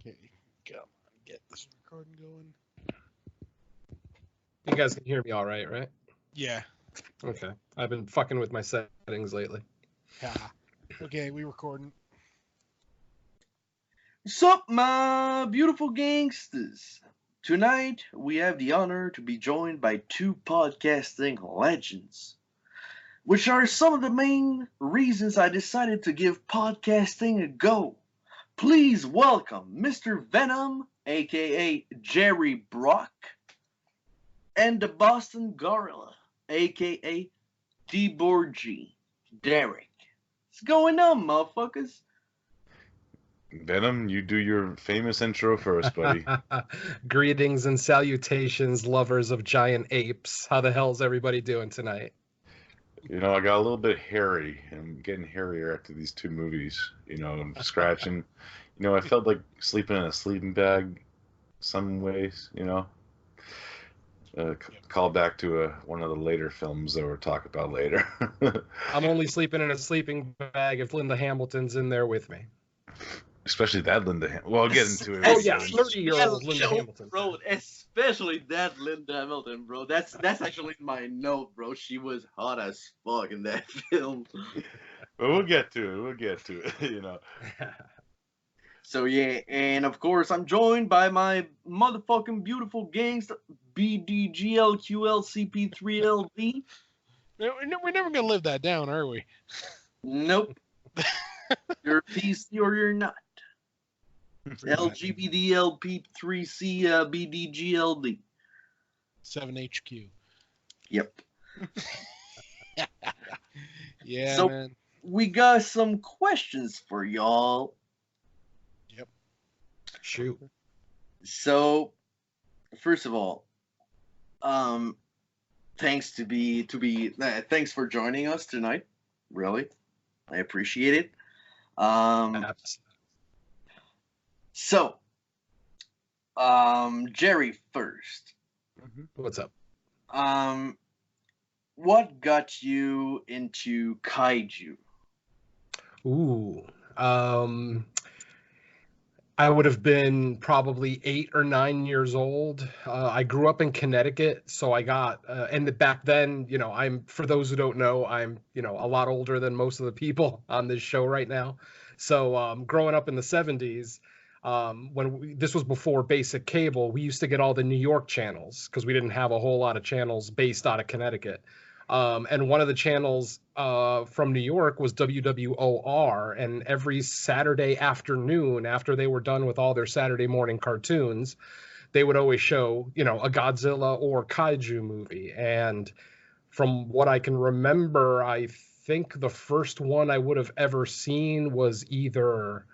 Okay, come on, get this recording going. You guys can hear me all right, right? Yeah. Okay. I've been fucking with my settings lately. Yeah. Okay, we recording. What's up, my beautiful gangsters? Tonight, we have the honor to be joined by two podcasting legends, which are some of the main reasons I decided to give podcasting a go. Please welcome Mr. Venom, aka Jerry Brock, and the Boston Gorilla, aka D. Bourgeois, Derek. What's going on, motherfuckers? Venom, you do your famous intro first, buddy. Greetings and salutations, lovers of giant apes. How the hell's everybody doing tonight? You know, I got a little bit hairy. I'm getting hairier after these two movies. You know, I'm scratching. You know, I felt like sleeping in a sleeping bag some ways, you know. Call back to one of the later films that we'll talk about later. I'm only sleeping in a sleeping bag if Linda Hamilton's in there with me. Especially that Linda Hamilton. Well, I'll get into it. Oh, yeah, 30-year-old Linda Hamilton. Bro, especially that Linda Hamilton, bro. That's actually my note, bro. She was hot as fuck in that film. But we'll get to it, you know. So, yeah, and of course, I'm joined by my motherfucking beautiful gangster, BDGLQLCP3LV. We're never gonna live that down, are we? Nope. You're PC or you're not. LGBDLP3C BDGLD. 7HQ. Yep. Yeah, So- man. We got some questions for y'all. Shoot. So, first of all, thanks for joining us tonight. Really, I appreciate it. So, Jerry first. What's up? What got you into Kaiju? Ooh. I would have been probably 8 or 9 years old. I grew up in Connecticut, so I got, and back then, you know, for those who don't know, I'm, you know, a lot older than most of the people on this show right now. So growing up in the 70s, this was before basic cable, we used to get all the New York channels because we didn't have a whole lot of channels based out of Connecticut. And one of the channels from New York was WWOR, and every Saturday afternoon, after they were done with all their Saturday morning cartoons, they would always show, you know, a Godzilla or Kaiju movie. And from what I can remember, I think the first one I would have ever seen was either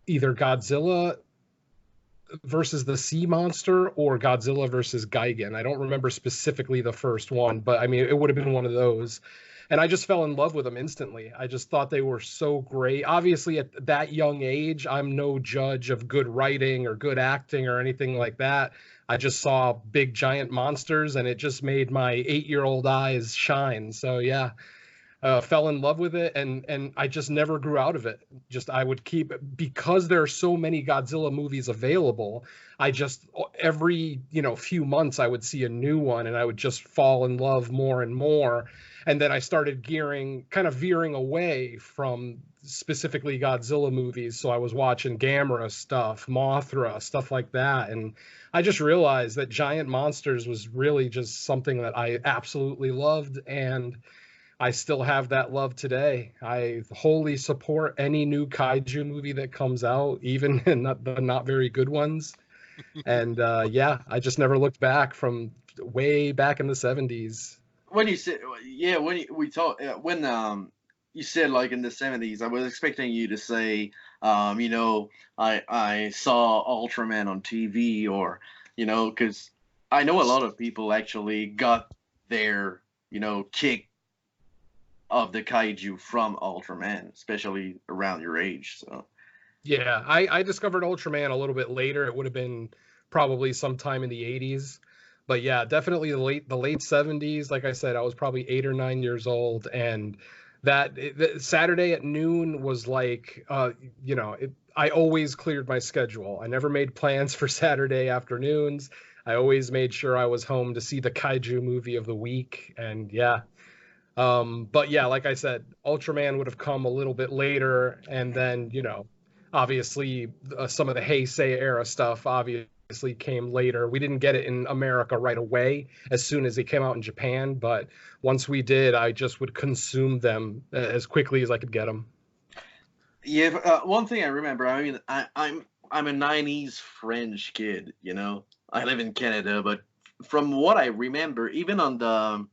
Godzilla versus the Sea Monster or Godzilla versus Gigan. I don't remember specifically the first one, but I mean, it would have been one of those. And I just fell in love with them instantly. I just thought they were so great. Obviously, at that young age, I'm no judge of good writing or good acting or anything like that. I just saw big giant monsters, and it just made my 8-year-old eyes shine. So yeah, fell in love with it, and I just never grew out of it. Just I would keep, because there are so many Godzilla movies available, I just every, you know, few months I would see a new one, and I would just fall in love more and more. And then I started veering away from specifically Godzilla movies. So I was watching Gamera stuff, Mothra, stuff like that. And I just realized that giant monsters was really just something that I absolutely loved. And I still have that love today. I wholly support any new Kaiju movie that comes out, even the not very good ones. And yeah, I just never looked back from way back in the 70s. When you said, yeah, when you said like in the 70s, I was expecting you to say, you know, I saw Ultraman on TV, or, you know, because I know a lot of people actually got their, you know, kick of the Kaiju from Ultraman, especially around your age. So yeah, I discovered Ultraman a little bit later. It would have been probably sometime in the 80s. But yeah, definitely the late 70s. Like I said, I was probably 8 or 9 years old, and that Saturday at noon was like, you know, I always cleared my schedule. I never made plans for Saturday afternoons. I always made sure I was home to see the Kaiju movie of the week. And yeah. But yeah, like I said, Ultraman would have come a little bit later. And then, obviously some of the Heisei era stuff obviously came later. We didn't get it in America right away as soon as they came out in Japan. But once we did, I just would consume them as quickly as I could get them. Yeah, one thing I remember, I mean, I'm a '90s French kid, I live in Canada, but from what I remember, even on the,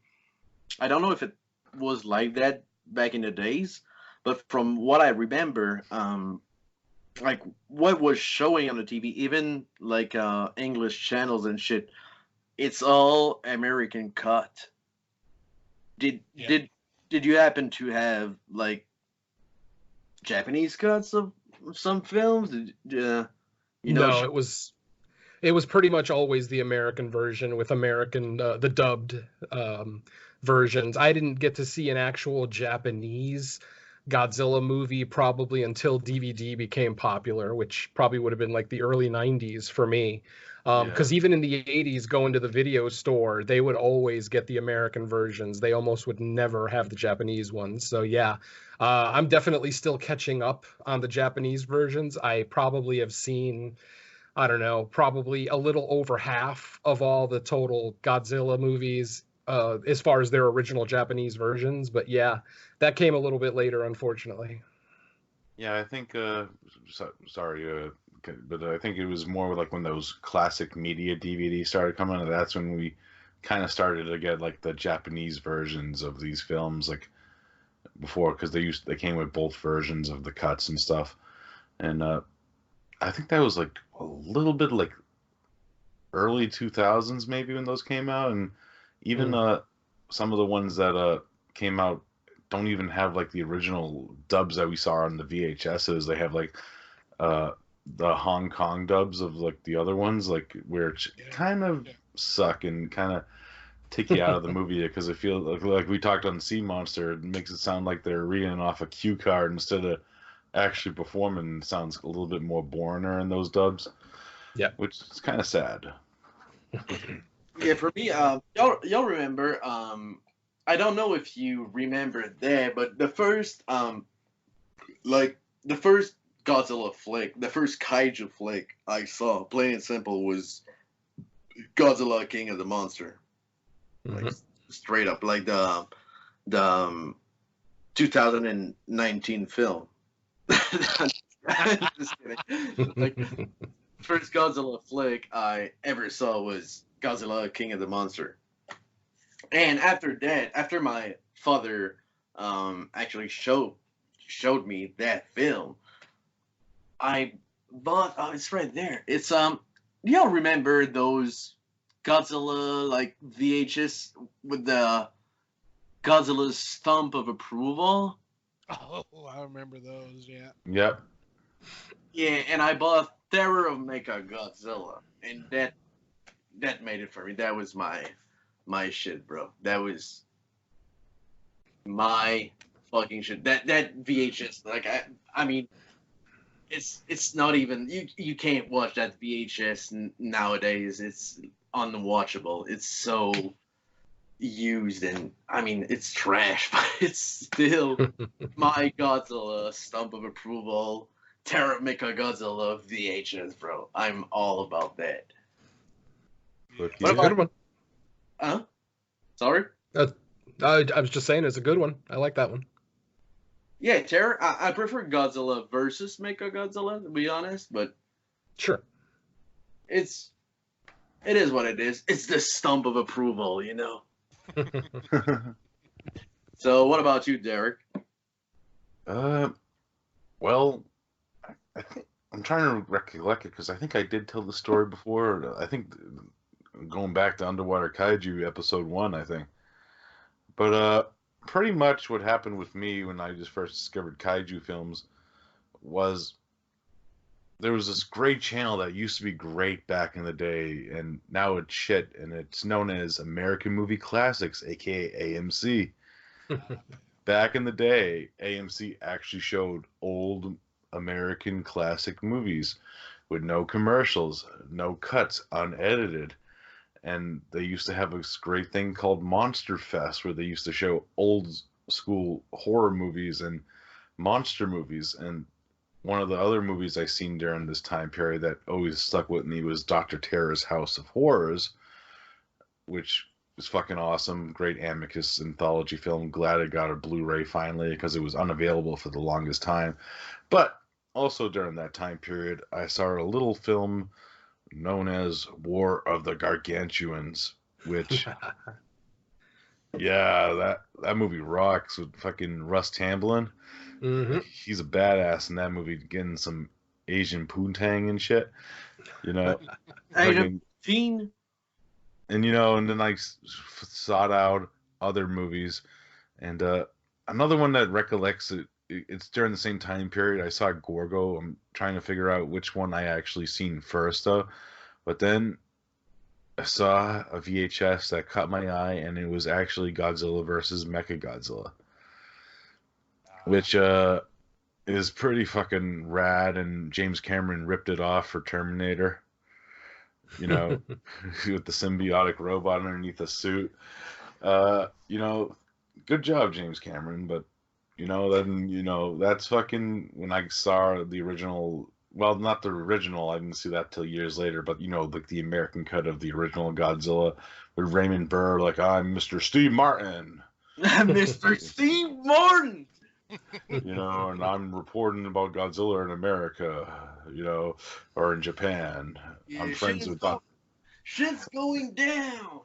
I don't know if it was like that back in the days, but from what I remember, like what was showing on the TV, even like English channels and shit, it's all American cut. Did you happen to have like Japanese cuts of some films? No, it was pretty much always the American version with the dubbed versions. I didn't get to see an actual Japanese Godzilla movie probably until DVD became popular, which probably would have been like the early 90s for me. Because even in the 80s, going to the video store, they would always get the American versions. They almost would never have the Japanese ones. So yeah, I'm definitely still catching up on the Japanese versions. I probably have seen, I don't know, probably a little over half of all the total Godzilla movies as far as their original Japanese versions. But yeah, that came a little bit later, unfortunately. Yeah, I think, sorry, but I think it was more like when those classic media DVDs started coming out. That's when we kind of started to get like the Japanese versions of these films, like before, because they came with both versions of the cuts and stuff. And I think that was like a little bit like early 2000s maybe when those came out, and even some of the ones that came out don't even have like the original dubs that we saw on the VHSs. They have like the Hong Kong dubs of like the other ones, like where it kind of suck and kind of take you out of the movie because it feels like we talked on Sea Monster. It makes it sound like they're reading off a cue card instead of actually performing. It sounds a little bit more borener in those dubs. Yeah, which is kind of sad. Yeah, for me, y'all remember, I don't know if you remember that, but the first Godzilla flick, the first Kaiju flick I saw, plain and simple, was Godzilla King of the Monster. Like straight up, like the 2019 film. Just kidding. Like, first Godzilla flick I ever saw was Godzilla King of the Monster. And after that, after my father actually showed me that film, I bought, it's right there. It's do y'all remember those Godzilla like VHS with the Godzilla's stump of approval? Oh, I remember those, yeah. Yep. Yeah, and I bought Terror of Mechagodzilla, and that made it for me. That was my shit, bro. That was my fucking shit. That VHS, like I mean, it's not even, you can't watch that VHS nowadays. It's unwatchable. It's so used, and I mean, it's trash, but it's still my Godzilla stump of approval. Terror of Mechagodzilla VHS, bro. I'm all about that. What about, a good one. Huh? Sorry? I was just saying it's a good one. I like that one. Yeah, Terror. I prefer Godzilla versus Mechagodzilla, to be honest, but sure. It is what it is. It's the stump of approval, you know. So, what about you, Derek? Well, I think I'm trying to recollect it because I think I did tell the story before. I think going back to Underwater Kaiju episode 1, I think. But pretty much what happened with me when I just first discovered Kaiju films was there was this great channel that used to be great back in the day, and now it's shit, and it's known as American Movie Classics, aka AMC. Back in the day, AMC actually showed old American classic movies with no commercials, no cuts, unedited. And they used to have this great thing called Monster Fest where they used to show old school horror movies and monster movies. And one of the other movies I seen during this time period that always stuck with me was Dr. Terror's House of Horrors, which was fucking awesome. Great Amicus anthology film. Glad it got a Blu-ray finally because it was unavailable for the longest time. But also during that time period, I saw a little film known as War of the Gargantuans, which, yeah, that movie rocks with fucking Russ Tamblyn. Mm-hmm. He's a badass in that movie, getting some Asian poontang and shit, you know. Item Teen. And you know, and then I sought out other movies, and another one that recollects it. It's during the same time period. I saw Gorgo. I'm trying to figure out which one I actually seen first, though. But then I saw a VHS that caught my eye, and it was actually Godzilla versus Mechagodzilla, which is pretty fucking rad. And James Cameron ripped it off for Terminator. You know, with the symbiotic robot underneath the suit. You know, good job, James Cameron. But you know, then you know that's fucking when I saw the original. Well, not the original. I didn't see that till years later. But you know, like the American cut of the original Godzilla with Raymond Burr, like I'm Mr. Steve Martin. Mr. Steve Martin. You know, and I'm reporting about Godzilla in America, you know, or in Japan. Yeah, I'm friends with shit's going down.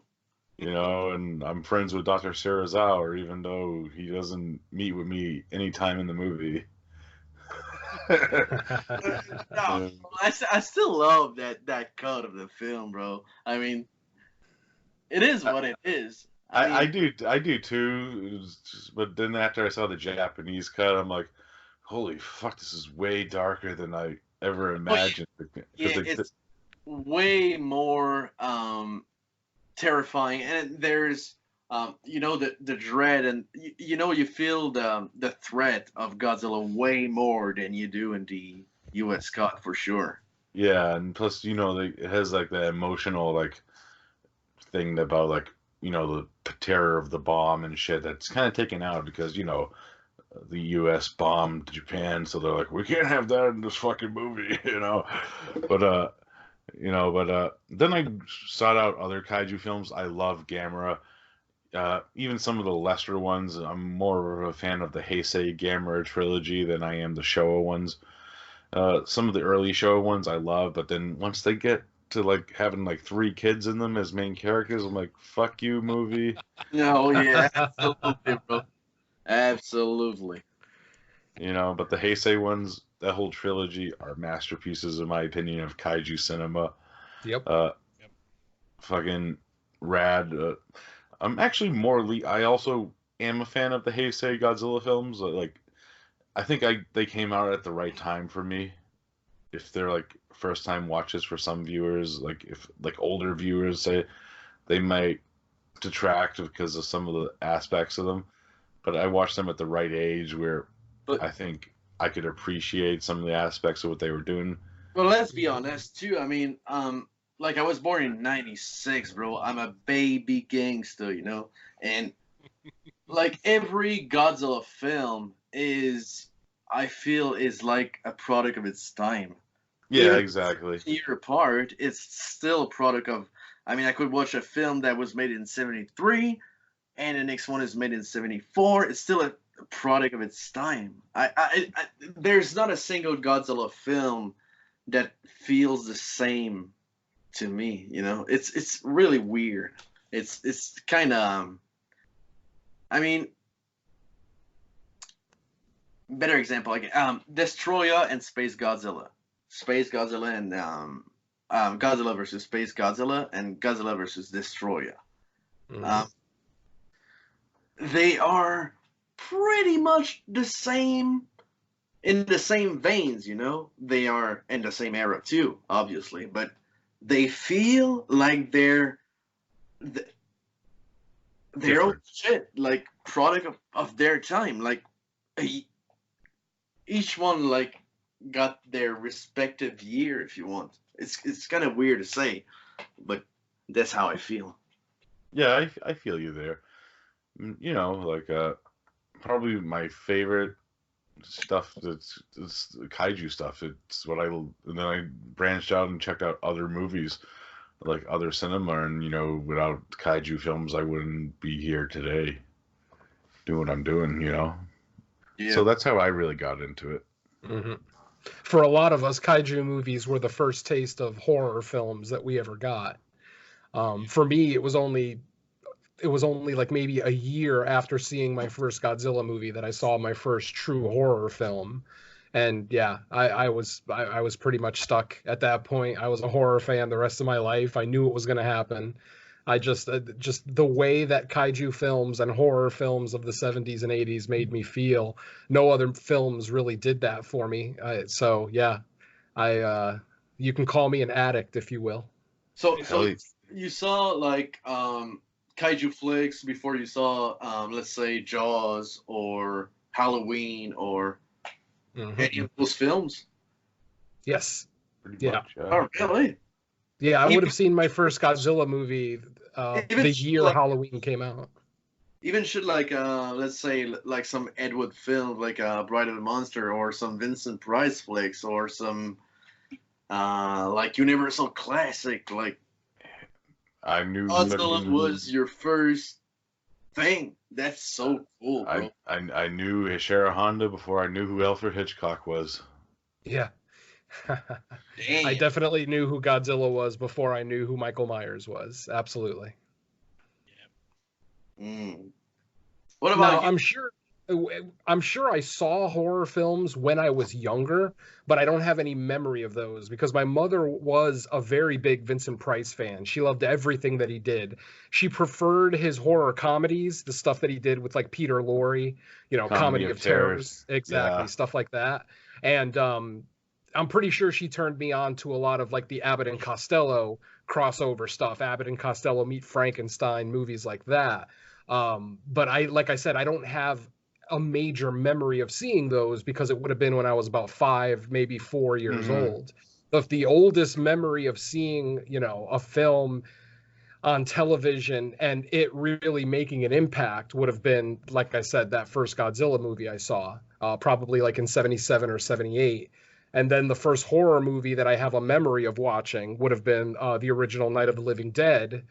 You know, and I'm friends with Dr. Serizawa, even though he doesn't meet with me anytime in the movie. No, I still love that cut of the film, bro. I mean, it is what it is. I do too. But then after I saw the Japanese cut, I'm like, holy fuck, this is way darker than I ever imagined. Yeah, it's way more terrifying, and there's you know the dread, and you know you feel the threat of Godzilla way more than you do in the U.S. cut for sure. Yeah, and plus you know it has like the emotional like thing about like you know the terror of the bomb and shit that's kind of taken out because you know the U.S. bombed Japan, so they're like we can't have that in this fucking movie, you know. But then I sought out other kaiju films. I love Gamera. Even some of the lesser ones. I'm more of a fan of the Heisei Gamera trilogy than I am the Showa ones. Some of the early Showa ones I love, but then once they get to like having like 3 kids in them as main characters, I'm like, fuck you, movie. No, yeah, absolutely, bro. Absolutely. You know, but the Heisei ones, that whole trilogy are masterpieces in my opinion of kaiju cinema. Yep. Fucking rad. I'm actually I also am a fan of the Heisei Godzilla films. Like, I think they came out at the right time for me. If they're like first time watches for some viewers, like if like older viewers say they might detract because of some of the aspects of them, but I watched them at the right age where I think I could appreciate some of the aspects of what they were doing. Well, let's be honest too. I mean, like I was born in '96, bro. I'm a baby gangster, you know, and like every Godzilla film I feel is like a product of its time. Yeah, Even exactly. a year apart, it's still a product of. I mean, I could watch a film that was made in '73, and the next one is made in '74. It's still a product of its time. There's not a single Godzilla film that feels the same to me. You know, it's really weird. It's kind of. I mean, better example, like Destroyer and Space Godzilla. Space Godzilla and Godzilla versus Space Godzilla and Godzilla versus Destroyer. Mm-hmm. They are pretty much the same, in the same veins, you know? They are in the same era too, obviously, but they feel like they're their own shit, like product of their time. Like each one like got their respective year, if you want. It's kind of weird to say, but that's how I feel. Yeah, I feel you there. You know, like probably my favorite stuff that's it's the kaiju stuff. It's what I and then I branched out and checked out other movies like other cinema, and you know, without kaiju films, I wouldn't be here today doing what I'm doing. You know, so Yeah. that's how I really got into it. Hmm. For a lot of us, kaiju movies were the first taste of horror films that we ever got. For me, it was only like maybe a year after seeing my first Godzilla movie that I saw my first true horror film. And yeah, I was pretty much stuck at that point. I was a horror fan the rest of my life. I knew it was going to happen. I just the way that kaiju films and horror films of the 70s and 80s made me feel, no other films really did that for me. So yeah, I you can call me an addict if you will. So Hell, you saw like kaiju flicks before you saw let's say Jaws or Halloween or Mhm. any of those films? Yes. pretty Yeah. much. Oh, really? Yeah, I would Even, have seen my first Godzilla movie even the shit year like Halloween came out. even shit like let's say like some Ed Wood film like Bride of the Monster or some Vincent Price flicks or some like Universal classic like I knew Godzilla was your first thing. That's so cool, bro. I knew Ishiro Honda before I knew who Alfred Hitchcock was. Yeah. I Damn. definitely knew who Godzilla was before I knew who Michael Myers was. Absolutely. Mm. What Now, about you? I'm sure I saw horror films when I was younger, but I don't have any memory of those because my mother was a very big Vincent Price fan. She loved everything that he did. She preferred his horror comedies, the stuff that he did with like Peter Lorre, Comedy Comedy of of Terrors. Terrors, exactly, Yeah. stuff like that. And I'm pretty sure she turned me on to a lot of like the Abbott and Costello crossover stuff, Abbott and Costello meet Frankenstein, movies like that. But like I said, I don't have a major memory of seeing those because it would have been when I was about 5, maybe 4 years Hmm. old. But the oldest memory of seeing, a film on television and it really making an impact would have been, like I said, that first Godzilla movie I saw, probably like in 77 or 78. And then the first horror movie that I have a memory of watching would have been the original Night of the Living Dead,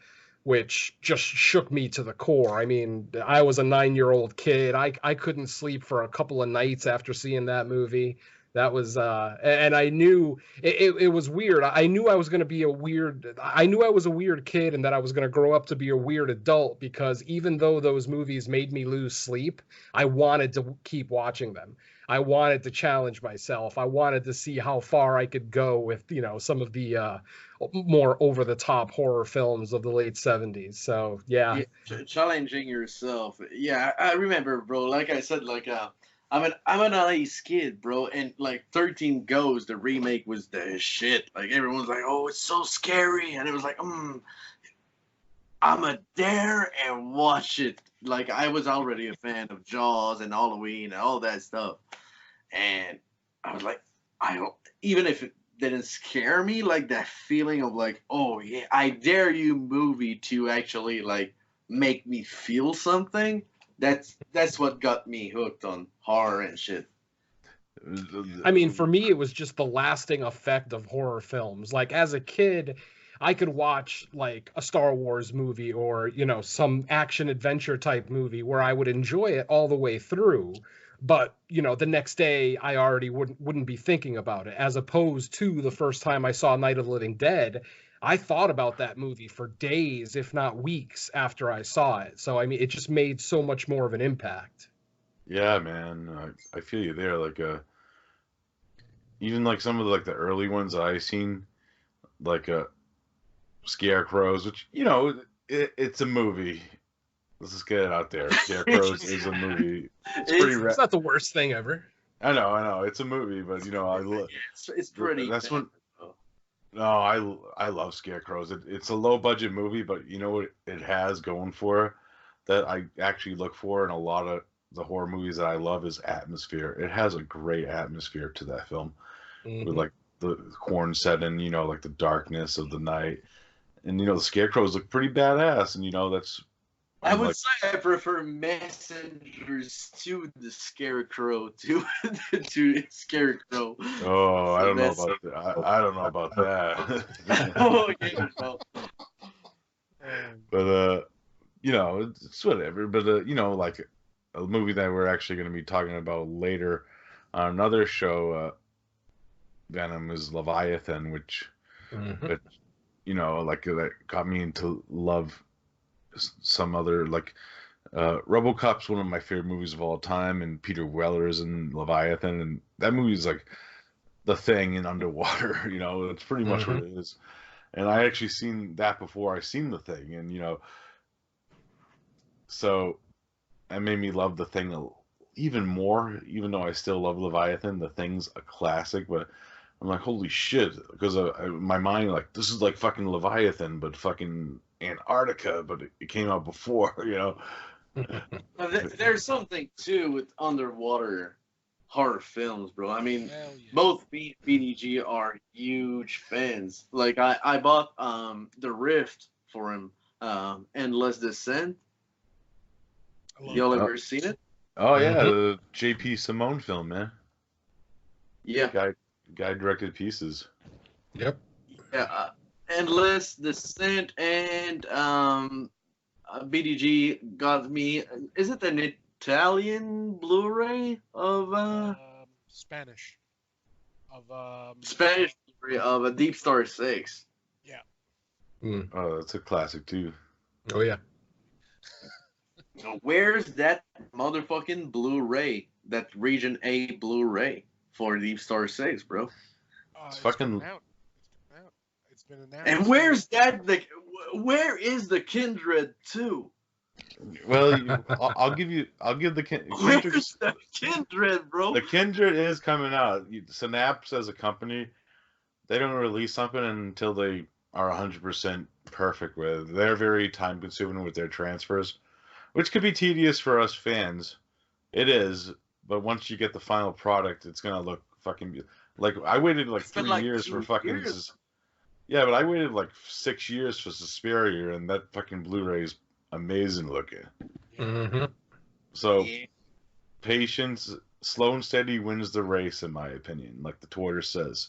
which just shook me to the core. I mean, I was a 9-year-old kid. I couldn't sleep for a couple of nights after seeing that movie. That was, and I knew it was weird. I knew I was going to be a weird, I knew I was a weird kid and that I was going to grow up to be a weird adult because even though those movies made me lose sleep, I wanted to keep watching them. I wanted to challenge myself. I wanted to see how far I could go with, some of the more over the top horror films of the late 70s. So, yeah. Yeah, challenging yourself. Yeah, I remember, bro. Like I said, like I'm an nice kid, bro, and like 13 Goes, the remake was the shit. Like everyone's like, oh, it's so scary, and it was like, I'ma dare and watch it. Like I was already a fan of Jaws and Halloween and all that stuff, and I was like, I don't even if it didn't scare me, like that feeling of like, oh yeah, I dare you movie to actually like make me feel something. That's what got me hooked on horror and shit. I mean, for me, it was just the lasting effect of horror films. Like, as a kid, I could watch like a Star Wars movie or, some action adventure type movie where I would enjoy it all the way through. But, the next day I already wouldn't be thinking about it. As opposed to the first time I saw Night of the Living Dead, I thought about that movie for days, if not weeks, after I saw it. So, I mean, it just made so much more of an impact. Yeah, man, I feel you there. Like, even like some of the early ones that I've seen, like Scarecrows, which it's a movie. Let's just get it out there. Scarecrows is a movie. It's pretty. It's not the worst thing ever. I know, it's a movie, but It's pretty. That's bad, when. though. No, I love Scarecrows. It's a low budget movie, but you know what it has going for it that I actually look for in a lot of the horror movies that I love is atmosphere. It has a great atmosphere to that film. with like the corn setting, you know, like the darkness of the night, and you know the scarecrows look pretty badass, and you know that's. I would like, say I prefer messengers to the scarecrow to scarecrow. Oh, I So don't know that's- about that. I don't know about that. Oh yeah, bro. But you know, it's whatever. But you know, like a movie that we're actually going to be talking about later on another show, Venom is Leviathan, which you know, like that got me into love some other like RoboCop's one of my favorite movies of all time, and Peter Weller's in Leviathan, and that movie is like the Thing in underwater. You know, it's pretty much what it is. And I actually seen that before I seen the Thing, and you know, so that made me love the Thing even more. Even though I still love Leviathan, the Thing's a classic, but I'm like, holy shit, because my mind like this is like fucking Leviathan, but fucking Antarctica, but it came out before, you know. There's something too with underwater horror films, bro. I mean, Hell yeah. both BDG are huge fans. Like I bought the Rift for him, Endless Descent. I love Y'all that. ever seen it? Oh yeah, the J.P. Simone film, man. Yeah. Guy directed pieces. Yep. Yeah. Endless Descent and BDG got me. Is it an Italian Blu-ray of Spanish. Of Spanish Blu-ray of a Deep Star 6? Oh, that's a classic too. Oh yeah. Where's that motherfucking Blu-ray? That Region A Blu-ray for Deep Star 6, bro. It's been fucking- out. It's been announced. And where's that? Where is the Kindred 2? Well, I'll give the Where's Kindred. the Kindred, bro? The Kindred is coming out. Synapse as a company, they don't release something until they are 100% perfect with it. They're very time consuming with their transfers, which could be tedious for us fans. It is, but once you get the final product, it's gonna look fucking like I waited like It's been 3 like years 2 for fucking. years. Yeah, but I waited like 6 years for Suspiria, and that fucking Blu-ray is amazing looking. So Yeah. patience, slow and steady wins the race, in my opinion. Like the Twitter says.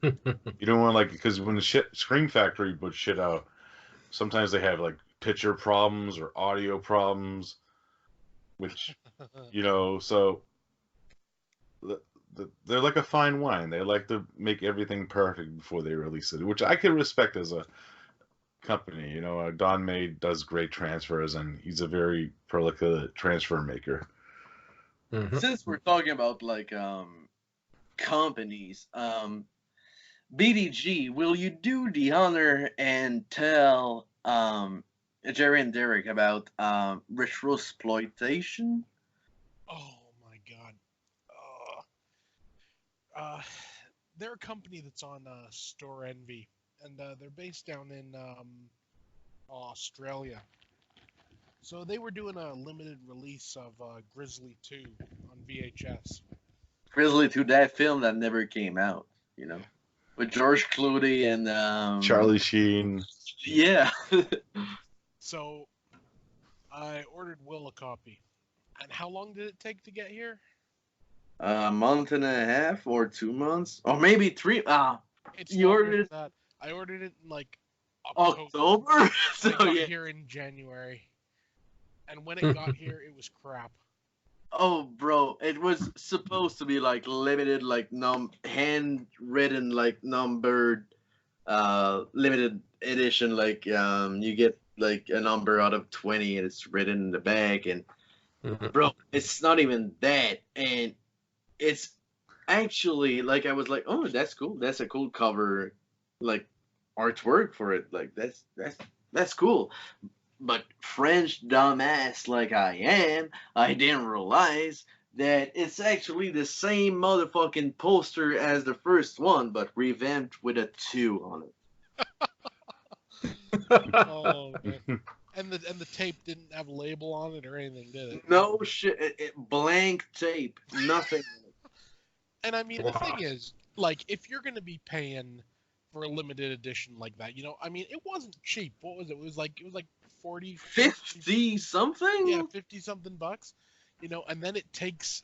You don't want because when the Scream Factory puts shit out, sometimes they have like picture problems or audio problems, which you know. So they're like a fine wine. They like to make everything perfect before they release it, which I can respect as a company. You know, Don May does great transfers, and he's a very prolific transfer maker. Since we're talking about like companies, BDG, will you do the honor and tell Jerry and Derek about retrosploitation? Oh my god. They're a company that's on Store Envy, and they're based down in Australia. So they were doing a limited release of Grizzly 2 on VHS. Grizzly 2, that film that never came out, you know, with George Clooney and Charlie Sheen. Yeah. So I ordered Will a copy. And how long did it take to get here? A month and a half or 2 months or maybe 3. It's You longer ordered than it that. I ordered it in like October. I So got yeah. here in January. And when it got here, it was crap. Oh, bro, it was supposed to be like limited, like handwritten, like numbered, limited edition. Like you get like a number out of 20, and it's written in the back. And bro, it's not even that, and it's actually like I was like, oh, that's cool. That's a cool cover, like artwork for it. Like that's cool. But French dumbass like I am, I didn't realize that it's actually the same motherfucking poster as the first one, but revamped with a 2 on it. Oh man. And the tape didn't have a label on it or anything, did it? No shit, blank tape, nothing. And I mean, the thing is, like, if you're going to be paying for a limited edition like that, I mean, it wasn't cheap. What was it? It was like 40, 50 something? yeah, 50 something bucks, and then it takes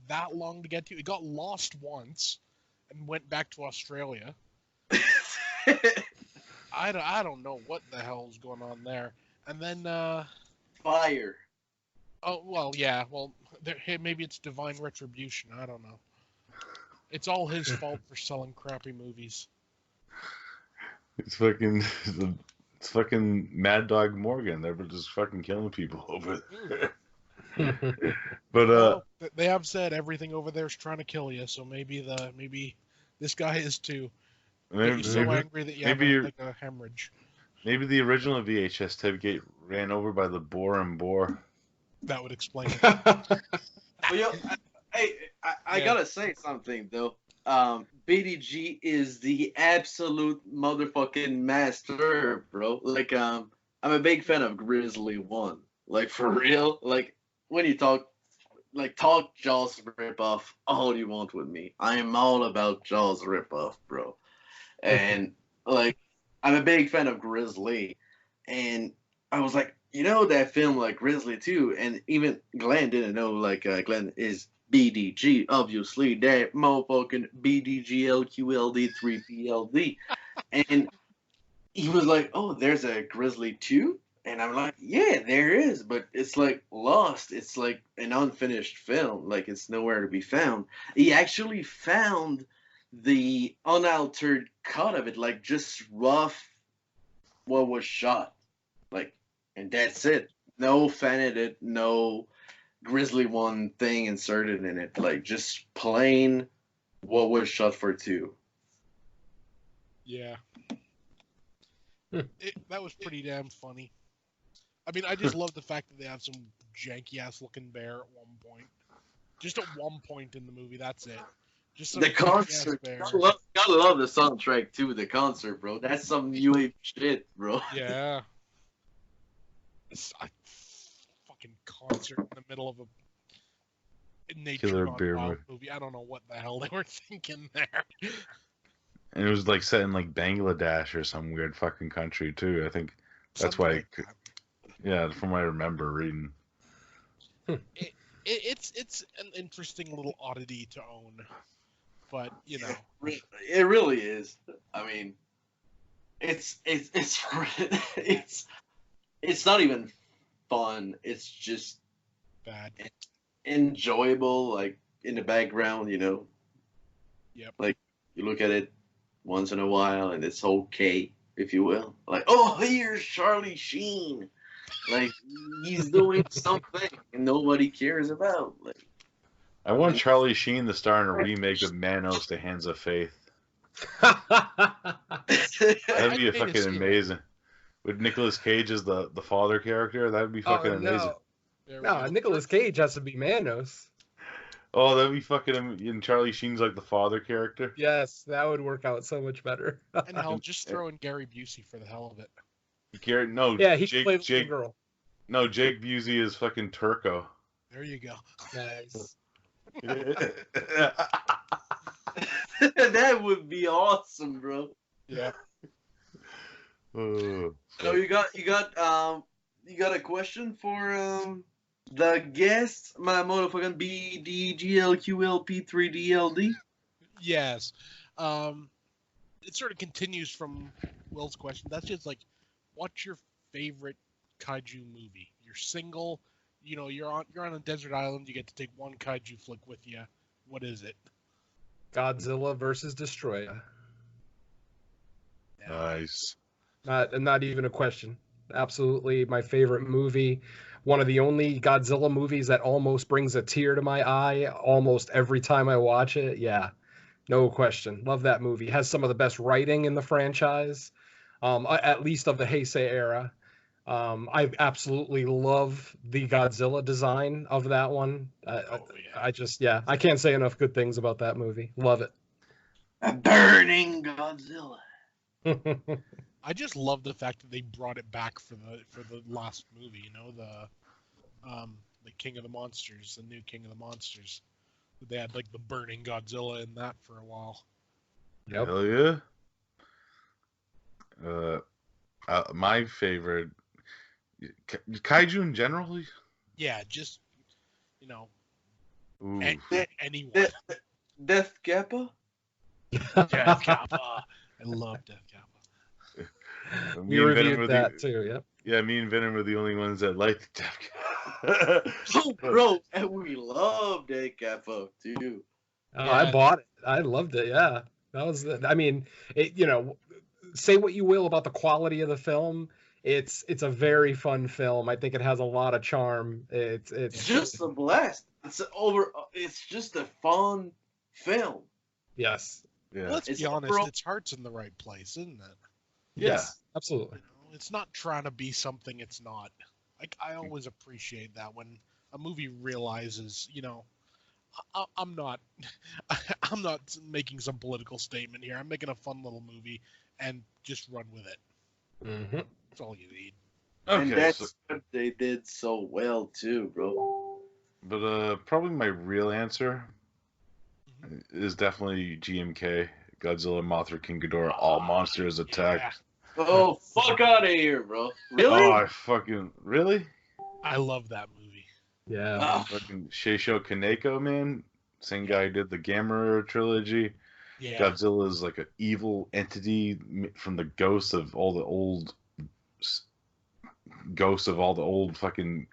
that long to get to. It got lost once and went back to Australia. I don't know what the hell's going on there. And then Fire. oh well, yeah, well, hey, maybe it's divine retribution. I don't know. It's all his fault for selling crappy movies. It's fucking Mad Dog Morgan. They were just fucking killing people over there. But Well, they have said everything over there is trying to kill you, so maybe this guy is too. You're so angry that you have like a hemorrhage. maybe the original VHS tape get ran over by the boar and boar. That would explain it. Well, yo, I Yeah. gotta say something though. BDG is the absolute motherfucking master, bro. Like, I'm a big fan of Grizzly 1. Like, for real. Like, when you talk Jaws ripoff all you want with me. I am all about Jaws ripoff, bro. And, like, I'm a big fan of Grizzly. And I was like, that film, like, Grizzly 2, and even Glenn didn't know, like, Glenn is BDG, obviously, that motherfucking BDGLQLD3PLD. And he was like, oh, there's a Grizzly 2? And I'm like, yeah, there is, but it's like lost. It's like an unfinished film. Like, it's nowhere to be found. He actually found the unaltered cut of it, like just rough what was shot. Like, and that's it. No fan edit, no Grizzly 1 thing inserted in it. Like, just plain what was shot for 2. Yeah. That was pretty damn funny. I mean, I just love the fact that they have some janky ass looking bear at one point. Just at one point in the movie, that's it. Just some The janky-ass concert. bear. Gotta love the soundtrack too, the concert, bro. That's some new age shit, bro. Yeah. A fucking concert in the middle of a nature Killer gone bear wild movie. I don't know what the hell they were thinking there. And it was like set in like Bangladesh or some weird fucking country too. I think that's Something why. like that. Yeah, from what I remember reading. It's an interesting little oddity to own, but It really is. I mean, it's it's not even fun. It's just bad. enjoyable, like in the background, Yep. Like, you look at it once in a while, and it's okay, if you will. Like, oh, here's Charlie Sheen. Like, he's doing something and nobody cares about. Like, I want Charlie Sheen to star in a remake of Manos: The Hands of Faith. That'd be I'd pay to fucking see it. amazing. With Nicolas Cage as the father character, that'd be fucking amazing. There we No, go. Nicolas Cage has to be Manos. Oh, that'd be fucking. And Charlie Sheen's like the father character. Yes, that would work out so much better. And hell, just throw in Gary Busey for the hell of it. No, Yeah, he Jake, played the Jake, girl. no, Jake Busey is fucking Turco. There you go. Nice. that would be awesome, bro. Yeah. Oh, So you got a question for the guest, my motherfucking BDGLQLP3DLD? Yes. It sort of continues from Will's question. That's just like, what's your favorite kaiju movie? You're single, you're on a desert island, you get to take one kaiju flick with you. What is it? Godzilla versus Destroyer. nice. Not even a question. Absolutely my favorite movie. One of the only Godzilla movies that almost brings a tear to my eye almost every time I watch it. Yeah, no question. Love that movie. Has some of the best writing in the franchise, at least of the Heisei era. I absolutely love the Godzilla design of that one. Yeah. I can't say enough good things about that movie. Love A burning Godzilla. it. I just love the fact that they brought it back for the last movie. The King of the Monsters, the new King of the Monsters. They had like the burning Godzilla in that for a while. Yep. Hell yeah. My favorite kaiju in general. Yeah, just you know, Ooh. anyone. Death Kappa? Death Kappa. I love Death Kappa. We reviewed that too. Yep. Yeah, me and Venom were the only ones that liked Death Kappa. Oh, bro, and we love Death Kappa too. Oh, Yeah. I bought it. I loved it. Yeah, that was. I mean, it. Say what you will about the quality of the film. It's a very fun film. I think it has a lot of charm. It's just a blast. It's just a fun film. Yes. Yeah. Let's It's be honest, overall- its heart's in the right place, isn't it? Yes. Absolutely. It's not trying to be something it's not. Like I always appreciate that when a movie realizes, I'm not I'm not making some political statement here. I'm making a fun little movie and just run with it. Mm-hmm. That's all you need. And Okay, that's what they did so well too, bro. but probably my real answer is definitely GMK, Godzilla, Mothra, King Ghidorah, all monsters attack. Oh, fuck out of here, bro. Really? Oh, I fucking really? I love that movie. Yeah. Ah, Fucking Seisho Kaneko, man. Same guy who did the Gamera trilogy. Yeah. Godzilla is like an evil entity from the ghosts of all the old fucking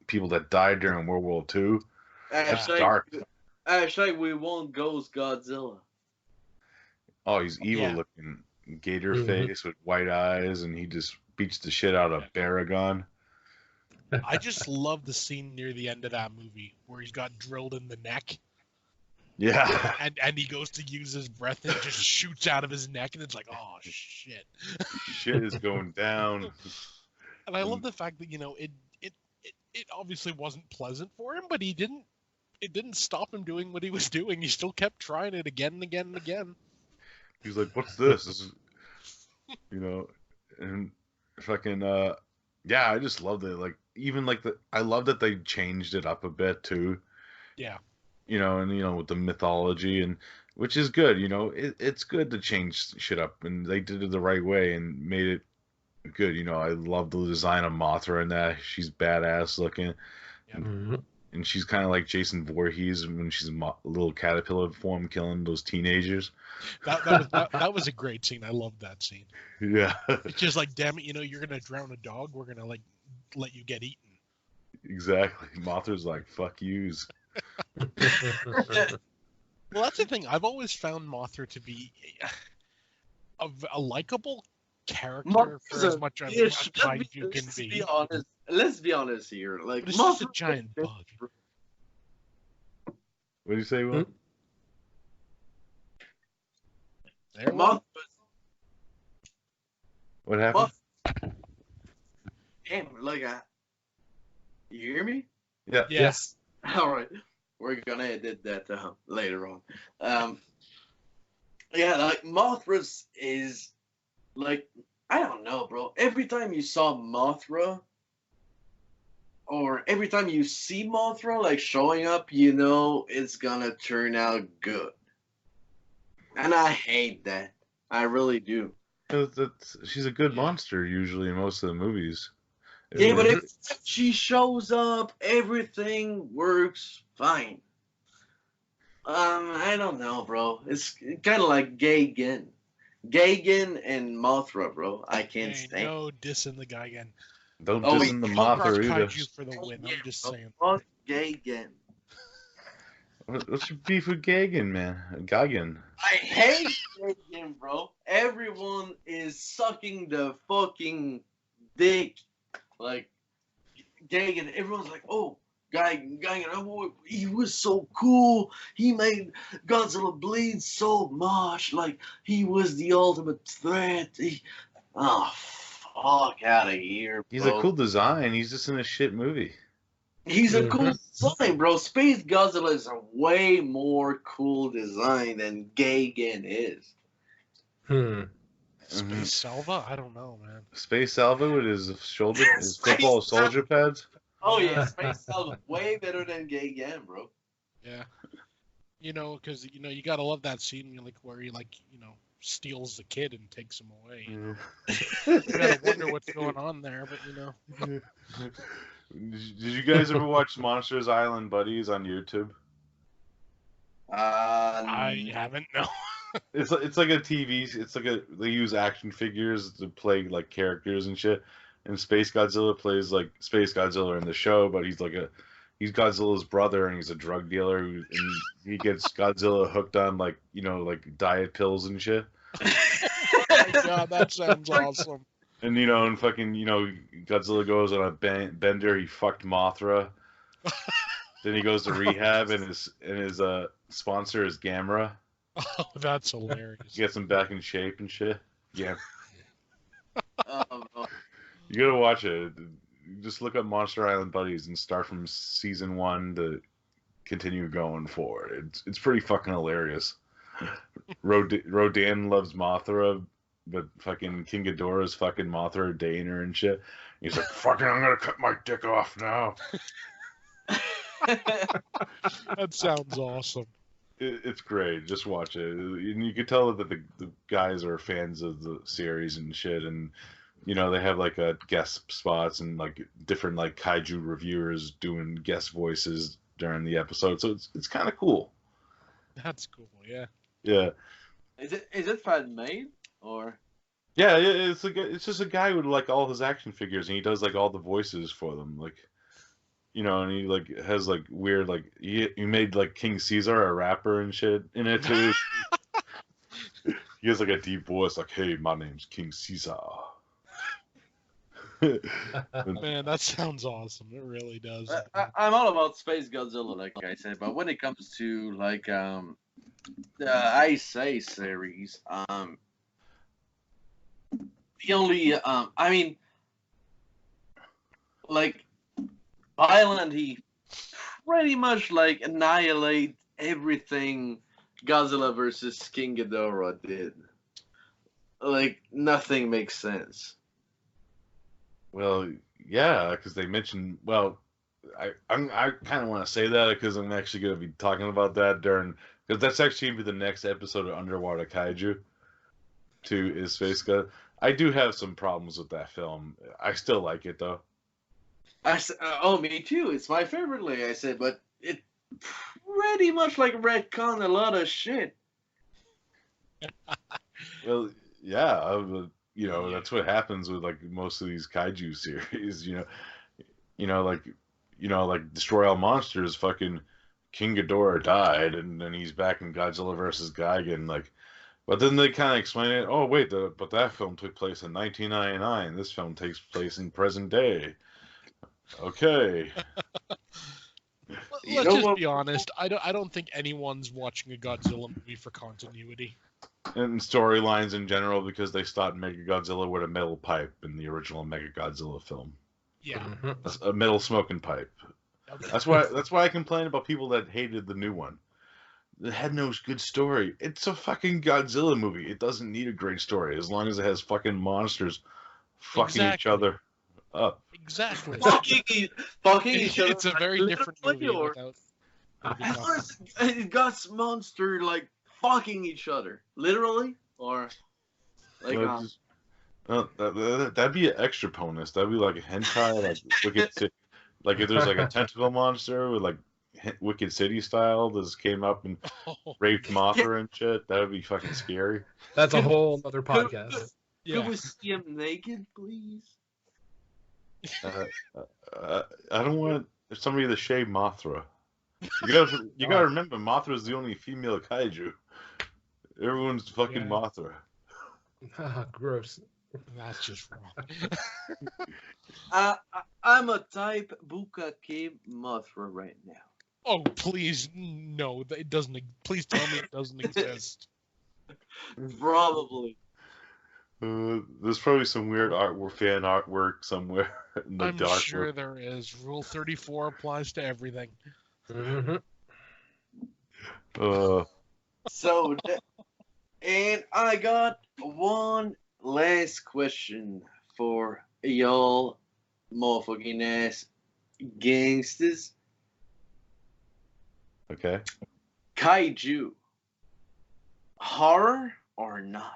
people that died during World War II. That's hashtag, dark. hashtag we won't ghost Godzilla. Oh, he's evil Yeah. looking, gator Mhm. face with white eyes, and he just beats the shit out of Baragon. I just love the scene near the end of that movie where he's got drilled in the neck Yeah. and he goes to use his breath and it just shoots out of his neck and it's like, oh shit. Shit is going down. And I love the fact that, it obviously wasn't pleasant for him, but it didn't stop him doing what he was doing. He still kept trying it again and again and again. He's like, "What's this?" This is, and fucking yeah. I just loved it. Like even like I love that they changed it up a bit too. Yeah. And with the mythology and which is good. It's good to change shit up, and they did it the right way and made it good. I love the design of Mothra and that. She's badass looking. Mhm. And she's kind of like Jason Voorhees when she's a little caterpillar form killing those teenagers. That was a great scene. I loved that scene. Yeah, It's just like, damn it, you're gonna drown a dog. We're gonna like let you get eaten. exactly. Mothra's like, fuck yous. Well, that's the thing. I've always found Mothra to be a likable character for as much as a kaiju can be. Let's be honest here. Like, But it's just a giant bug. What do you say, Will? There we go. What happened? Damn, you hear me? Yeah. Yes. All right, we're gonna edit that later on. Yeah, like Mothra's is like, I don't know, bro. Every time you saw Mothra, or every time you see Mothra like showing up, it's gonna turn out good. And I hate that. I really do. She's a good monster usually in most of the movies. Yeah, but if she shows up, everything works fine. I don't know, bro. It's kind of like Gagan and Mothra, bro. I can't Hey, stand. no dissing the guy again. Don't Oh, diss the Punk rock Mothra either. kaiju for the win. I'm just saying. Fuck Gagan. What's your beef with Gagan, man? Gagan. I hate Gagan, bro. Everyone is sucking the fucking dick. Like, Gagan, everyone's like, oh, Gagan, oh, he was so cool. He made Godzilla bleed so much. Like, he was the ultimate threat. Fuck out of here, bro. He's a cool design. He's just in a shit movie. He's a cool design, bro. Space Godzilla is a way more cool design than Gagan is. Space Salva? I don't know, man. Space Salva with his football soldier pads. Oh yeah, Space Salva way better than Gagan, bro. Yeah. You know, because you gotta love that scene like where he steals the kid and takes him away. You gotta wonder what's going on there, but Did you guys ever watch Monsters Island Buddies on YouTube? I haven't. No. It's like a TV. It's like they use action figures to play like characters and shit. And Space Godzilla plays like Space Godzilla in the show, but he's Godzilla's brother and he's a drug dealer and he gets Godzilla hooked on like diet pills and shit. Oh my god, that sounds awesome. And and fucking Godzilla goes on a bender. He fucked Mothra. Then he goes to rehab and his sponsor is Gamera. Oh, that's hilarious. Gets him back in shape and shit. Yeah. Oh, You gotta watch it. Just look up Monster Island Buddies and start from season 1 to continue going forward. It's pretty fucking hilarious. Rodan loves Mothra, but fucking King Ghidorah's fucking Mothra dating her and shit. He's like, fucking, I'm gonna cut my dick off now. That sounds awesome. It's great. Just watch it. And you can tell that the guys are fans of the series and shit. And, they have like guest spots and like different like kaiju reviewers doing guest voices during the episode. So it's kind of cool. That's cool. Yeah. Yeah. Is it fan made or? Yeah, it's just a guy with like all his action figures and he does like all the voices for them. Like, and he like has like weird like he made like King Caesar a rapper and shit in it too. He has like a deep voice like, "Hey, my name's King Caesar." Man, that sounds awesome. It really does. I'm all about Space Godzilla, like I said, but when it comes to like the Ice Age series, the only I mean, like Island, he pretty much like annihilate everything Godzilla versus King Ghidorah did. Like nothing makes sense. Well, yeah, because they mentioned. Well, I kind of want to say that because I'm actually going to be talking about that because that's actually going to be the next episode of Underwater Kaiju. Is Space God. I do have some problems with that film. I still like it though. Me too. It's my favorite, like I said, but it pretty much like retcon a lot of shit. Well, yeah. That's what happens with like most of these kaiju series, like Destroy All Monsters, fucking King Ghidorah died, and then he's back in Godzilla versus Gigan, like, but then they kind of explain it. Oh wait, but that film took place in 1999. This film takes place in present day. Okay. Let's just be honest. I don't think anyone's watching a Godzilla movie for continuity. And storylines in general because they stopped Mechagodzilla with a metal pipe in the original Mechagodzilla film. Yeah. A metal smoking pipe. Okay. That's why I complain about people that hated the new one. It had no good story. It's a fucking Godzilla movie. It doesn't need a great story as long as it has fucking monsters fucking each other up. Exactly. fucking each other. It's a very different movie without. It got monster like fucking each other, literally, or like. That'd be an extra bonus. That'd be like a hentai, like if there's like a tentacle monster with like Wicked City style that just came up and raped Mothra and shit. That would be fucking scary. That's a whole other podcast. Could we see him naked, please? I don't want somebody to shave Mothra. You gotta remember, Mothra is the only female kaiju. Everyone's fucking Mothra. Gross. That's just wrong. I'm a type Bukake Mothra right now. Oh, please, no, it doesn't. Please tell me it doesn't exist. Probably. There's probably some weird fan artwork somewhere in the dark. I'm sure there is. Rule 34 applies to everything. Mm-hmm. So, and I got one last question for y'all motherfucking ass gangsters. Okay. Kaiju, horror or not?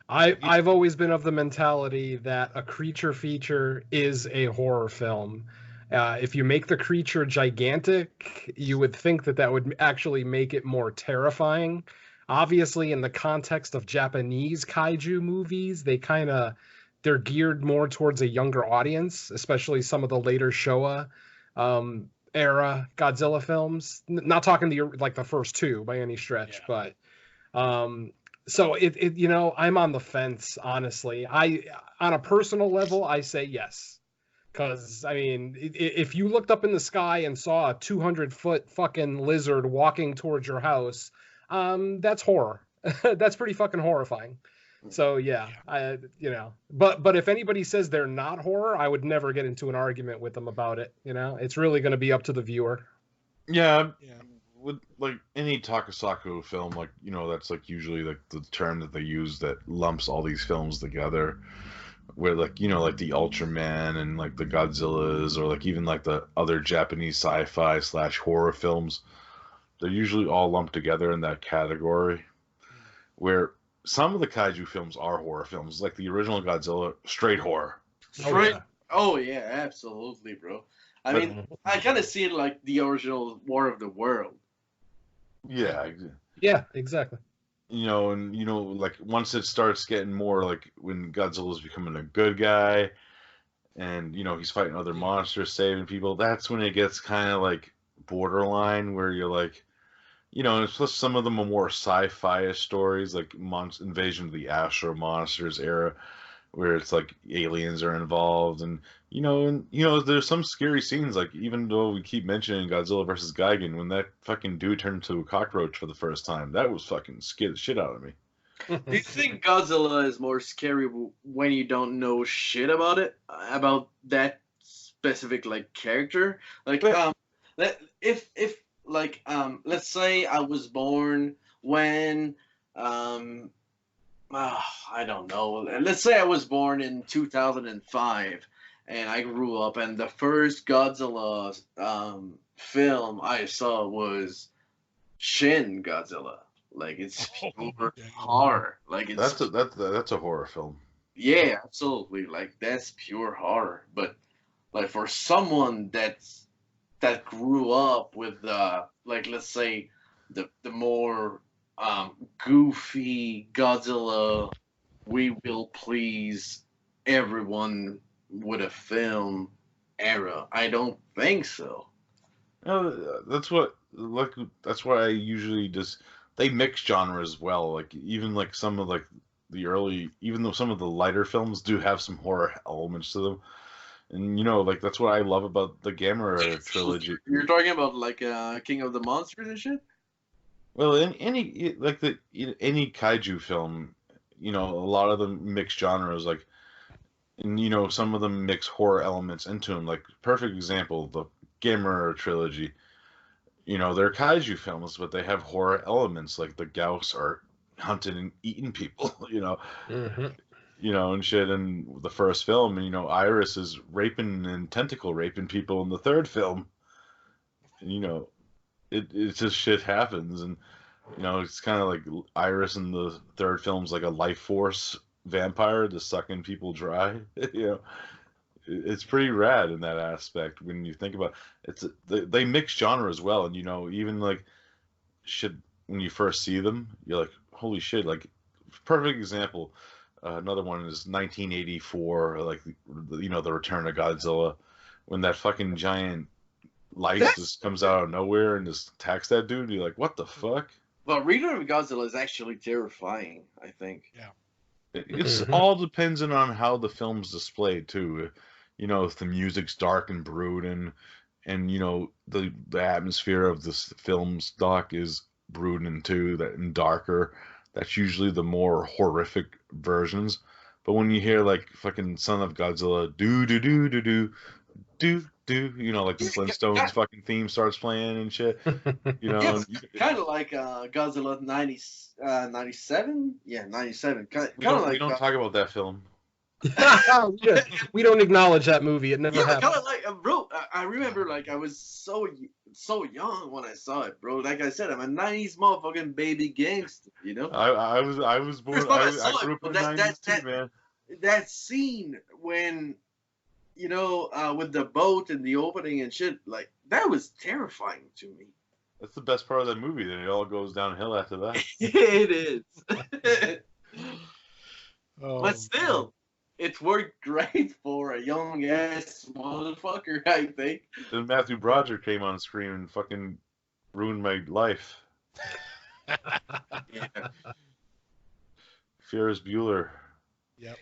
I've always been of the mentality that a creature feature is a horror film. If you make the creature gigantic, you would think that would actually make it more terrifying. Obviously, in the context of Japanese kaiju movies, they're geared more towards a younger audience, especially some of the later Showa era Godzilla films. Not talking the first two by any stretch, but so I'm on the fence, honestly. On a personal level, I say yes. Because, I mean, if you looked up in the sky and saw a 200-foot fucking lizard walking towards your house, that's horror. That's pretty fucking horrifying. So, yeah. But if anybody says they're not horror, I would never get into an argument with them about it. It's really going to be up to the viewer. Yeah. With like any Tokusatsu film, that's like usually like the term that they use that lumps all these films together, where like the Ultraman and like the Godzillas, or like even like the other Japanese sci-fi / horror films, they're usually all lumped together in that category. Where some of the kaiju films are horror films, like the original Godzilla, straight horror. Oh yeah, absolutely, bro. I mean, I kind of see it like the original War of the World. Yeah. Yeah, exactly. Like once it starts getting more like when Godzilla's becoming a good guy, and he's fighting other monsters, saving people, that's when it gets kind of like borderline, where you're like, plus some of them are more sci-fi-ish stories, like Invasion of the Astro Monsters era, where it's like aliens are involved, and there's some scary scenes, like even though we keep mentioning Godzilla versus Gigan, when that fucking dude turned into a cockroach for the first time, that was fucking scared the shit out of me. Do you think Godzilla is more scary when you don't know shit about it, about that specific like character? Like if let's say I was born when I don't know. Let's say I was born in 2005, and I grew up, and the first Godzilla film I saw was Shin Godzilla. Like, it's pure horror. Like, it's that's a horror film. Yeah, absolutely. Like, that's pure horror. But like for someone that grew up with like, let's say the more goofy Godzilla, we will please everyone with a film era, I don't think so. No, that's why I usually they mix genres well. Like even like some of like the early, even though some of the lighter films do have some horror elements to them, and like that's what I love about the Gamera trilogy. You're talking about like King of the Monsters and shit. Well, in any kaiju film, a lot of them mix genres, like, and some of them mix horror elements into them. Like perfect example, the Gamera trilogy. They're kaiju films, but they have horror elements, like the Gauss are hunting and eating people, and shit in the first film, and Iris is raping and tentacle raping people in the third film, and it just shit happens, and it's kind of like Iris in the third film's like a life force vampire just sucking people dry. It's pretty rad in that aspect when you think about it. They mix genres well, and even like shit when you first see them, you're like, holy shit! Like perfect example. Another one is 1984, like the Return of Godzilla, when that fucking giant lice just comes out of nowhere and just attacks that dude. You're like, what the fuck? Well, Return of Godzilla is actually terrifying, I think. Yeah. It's all dependent on how the film's displayed too. If the music's dark and brooding, and the atmosphere of this film's doc is brooding too, and darker. That's usually the more horrific versions. But when you hear like fucking Son of Godzilla do do do do do do do, like the Flintstones fucking theme starts playing and shit. Kind of like Godzilla 97. Yeah, 97. We don't talk about that film. We don't acknowledge that movie. It never happened. Kind of like, bro. I remember, like, I was so young when I saw it, bro. Like I said, I'm a '90s motherfucking baby gangster, you know. I was born. First time I I saw grew it, up in bro, the '90s too, man. that scene when, you know, with the boat and the opening and shit, like that was terrifying to me. That's the best part of that movie. Then it all goes downhill after that. It is. Oh, But still, it worked great for a young ass motherfucker, I think. Then Matthew Broderick came on screen and fucking ruined my life. Yeah. Ferris Bueller. Yep.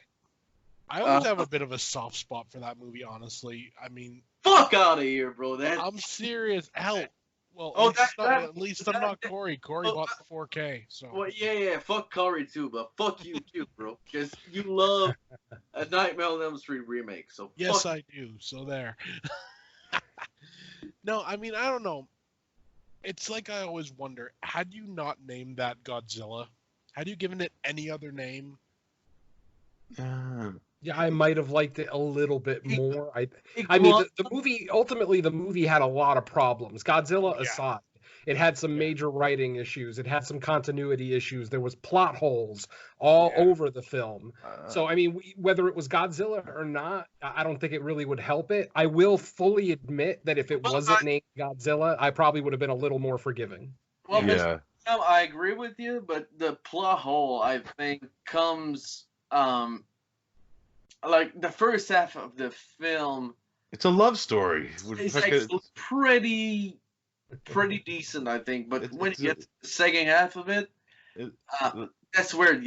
I always have a bit of a soft spot for that movie, honestly. I mean, Fuck out of here, bro. I'm serious. Hell, well, Oh, at least I'm not Corey. Corey bought the 4K, so. Well, yeah, fuck Corey too, but fuck you too, bro. Because you love a Nightmare on Elm Street remake, so Yes, fuck. I do. So there. No, I mean, I don't know. It's like I always wonder, had you not named that Godzilla, had you given it any other name? Yeah, I might have liked it a little bit more. I It mean, was- the movie, ultimately, the movie had a lot of problems. Godzilla Yeah. aside, it had some Yeah. major writing issues. It had some continuity issues. There was plot holes all Yeah. over the film. So, I mean, whether it was Godzilla or not, I don't think it really would help it. I will fully admit that if it Well, wasn't named Godzilla, I probably would have been a little more forgiving. well, Mr. yeah. Sam, I agree with you, but the plot hole, I think, comes like the first half of the film. It's a love story. It's actually pretty decent, I think. But when you get to the second half of it, It- that's where it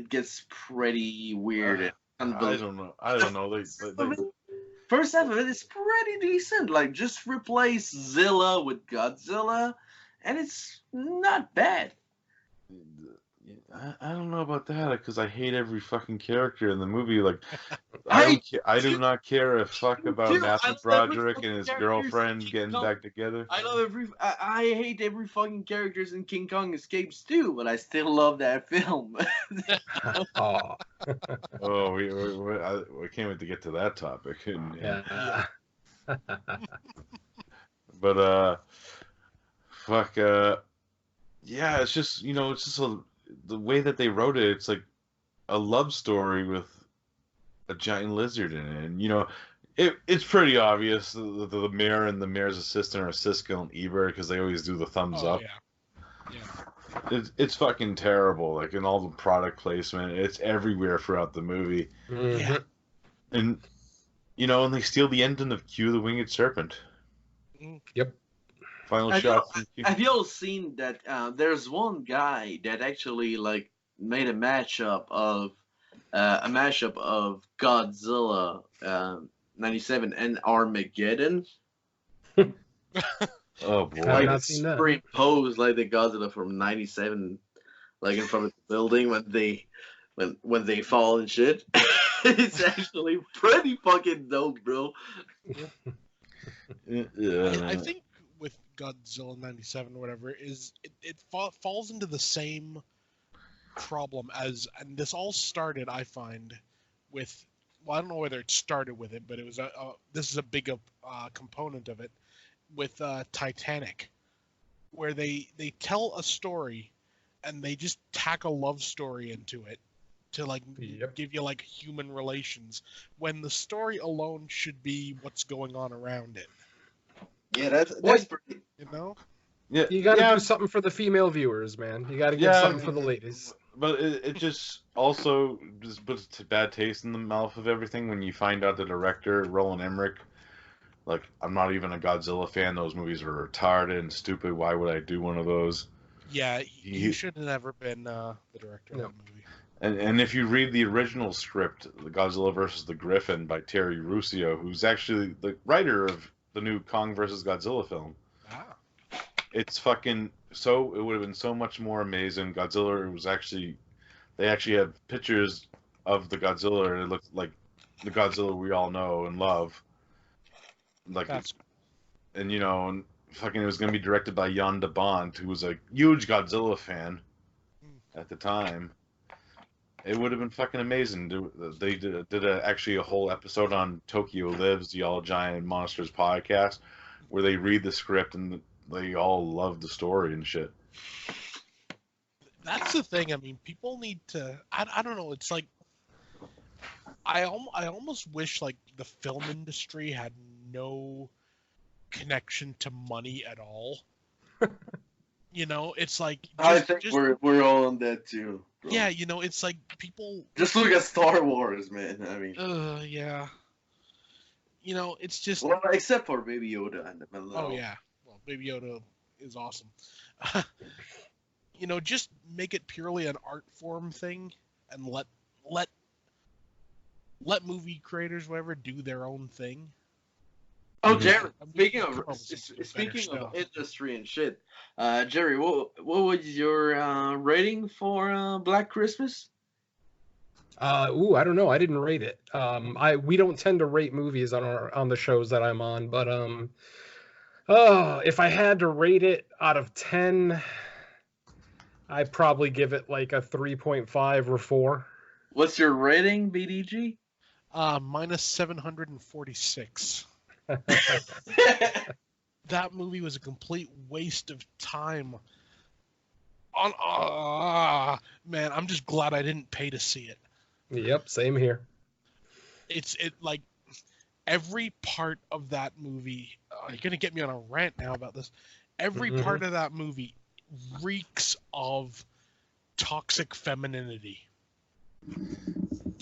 gets pretty weird. And I unbelievable. don't know. They, First half of it is pretty decent. Like, just replace Zilla with Godzilla, and it's not bad. I don't know about that because I hate every fucking character in the movie. Like, I I do not care a fuck about Dude, Matthew I love Broderick every and his fucking girlfriend characters. getting back together. I love I hate every fucking characters in King Kong Escapes too, but I still love that film. Oh, Oh, we can't wait to get to that topic. yeah. But fuck, yeah, it's just it's just the way that they wrote it. It's like a love story with a giant lizard in it, and it's pretty obvious the mayor and the mayor's assistant are Siskel and Ebert because they always do the thumbs Oh, up. yeah. It's fucking terrible. Like in all the product placement, it's everywhere throughout the movie, Mhm. and and they steal the ending of Q the Winged Serpent. Yep. Final Have shots. Have you all seen that? There's one guy that actually like made a mashup of Godzilla 97 and Armageddon. Oh boy. I've not seen that. Superimposed like the Godzilla from 97, like in front of the building when they fall and shit. It's actually pretty fucking dope, bro. I think with Godzilla 97 or whatever is it falls into the same problem and this all started, I find, with, well, I don't know whether it started with it, but it was this is a big component of it with Titanic, where they tell a story and they just tack a love story into it to like Yep. give you like human relations when the story alone should be what's going on around it, Yeah, that's pretty. you know? Yeah, You got to do something for the female viewers, man. You got to give something for the ladies. But it just also just puts a bad taste in the mouth of everything when you find out the director, Roland Emmerich, like, I'm not even a Godzilla fan. Those movies were retarded and stupid. Why would I do one of those? Yeah, you should have never been the director of that movie. And if you read the original script, the Godzilla versus the Griffin by Terry Russo, who's actually the writer of the new Kong versus Godzilla film, it's fucking so. It would have been so much more amazing. Godzilla was they actually had pictures of the Godzilla, and it looked like the Godzilla we all know and love. Like, and fucking, it was gonna be directed by Jan de Bont, who was a huge Godzilla fan at the time. It would have been fucking amazing. They did actually a whole episode on Tokyo Lives, the All Giant Monsters podcast, where they read the script and they all love the story and shit. That's the thing. I mean, people need to. I don't know. It's like I almost wish like the film industry had no connection to money at all. You know, it's like I think we're all on that too. Bro. Yeah, you know, it's like people just look at Star Wars, man. I mean, yeah. You know, it's just well, except for Baby Yoda and the middle. Oh yeah, well, Baby Yoda is awesome. You know, just make it purely an art form thing, and let movie creators, whatever, do their own thing. Oh, Jerry, speaking of industry and shit, Jerry, what was your rating for Black Christmas? I don't know. I didn't rate it. We don't tend to rate movies on the shows that I'm on, but if I had to rate it out of 10, I'd probably give it like a 3.5 or 4. What's your rating, BDG? Minus 746. That movie was a complete waste of time. Man, I'm just glad I didn't pay to see it. Yep, same here. It like every part of that movie. You're gonna get me on a rant now about this. Every part of that movie reeks of toxic femininity.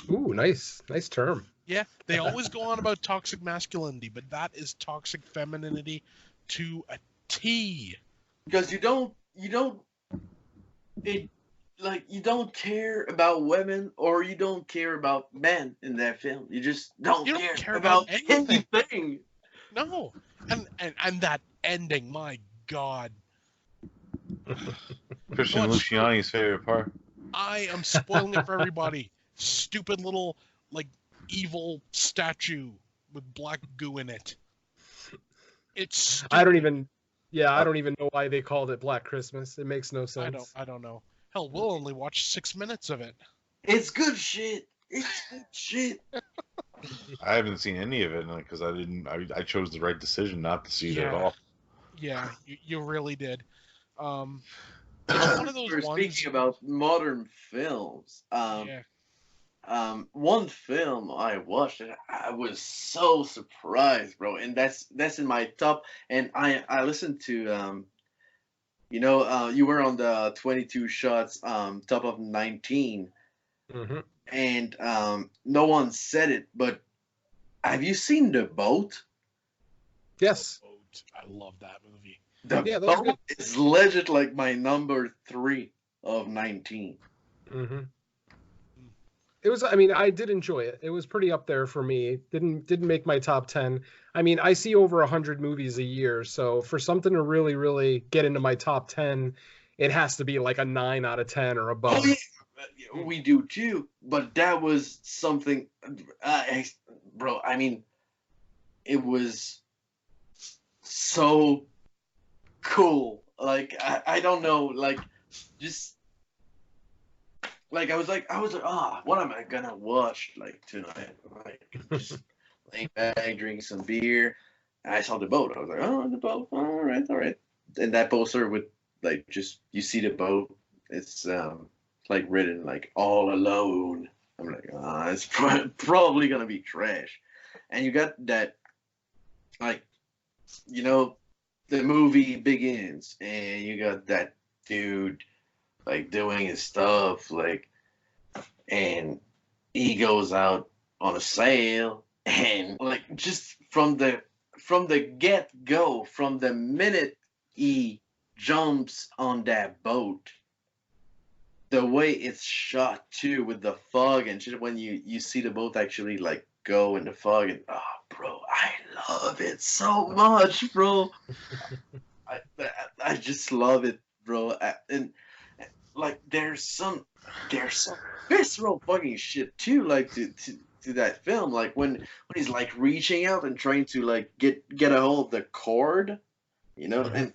Ooh, nice term. Yeah, they always go on about toxic masculinity, but that is toxic femininity to a T. Because you don't care about women or you don't care about men in that film. You just don't care about anything. No, and that ending, my God. Christian Luciani's favorite part. I am spoiling it for everybody. Stupid little evil statue with black goo in it. It's stupid. I don't even know why they called it Black Christmas. It makes no sense. I don't know. Hell, we'll only watch 6 minutes of it. It's good shit. I haven't seen any of it because I chose the right decision not to see it at all. Yeah, you really did. It's one of those We're ones. Speaking about modern films, one film I watched and I was so surprised, bro, and that's in my top. And I listened to you were on the 22 shots top of 19, and no one said it, but have you seen The Boat? Yes. I love that movie. The Boat is legit like my number 3 of 19. It was. I mean, I did enjoy it. It was pretty up there for me. Didn't make my top 10. I mean, I see over 100 movies a year, so for something to really, really get into my top 10, it has to be like a 9 out of 10 or above. Oh, yeah. We do too, but that was something, bro. I mean, it was so cool. Like I don't know, just. I was like, what am I gonna watch tonight? Just laying back, drinking some beer. And I saw The Boat. I was like, oh, The Boat. All right. And that poster with just you see the boat. It's written all alone. I'm like, it's probably gonna be trash. And you got that, the movie begins, and you got that dude. Doing his stuff, and he goes out on a sail, and just from the get-go, from the minute he jumps on that boat, the way it's shot too with the fog and shit, when you see the boat actually go in the fog, and bro, I love it so much, bro. I just love it, bro. And there's some visceral fucking shit too, to that film, when he's reaching out and trying to get a hold of the cord, and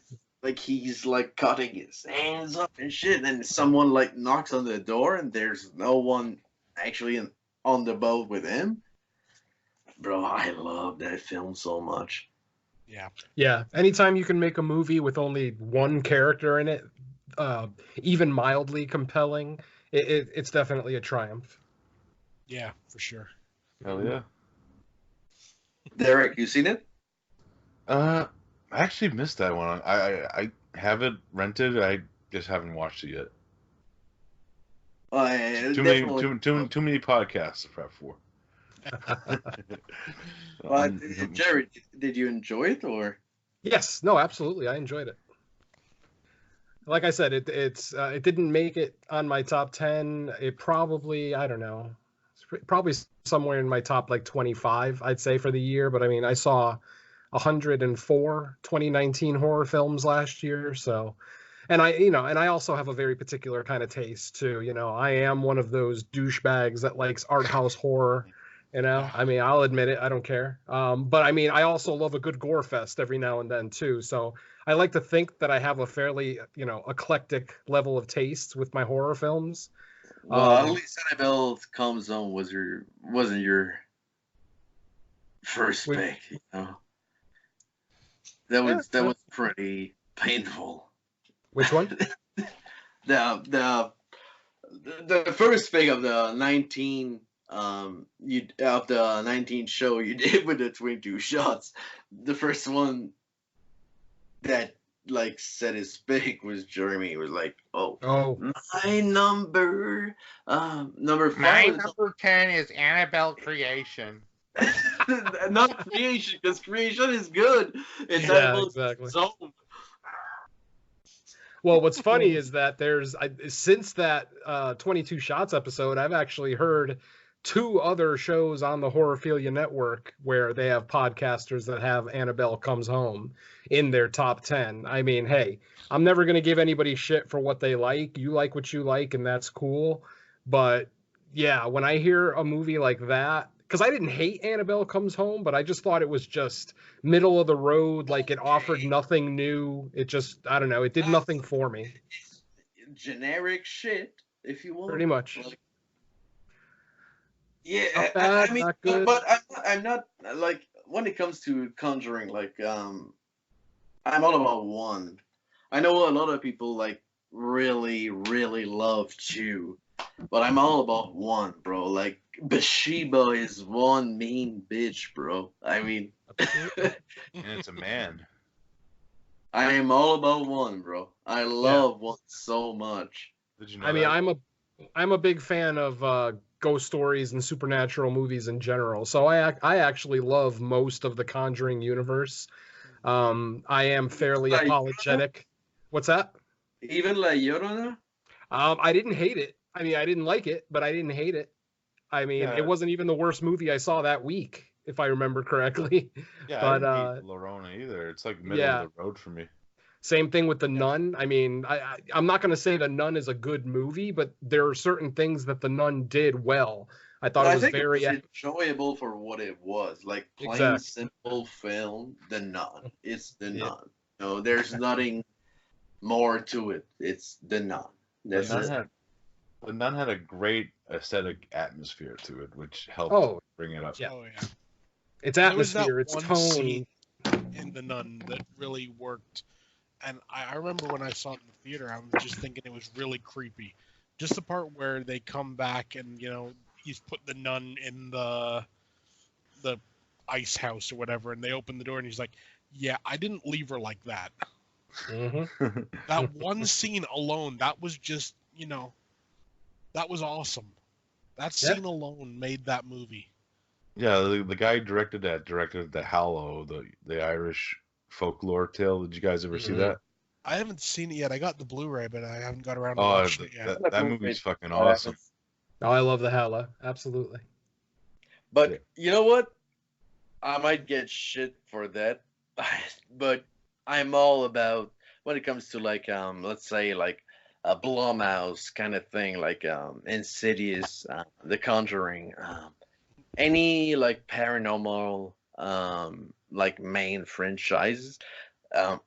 he's cutting his hands up and shit, and someone knocks on the door and there's no one actually on the boat with him. Bro, I love that film so much. Yeah. Yeah. Anytime you can make a movie with only one character in it, even mildly compelling, it's definitely a triumph. Yeah, for sure. Hell yeah. Derek, you seen it? I actually missed that one. I have it rented. I just haven't watched it yet. Too many Definitely. too many podcasts to prep for. But Jerry, did you enjoy it or? Yes. No, absolutely. I enjoyed it. Like I said, it didn't make it on my top 10. It probably, I don't know, probably somewhere in my top like 25, I'd say, for the year. But I mean, I saw 104 2019 horror films last year, so. And I also have a very particular kind of taste too. I am one of those douchebags that likes art house horror. I mean, I'll admit it. I don't care. But I mean, I also love a good gore fest every now and then too. So I like to think that I have a fairly, eclectic level of taste with my horror films. Well, at least Annabelle Comes Home wasn't your first pick, That was pretty painful. Which one? the first pick of the 19 show you did with the 22 shots. The first one that like said his pick was Jeremy. It was like, my number 5. My number 10 is Annabelle Creation. Not Creation, because Creation is good. It's exactly. Zone. Well, what's funny is that since that 22 Shots episode, I've actually heard 2 other shows on the Horrorphilia Network where they have podcasters that have Annabelle Comes Home in their top 10. I mean, hey, I'm never going to give anybody shit for what they like. You like what you like, and that's cool. But yeah, when I hear a movie like that, because I didn't hate Annabelle Comes Home, but I just thought it was just middle of the road. Like, it offered nothing new. It just, I don't know, it did nothing for me. Generic shit, if you want. Pretty much. Yeah, not bad, I mean, not good. But I'm not, like, when it comes to Conjuring, like, I'm all about 1. I know a lot of people, like, really, really love 2. But I'm all about 1, bro. Like, Bathsheba is one mean bitch, bro. I mean... and it's a man. I am all about 1, bro. I love 1 so much. Did you know I mean, I'm a big fan of ghost stories and supernatural movies in general. So I actually love most of the Conjuring universe. I am fairly apologetic. What's that? Even La Llorona? I didn't hate it. I mean, I didn't like it, but I didn't hate it. I mean, It wasn't even the worst movie I saw that week, if I remember correctly. Yeah, but, I didn't hate La Llorona either. It's like middle of the road for me. Same thing with The Nun. I mean, I'm not going to say The Nun is a good movie, but there are certain things that The Nun did well. I thought it was very enjoyable for what it was. Like, plain, simple film, The Nun. It's The Nun. No, there's nothing more to it. It's The Nun. That's it. The Nun had a great aesthetic atmosphere to it, which helped bring it up. Yeah. Oh, yeah. Its atmosphere, its tone. In The Nun that really worked. And I remember when I saw it in the theater, I was just thinking it was really creepy. Just the part where they come back and, he's put the nun in the ice house or whatever, and they open the door and he's like, yeah, I didn't leave her like that. Mm-hmm. That one scene alone, that was just, that was awesome. That scene alone made that movie. Yeah, the guy directed The Hallow, the Irish folklore tale. Did you guys ever see that? I haven't seen it yet. I got the Blu-ray, but I haven't got around to watching it yet. That movie's fucking awesome. Oh, I love The Hallow. Absolutely. But you know what? I might get shit for that. But I'm all about, when it comes to, like, let's say, like, a Blumhouse kind of thing, like Insidious, The Conjuring, any, like, paranormal, like, main franchises.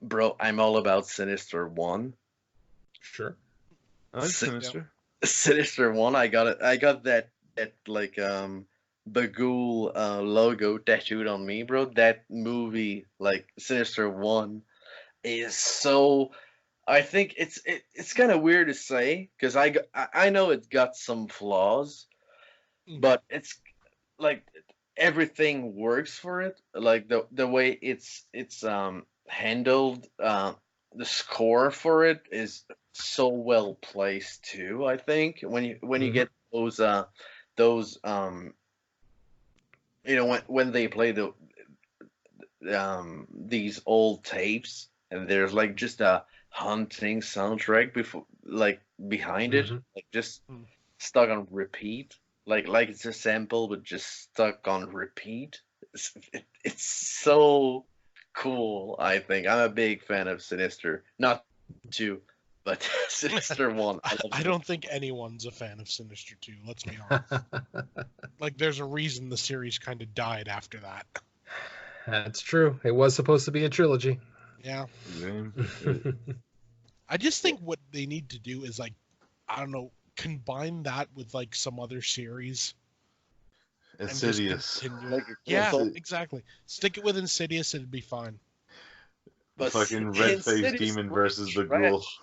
Bro, I'm all about Sinister 1. Sure. I like Sinister. Sinister 1, I got it. I got that like Bagul logo tattooed on me, bro. That movie, like Sinister One, is so. I think it's kind of weird to say because I know it got some flaws, Mm. but it's like everything works for it. Like the way it's handled, the score for it is so well placed too. I think when you Mhm. get those when they play these old tapes and there's like just a hunting soundtrack before like behind it, Mhm. like just Mm. stuck on repeat, like it's a sample but just stuck on repeat. It's so cool. I think I'm a big fan of Sinister, not two, but Sinister One. I love I Sinister. don't think anyone's a fan of Sinister 2, let's be honest. Like, there's a reason the series kind of died after that. That's true. It was supposed to be a trilogy. Yeah. Yeah. I just think what they need to do is, like, I don't know, combine that with, like, some other series and just Insidious. continue. Like a Yeah, crossover. exactly. Stick it with Insidious, it'd be fine. But Fucking red-faced Insidious demon pretty versus the ghoul. trash.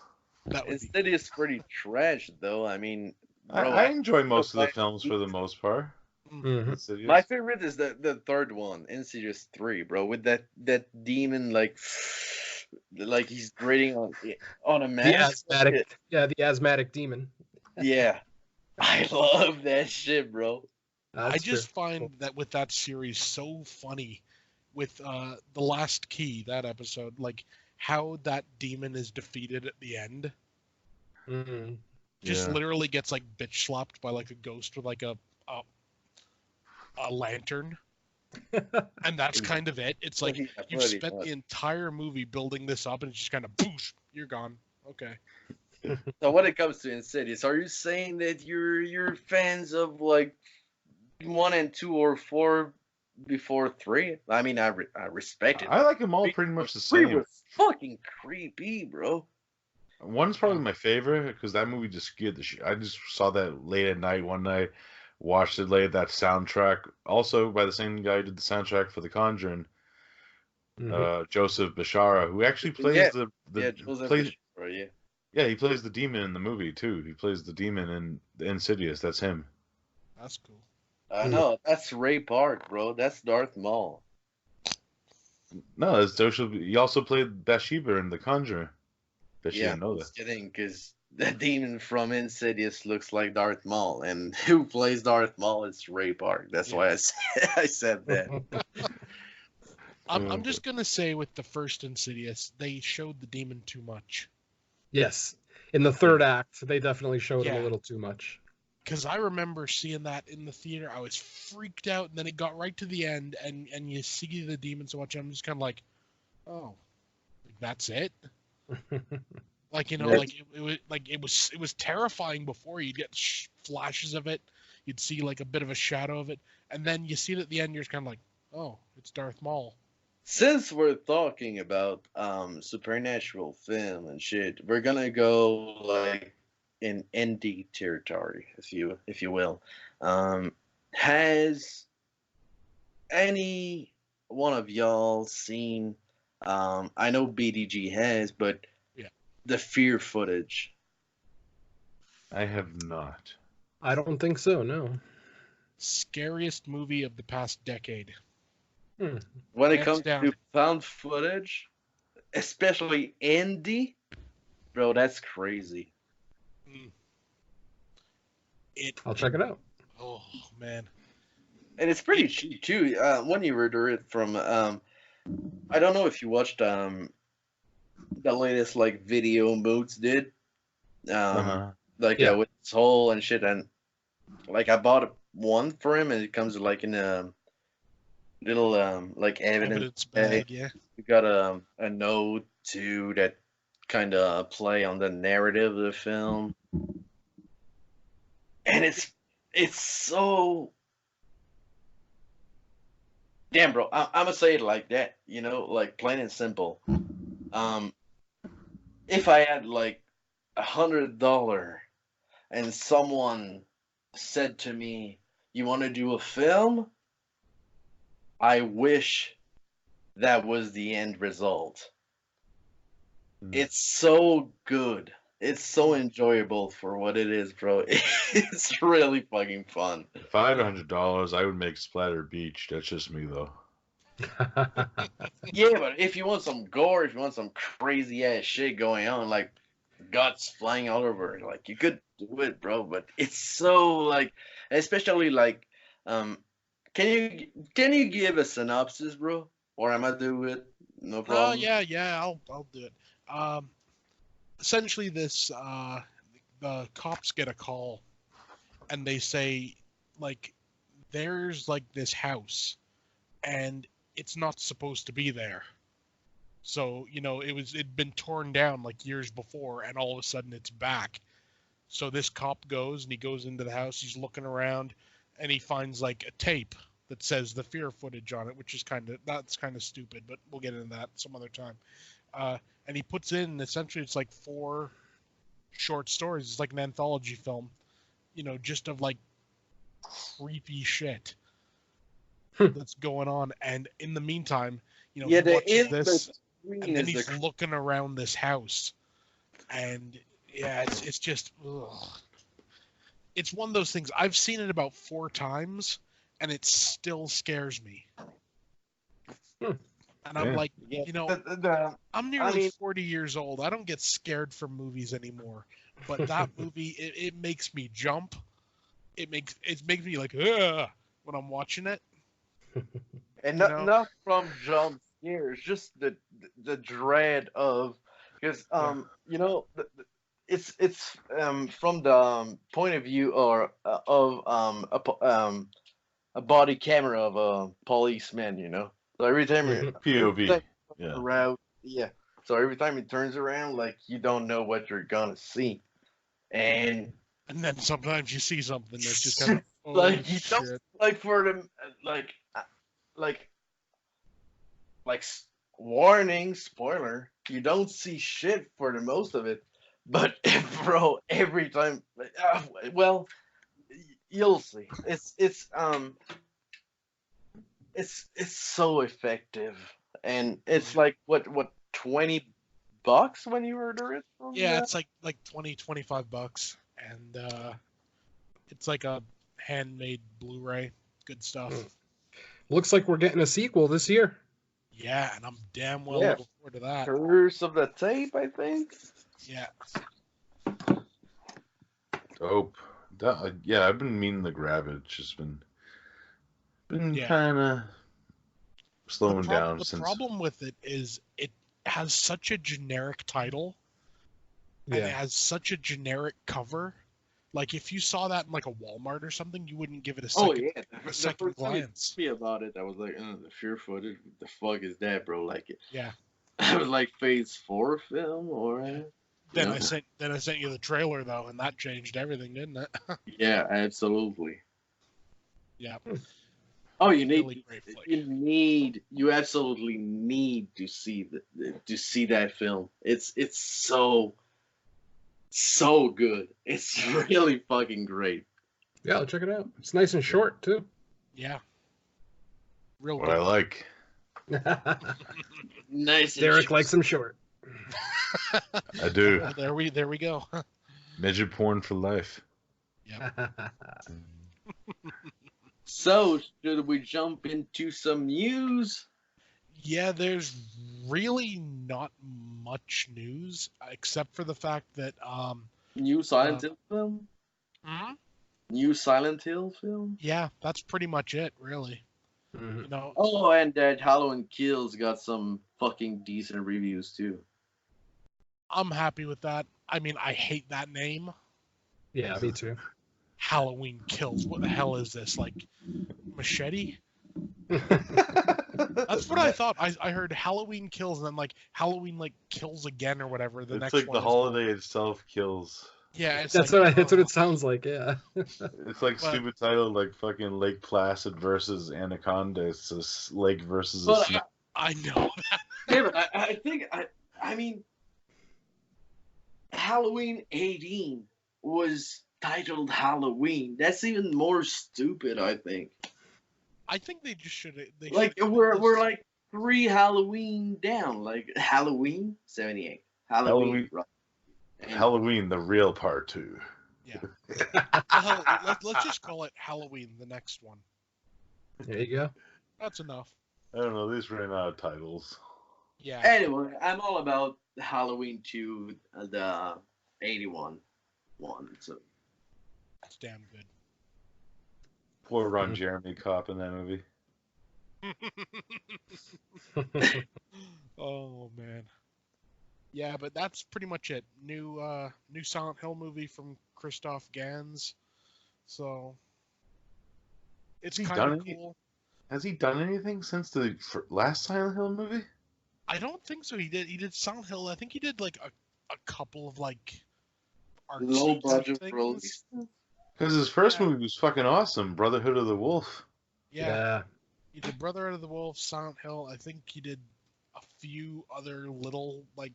That would be. Insidious pretty trash, though. I mean, I, bro, I enjoy most of the like- films for the most part. Mhm. Insidious. my favorite is the third one, Insidious 3, bro, with that demon like he's breathing on a The mask. asthmatic, the asthmatic demon. Yeah, I love that shit, bro. I That's just true. find that with that series so funny with The Last Key, that episode, like how that demon is defeated at the end. Mhm. Just Yeah. literally gets like bitch slapped by like a ghost with like a lantern. And that's kind of it. It's like Yeah, you've pretty spent much. the entire movie building this up and it's just kind of boosh, you're gone. Okay. So when it comes to Insidious, are you saying that you're fans of like 1 and 2 or 4 before 3? I mean, I respect it. I like them all pretty much the 3 same. was fucking creepy, bro. One's probably my favorite because that movie just scared the shit. I just saw that late at night one night, watched it late. That soundtrack, also by the same guy who did the soundtrack for The Conjuring, Mhm. Joseph Bishara, who actually plays Yeah. the Yeah, Joseph plays Bishara, yeah. yeah, he plays the demon in the movie too. He plays the demon in the Insidious. That's him. That's cool. I know, that's Ray Park, bro. That's Darth Maul. No, it's Joseph. He also played Bathsheba in The Conjuring. Bet you Yeah, didn't know I'm that. just kidding, because the demon from Insidious looks like Darth Maul, and who plays Darth Maul is Ray Park. That's why I said that. I'm just gonna say with the first Insidious, they showed the demon too much. Yes. In the third act, they definitely showed him a Yeah. little too much. Because I remember seeing that in the theater, I was freaked out, and then it got right to the end, and you see the demon so much, I'm just kind of like, oh, that's it. Like, you know, Yeah. like it was terrifying before. You'd get flashes of it, you'd see like a bit of a shadow of it, and then you see it at the end, you're just kind of like, oh, it's Darth Maul. Since we're talking about supernatural film and shit, we're gonna go like in indie territory, if you will. Has any one of y'all seen? I know BDG has, but Yeah. the Fear footage. I have not. I don't think so, no. Scariest movie of the past decade. When it Hands comes down. to found footage, especially indie, bro, that's crazy. I'll check it out. Oh man. And it's pretty cheap too. When you order it from, I don't know if you watched the latest like video Moods did, like Yeah. with Soul and shit, and like I bought one for him, and it comes like in a little like evidence Bag, yeah. We got a note too that kind of play on the narrative of the film, and it's so damn, bro. I'm gonna say it like that, you know, like plain and simple. If I had like $100 and someone said to me, you want to do a film, I wish that was the end result. It's so good. It's so enjoyable for what it is, bro. It's really fucking fun. If I had $100, I would make Splatter Beach. That's just me, though. Yeah, but if you want some gore, if you want some crazy ass shit going on, like guts flying all over, like you could do it, bro. But it's so like, especially like, can you give a synopsis, bro? Or am I do it? No problem. Yeah, I'll do it. Essentially, the cops get a call, and they say, like, there's like this house, and it's not supposed to be there. So, it'd been torn down like years before, and all of a sudden it's back. So this cop goes, and he goes into the house, he's looking around, and he finds like a tape that says the fear footage on it, which is that's kind of stupid, but we'll get into that some other time. And he puts in, essentially it's like 4 short stories. It's like an anthology film, just of like creepy shit that's going on. And in the meantime, he watches this, and then he's looking around this house, and yeah, it's just, ugh. It's one of those things. I've seen it about 4 times, and it still scares me. And I'm like, I'm nearly 40 years old. I don't get scared from movies anymore. But that movie, it makes me jump. It makes me like, ugh, when I'm watching it. And not from jump scares, just the dread of, because it's from the point of view or of a body camera of a policeman, So every time POV, around, So every time he turns around, like you don't know what you're gonna see, and then sometimes you see something that's just kind of like you don't like for them like warning, spoiler, you don't see shit for the most of it, but bro, every time, well, you'll see. It's so effective, and it's like what $20 when you order it from it's like $20-$25, and it's like a handmade Blu-ray. Good stuff. Looks like we're getting a sequel this year. Yeah, and I'm damn well looking forward to that. Curse of the Tape, I think. Yeah. Dope. I've been meaning to grab it. It's just been kind of slowing down. The problem with it is it has such a generic title, and it has such a generic cover. Like if you saw that in like a Walmart or something, you wouldn't give it a second, the second first time you glance. told me about it, I was like, the fear footage. What the fuck is that, bro? Like it. Yeah. I was like Phase 4 film, or. Then I sent you the trailer though, and that changed everything, didn't it? Yeah, absolutely. Yeah. Oh, you absolutely need to see that film. It's so good. It's really fucking great. Yeah, I'll check it out. It's nice and short too. Yeah. Real what good. I like. Nice. Derek likes them short. I do. There we go. Midget porn for life. Yeah. So, should we jump into some news? Yeah, there's really not much news except for the fact that New Silent Hill film? Hmm? New Silent Hill film? Yeah, that's pretty much it, really. Mm-hmm. Oh, and that Halloween Kills got some fucking decent reviews too. I'm happy with that. I mean, I hate that name. Yeah, me too. Halloween Kills. What the hell is this? Like Machete? That's what I thought. I heard Halloween Kills, and then like Halloween like kills again or whatever. The It's next like one the is holiday itself kills. Yeah, it's That's like, what it sounds like. Yeah. It's like But- stupid title like fucking Lake Placid versus Anaconda. It's a lake versus a But sea. I know. Yeah, but I mean, Halloween 18 was titled Halloween. That's even more stupid, I think. I think they just should. They Like should we're like 3 Halloween down. Like Halloween 78. Halloween. Right. And Halloween, the real part 2. Yeah. Well, let's just call it Halloween, the next one. There you go. That's enough. I don't know. These ran out of titles. Yeah. anyway, I'm all about Halloween 2, the 81 one. So It's damn good. Poor Ron Jeremy cop in that movie. Oh man. Yeah, but that's pretty much it. New Silent Hill movie from Christoph Gans. So it's Has he kind done of any- cool. Has he done anything since the last Silent Hill movie? I don't think so. He did Silent Hill. I think he did like a couple of like low artsy budget things. release. Because his first Yeah. movie was fucking awesome, Brotherhood of the Wolf. Yeah. He did Brotherhood of the Wolf, Silent Hill. I think he did a few other little like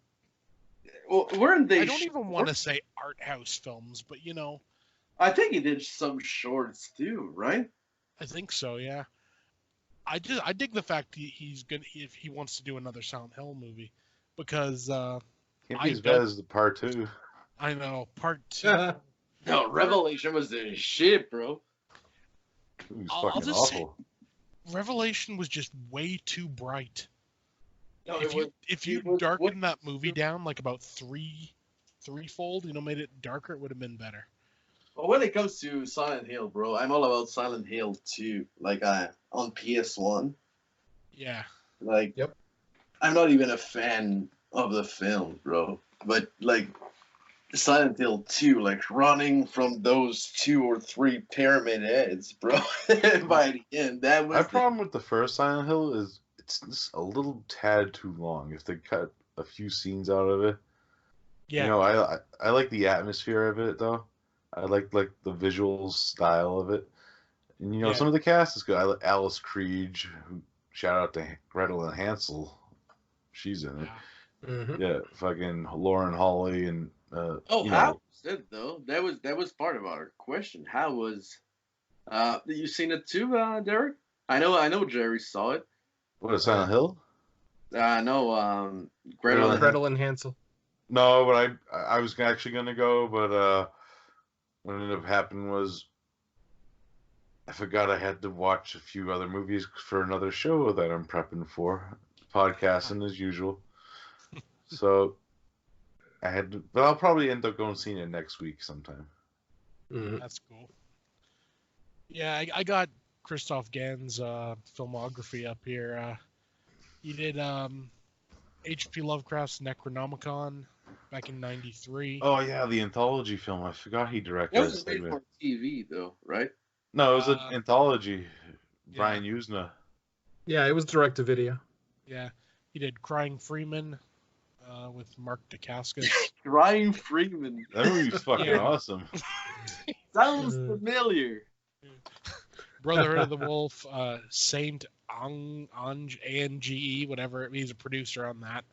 Well, weren't they? I don't even want to say art house films, but you know, I think he did some shorts too, right? I think so. Yeah. I dig the fact he's gonna if he wants to do another Silent Hill movie because Can't I be as bad don't- as the part 2. I know part 2. No, Revelation was the shit, bro. It was I'll fucking just say- awful. Revelation was just way too bright. No, If you it was- darkened that movie down like about threefold, made it darker, it would have been better. Well, when it comes to Silent Hill, bro, I'm all about Silent Hill 2, like on PS1. Yeah. Like, Yep. I'm not even a fan of the film, bro. But like, Silent Hill 2, like running from those 2 or 3 pyramid heads, bro. By the end, that was My problem with the first Silent Hill is it's just a little tad too long. If they cut a few scenes out of it, Yeah. you know, I like the atmosphere of it though. I like the visual style of it, and you know, Yeah. some of the cast is good. I like Alice Creed. Who, shout out to Gretel and Hansel, she's in it. Yeah. Mhm. Yeah, fucking Lauren Holly and Oh, you how know, was it though? That was part of our question. How was? You seen it too, Derek? I know Jerry saw it. what is Silent Hill? No, Gretel. and- Gretel and Hansel. No, but I was actually gonna go, but what ended up happening was I forgot I had to watch a few other movies for another show that I'm prepping for, podcasting as usual. So I had to, but I'll probably end up going seeing it next week sometime. Mhm. That's cool. Yeah, I got Christoph Gans' filmography up here. He did H.P. Lovecraft's Necronomicon back in '93. Oh yeah, the anthology film. I forgot he directed That that was made segment. for TV though, right? No, it was an Uh, anthology. yeah. Brian Usna. Yeah, it was direct to video. Yeah, he did Crying Freeman with Mark Dacascos. Ryan Freeman. That movie's fucking Yeah. awesome. Sounds Mm. familiar. Brotherhood of the Wolf, Saint Ange, A-N-G-E, whatever. He's a producer on that.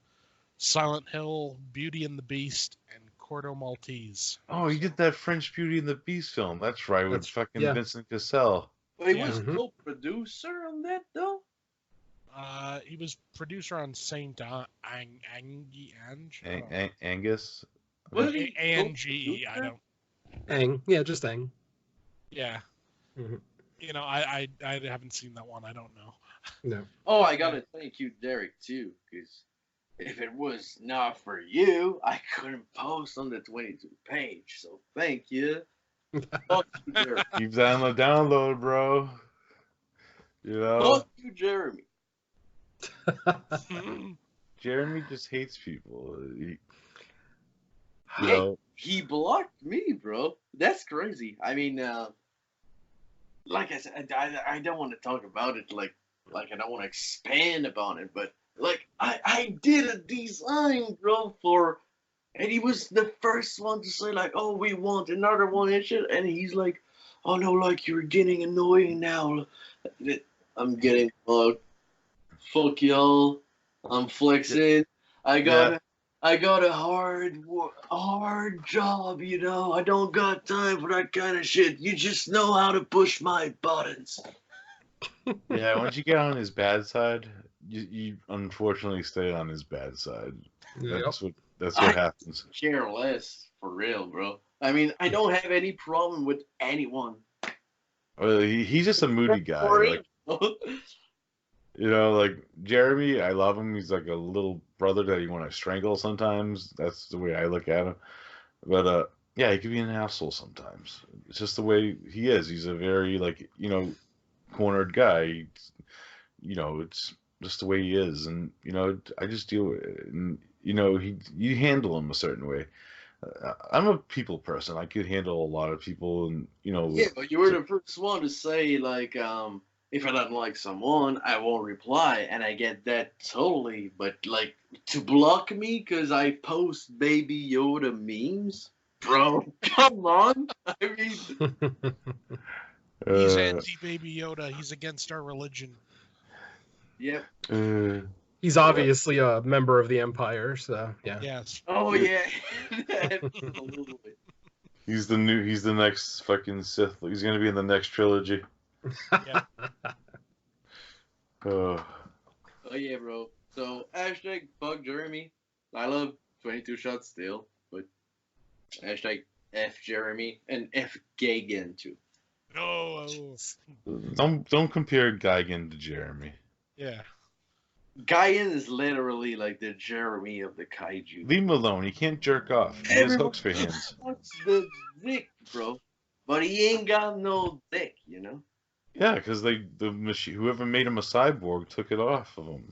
Silent Hill, Beauty and the Beast, and Corto Maltese. Oh, he did that French Beauty and the Beast film. That's right, with That's- fucking yeah. Vincent Cassel. Wait, Yeah. was Mhm. co-producer on that though? He was producer on Saint Ange. Angus. Was he A-N-G-E, I co-producer? don't. Ang. Yeah, just Ang. Yeah. Mhm. I haven't seen that one. I don't know. No. Oh, I gotta thank you, Derek, too, because if it was not for you, I couldn't post on the 22 page. So thank you. Fuck you, Derek. Keep that on the download, bro. You know, Fuck you, Jeremy. Jeremy just hates people. You Yeah. know, He blocked me, bro. That's crazy. I mean, like I said, I don't want to talk about it like I don't want to expand upon it, but like I did a design, bro, and he was the first one to say like, oh, we want another one and shit, and he's like, oh no, like you're getting annoying now. I'm getting fucked. Fuck y'all. I'm flexing. I got I got a hard job, you know. I don't got time for that kind of shit. You just know how to push my buttons. Yeah, once you get on his bad side, you unfortunately stay on his bad side. Yep. That's I what happens. care less, for real, bro. I mean, I don't have any problem with anyone. Well, he's just a moody guy. For Like, real. like Jeremy, I love him. He's like a little brother that you want to strangle sometimes. That's the way I look at him. But yeah, he can be an asshole sometimes. It's just the way he is. He's a very like cornered guy. It's just the way he is, and I just deal with it. And you handle him a certain way. I'm a people person. I could handle a lot of people, and Yeah, but you were the first one to say, like, if I don't like someone, I won't reply, and I get that totally. But, like, to block me because I post Baby Yoda memes? Bro, come on. I mean, He's anti-Baby Yoda. He's against our religion. yep. He's obviously a member of the Empire, so yeah. Yes. Oh, yeah. Absolutely. He's the next fucking Sith. He's gonna be in the next trilogy. Yeah. Oh, yeah, bro. So, hashtag fuck Jeremy. I love 22 shots still, but hashtag F Jeremy and F Gagan too. No. Don't compare Gigan to Jeremy. Yeah. Gagan is literally like the Jeremy of the Kaiju. Leave him alone. He can't jerk off. He has hooks for hands. What's the dick, bro? But he ain't got no dick, you know? Yeah, because whoever made him a cyborg took it off of him.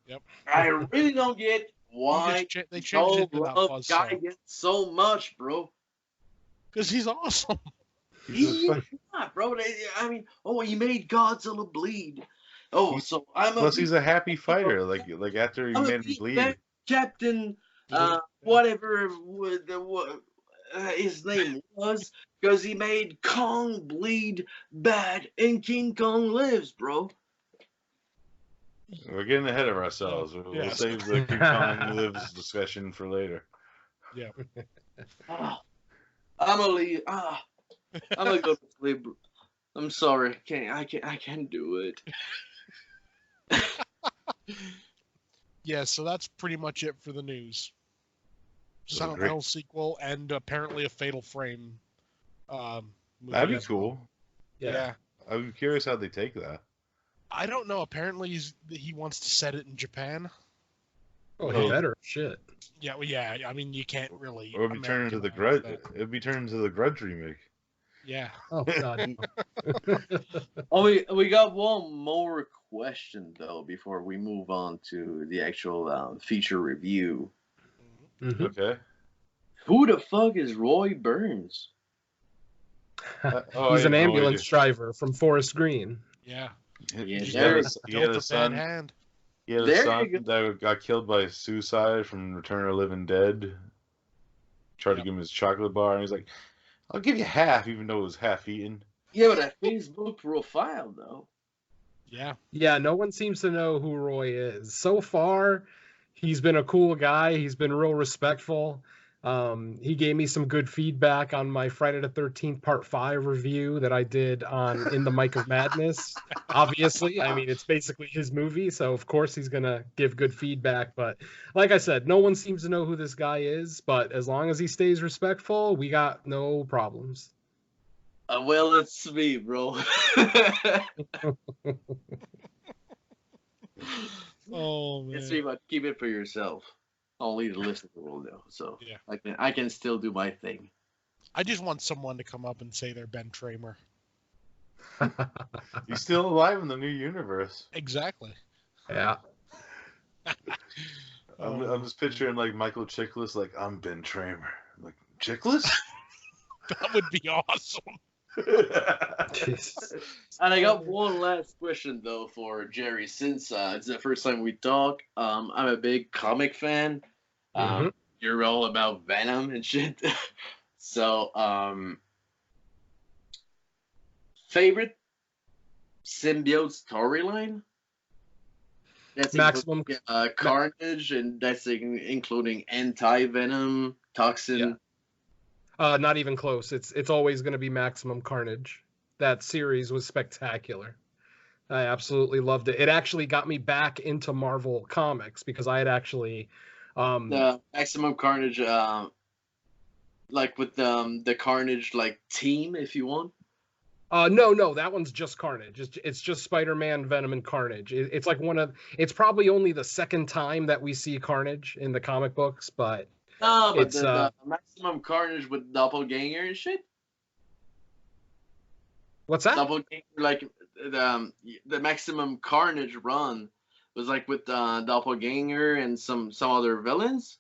Yep. I really don't get why They changed y'all it to that love buzzsaw. Gagan so much, bro. Because he's awesome. He's He's not, bro. I mean, oh, he made Godzilla bleed. Oh, so Plus, he's a happy fighter. Like after he I'm a made him big bleed. fat Captain, whatever his name was, because he made Kong bleed bad and King Kong lives, bro. We're getting ahead of ourselves. We'll Yes. save the King Kong lives discussion for later. Yeah. Ah, I'm gonna leave. I'm gonna go to sleep. I'm sorry. I can't do it. Yeah, so that's pretty much it for the news. Silent great. Hill sequel and apparently a Fatal Frame movie. That'd be as well. cool. Yeah. I'm curious how they take that. I don't know. Apparently he wants to set it in Japan. Oh, he better. Shit. Yeah, well, yeah. I mean, you can't really. Or it'd be turned into the Americanize Grudge. that. It'd be turned into the Grudge remake. Yeah. Oh God. Oh, we got one more question though before we move on to the actual feature review. Mhm. Okay. Who the fuck is Roy Burns? I He's have an no ambulance idea. driver from Forest Green. Yeah. Yeah, He there- had Dealt a a bad son. hand. He had a There son you that got killed by suicide from Return of the Living Dead. Tried to Yep. give him his chocolate bar, and he's like, "I'll give you half," even though it was half eaten. Yeah, but a Facebook profile though. Yeah. Yeah, no one seems to know who Roy is. So far, he's been a cool guy. He's been real respectful. He gave me some good feedback on my Friday the 13th Part 5 review that I did on In the Mic of Madness. Obviously, I mean, it's basically his movie, so of course he's going to give good feedback. But like I said, no one seems to know who this guy is. But as long as he stays respectful, we got no problems. Well, it's me, bro. Oh man. It's me, but keep it for yourself. Only the listener will know. So Yeah. I can still do my thing. I just want someone to come up and say they're Ben Tramer. He's still alive in the new universe. Exactly. Yeah. I'm just picturing like Michael Chiklis, like I'm Ben Tramer. I'm like Chiklis? That would be awesome. Jesus. And I got one last question though for Jerry, since it's the first time we talk. I'm a big comic fan. Mhm. You're all about Venom and shit. So, favorite symbiote storyline? That's Maximum. including Carnage, and that's including Anti-Venom, Toxin. Not even close. It's always going to be Maximum Carnage. That series was spectacular. I absolutely loved it. It actually got me back into Marvel Comics because I had actually The Maximum Carnage, like with the Carnage like team, if you want. no, that one's just Carnage. It's just Spider-Man, Venom, and Carnage. It's like it's probably only the second time that we see Carnage in the comic books, but No, but it's the Maximum Carnage with Doppelganger and shit. what's that? Doppelganger, like the Maximum Carnage run was like with Doppelganger and some other villains.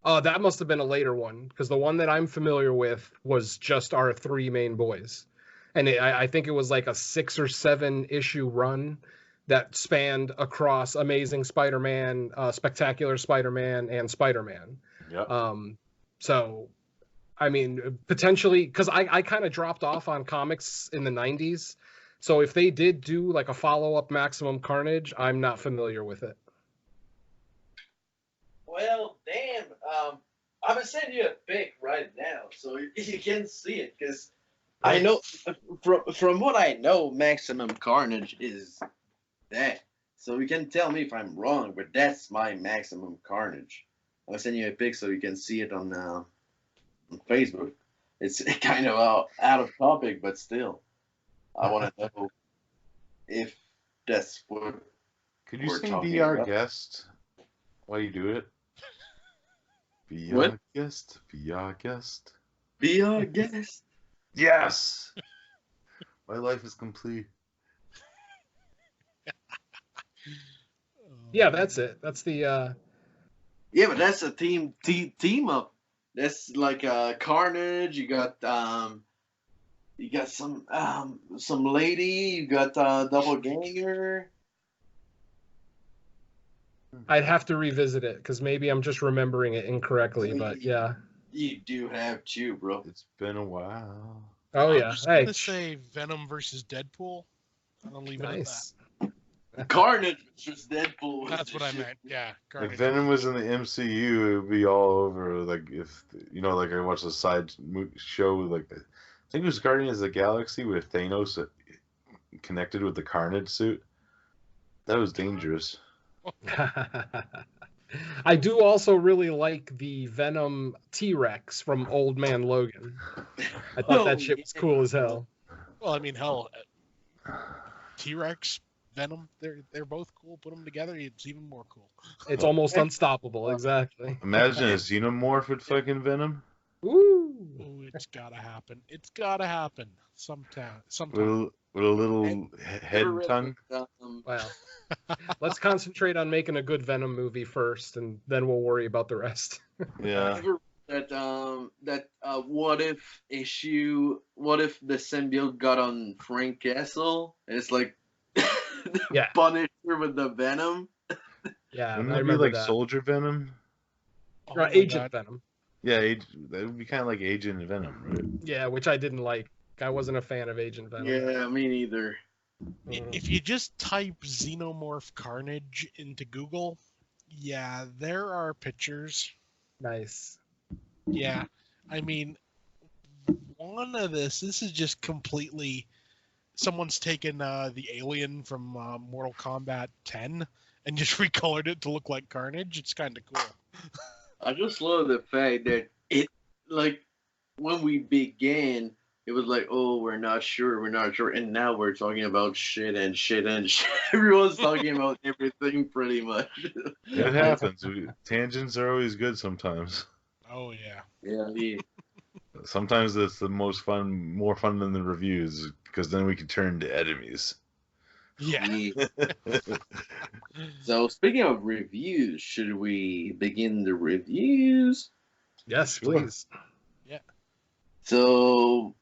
That must have been a later one because the one that I'm familiar with was just our three main boys. And I think it was like a 6 or 7 issue run that spanned across Amazing Spider-Man, Spectacular Spider-Man, and Spider-Man. Yeah. So, I mean, potentially, because I kind of dropped off on comics in the 90s. So if they did do like a follow-up Maximum Carnage, I'm not familiar with it. Well, damn. I'm gonna send you a pic right now so you can see it because I know from what I know, Maximum Carnage is that. So you can tell me if I'm wrong, but that's my Maximum Carnage. I'll send you a pic so you can see it on Facebook. It's kind of out of topic, but still, I want to know if that's what. Could you we're sing talking Be Our about. Guest while you do it? Be What? our guest, be our guest. Be our guest. Yes! My life is complete. Yeah, that's it. That's the Yeah, but that's a team up. That's like Carnage. You got some lady. You got Doppelganger. I'd have to revisit it because maybe I'm just remembering it incorrectly. But yeah. You do have two, bro. It's been a while. Oh I'm yeah. just Hey, gonna say Venom versus Deadpool. I'll leave it at nice. Carnage versus Deadpool. that. That's what I meant. Yeah, If Carnage. Venom was in the MCU, it would be all over. Like, if, like I watched a side show, like, I think it was Guardians of the Galaxy with Thanos connected with the Carnage suit. That was dangerous. I do also really like the Venom T-Rex from Old Man Logan. I thought that shit was cool as hell. Well, I mean, hell, T-Rex, Venom, they're both cool. Put them together, it's even more cool. It's almost unstoppable, exactly. Imagine a xenomorph with fucking Venom. Woo! Oh, it's gotta happen. It's gotta happen sometime. With a little head tongue. Well, let's concentrate on making a good Venom movie first, and then we'll worry about the rest. Yeah. That what if issue? What if the symbiote got on Frank Castle? And it's like Yeah. Punisher with the Venom. Yeah, Wouldn't I that be remember like that. Soldier Venom? Oh Or my Agent God. Venom. Yeah, that would be kind of like Agent Venom, right? Yeah, which I didn't like. I wasn't a fan of Agent Venom. Yeah, me neither. If you just type Xenomorph Carnage into Google, yeah, there are pictures. Nice. Yeah, I mean, one of this is just completely. Someone's taken the alien from Mortal Kombat 10 and just recolored it to look like Carnage. It's kind of cool. I just love the fact that it, like, when we began, it was like, oh, we're not sure, and now we're talking about shit and shit and shit. Everyone's talking about everything pretty much. It happens. Tangents are always good sometimes. Oh yeah. Yeah, Sometimes it's the most fun, more fun than the reviews, because then we can turn to enemies. Yeah. So speaking of reviews, should we begin the reviews? Yes, Sure. please. So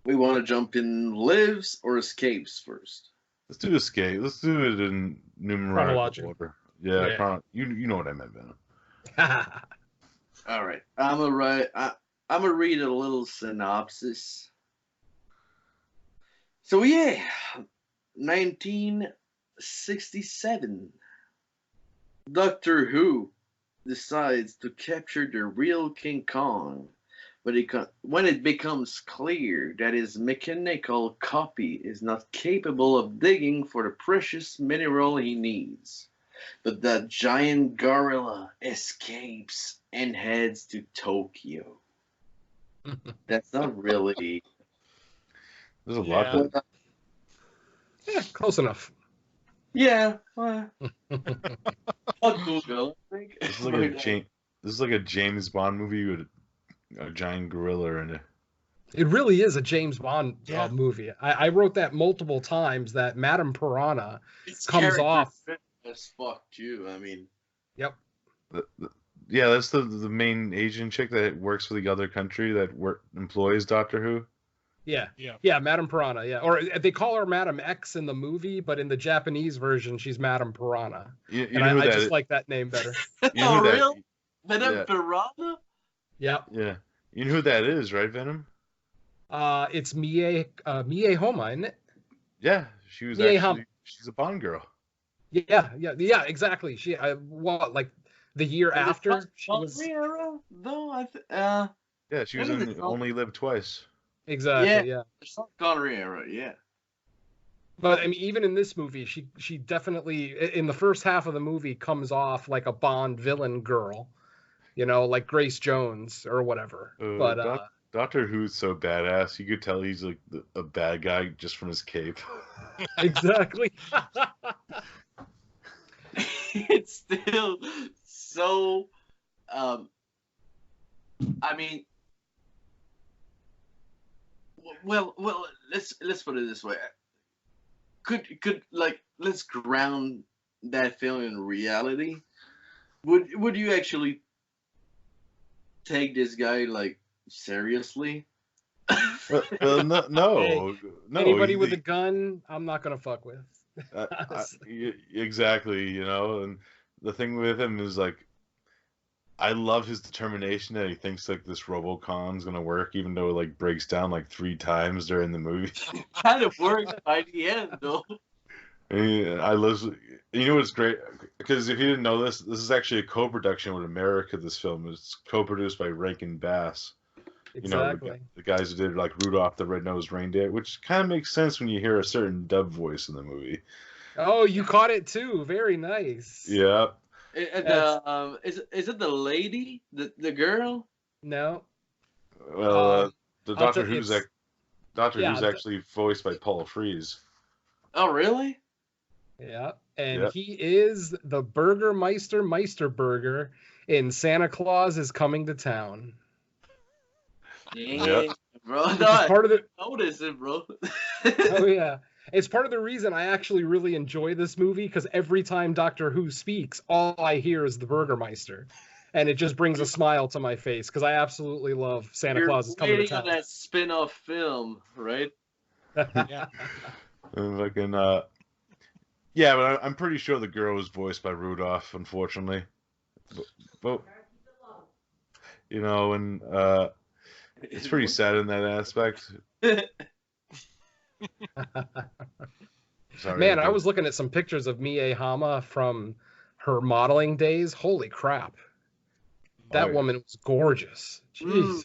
we want to jump in lives or escapes first. Let's do Escape. Let's do it in numerical Chronological. order. Yeah, Yeah. You know what I meant, Venom. All right, I'm gonna read a little synopsis. So yeah, 67. Doctor Who decides to capture the real King Kong, but when it becomes clear that his mechanical copy is not capable of digging for the precious mineral he needs. But the giant gorilla escapes and heads to Tokyo. That's not really. There's a Yeah. lot. That, Yeah, close enough. Yeah. Well, I'll Google. I think. this is like a James Bond movie with a giant gorilla in it. It really is a James Bond Yeah. movie. I wrote that multiple times that Madame Piranha It's comes character off. driven as fuck too. I mean, Yep. Yeah, that's the main Asian chick that works for the other country that employs Doctor Who. Yeah. Yeah. Yeah, Madame Piranha. Yeah. Or they call her Madame X in the movie, but in the Japanese version, she's Madame Piranha. You And know who I that just is? like that name better. You know who that- real? Madame yeah. Piranha? Yep. Yeah, you know who that is, right, Venom? It's Mie Homa, isn't it? Yeah, she was Mie actually Hama. she's a Bond girl. Yeah, exactly. She, like the year after she was Though Yeah, she was What is in it? Only Live Twice. exactly, yeah. it's not Connery era, yeah. But I mean, even in this movie, she definitely in the first half of the movie comes off like a Bond villain girl, like Grace Jones or whatever. But Doctor Who's so badass. You could tell he's like a bad guy just from his cape. exactly. It's still so. I mean, well, let's put it this way. Could like let's ground that film in reality. Would you actually take this guy like seriously? Well, no. Anybody with a gun, I'm not gonna fuck with. Exactly, and the thing with him is like, I love his determination that he thinks like this Robocon's gonna work, even though it like breaks down like 3 times during the movie. Kind of worked by the end, though. And I love, what's great, because if you didn't know this is actually a co-production with America. This film is co-produced by Rankin Bass. Exactly. The guys who did like Rudolph the Red-Nosed Reindeer, which kind of makes sense when you hear a certain dub voice in the movie. Oh, you caught it too. Very nice. Yeah. Is it the lady, the girl? No. Well, the Doctor Who's it's- Who's actually voiced by Paul Frees. Oh, really? Yeah, and Yep. he is the Burgermeister Meisterburger in Santa Claus is Coming to Town. Yeah, bro. No, It's I part of the noticed it, bro. oh yeah, it's part of the reason I actually really enjoy this movie, because every time Doctor Who speaks, all I hear is the Burgermeister, and it just brings a smile to my face because I absolutely love Santa You're Claus is Coming to waiting on Town. that spin-off film, right? Yeah. Fucking yeah, but I'm pretty sure the girl was voiced by Rudolph, unfortunately. But and it's pretty sad in that aspect. Sorry, Man, I was looking at some pictures of Mie Hama from her modeling days. Holy crap. That yeah. woman was gorgeous. Jeez.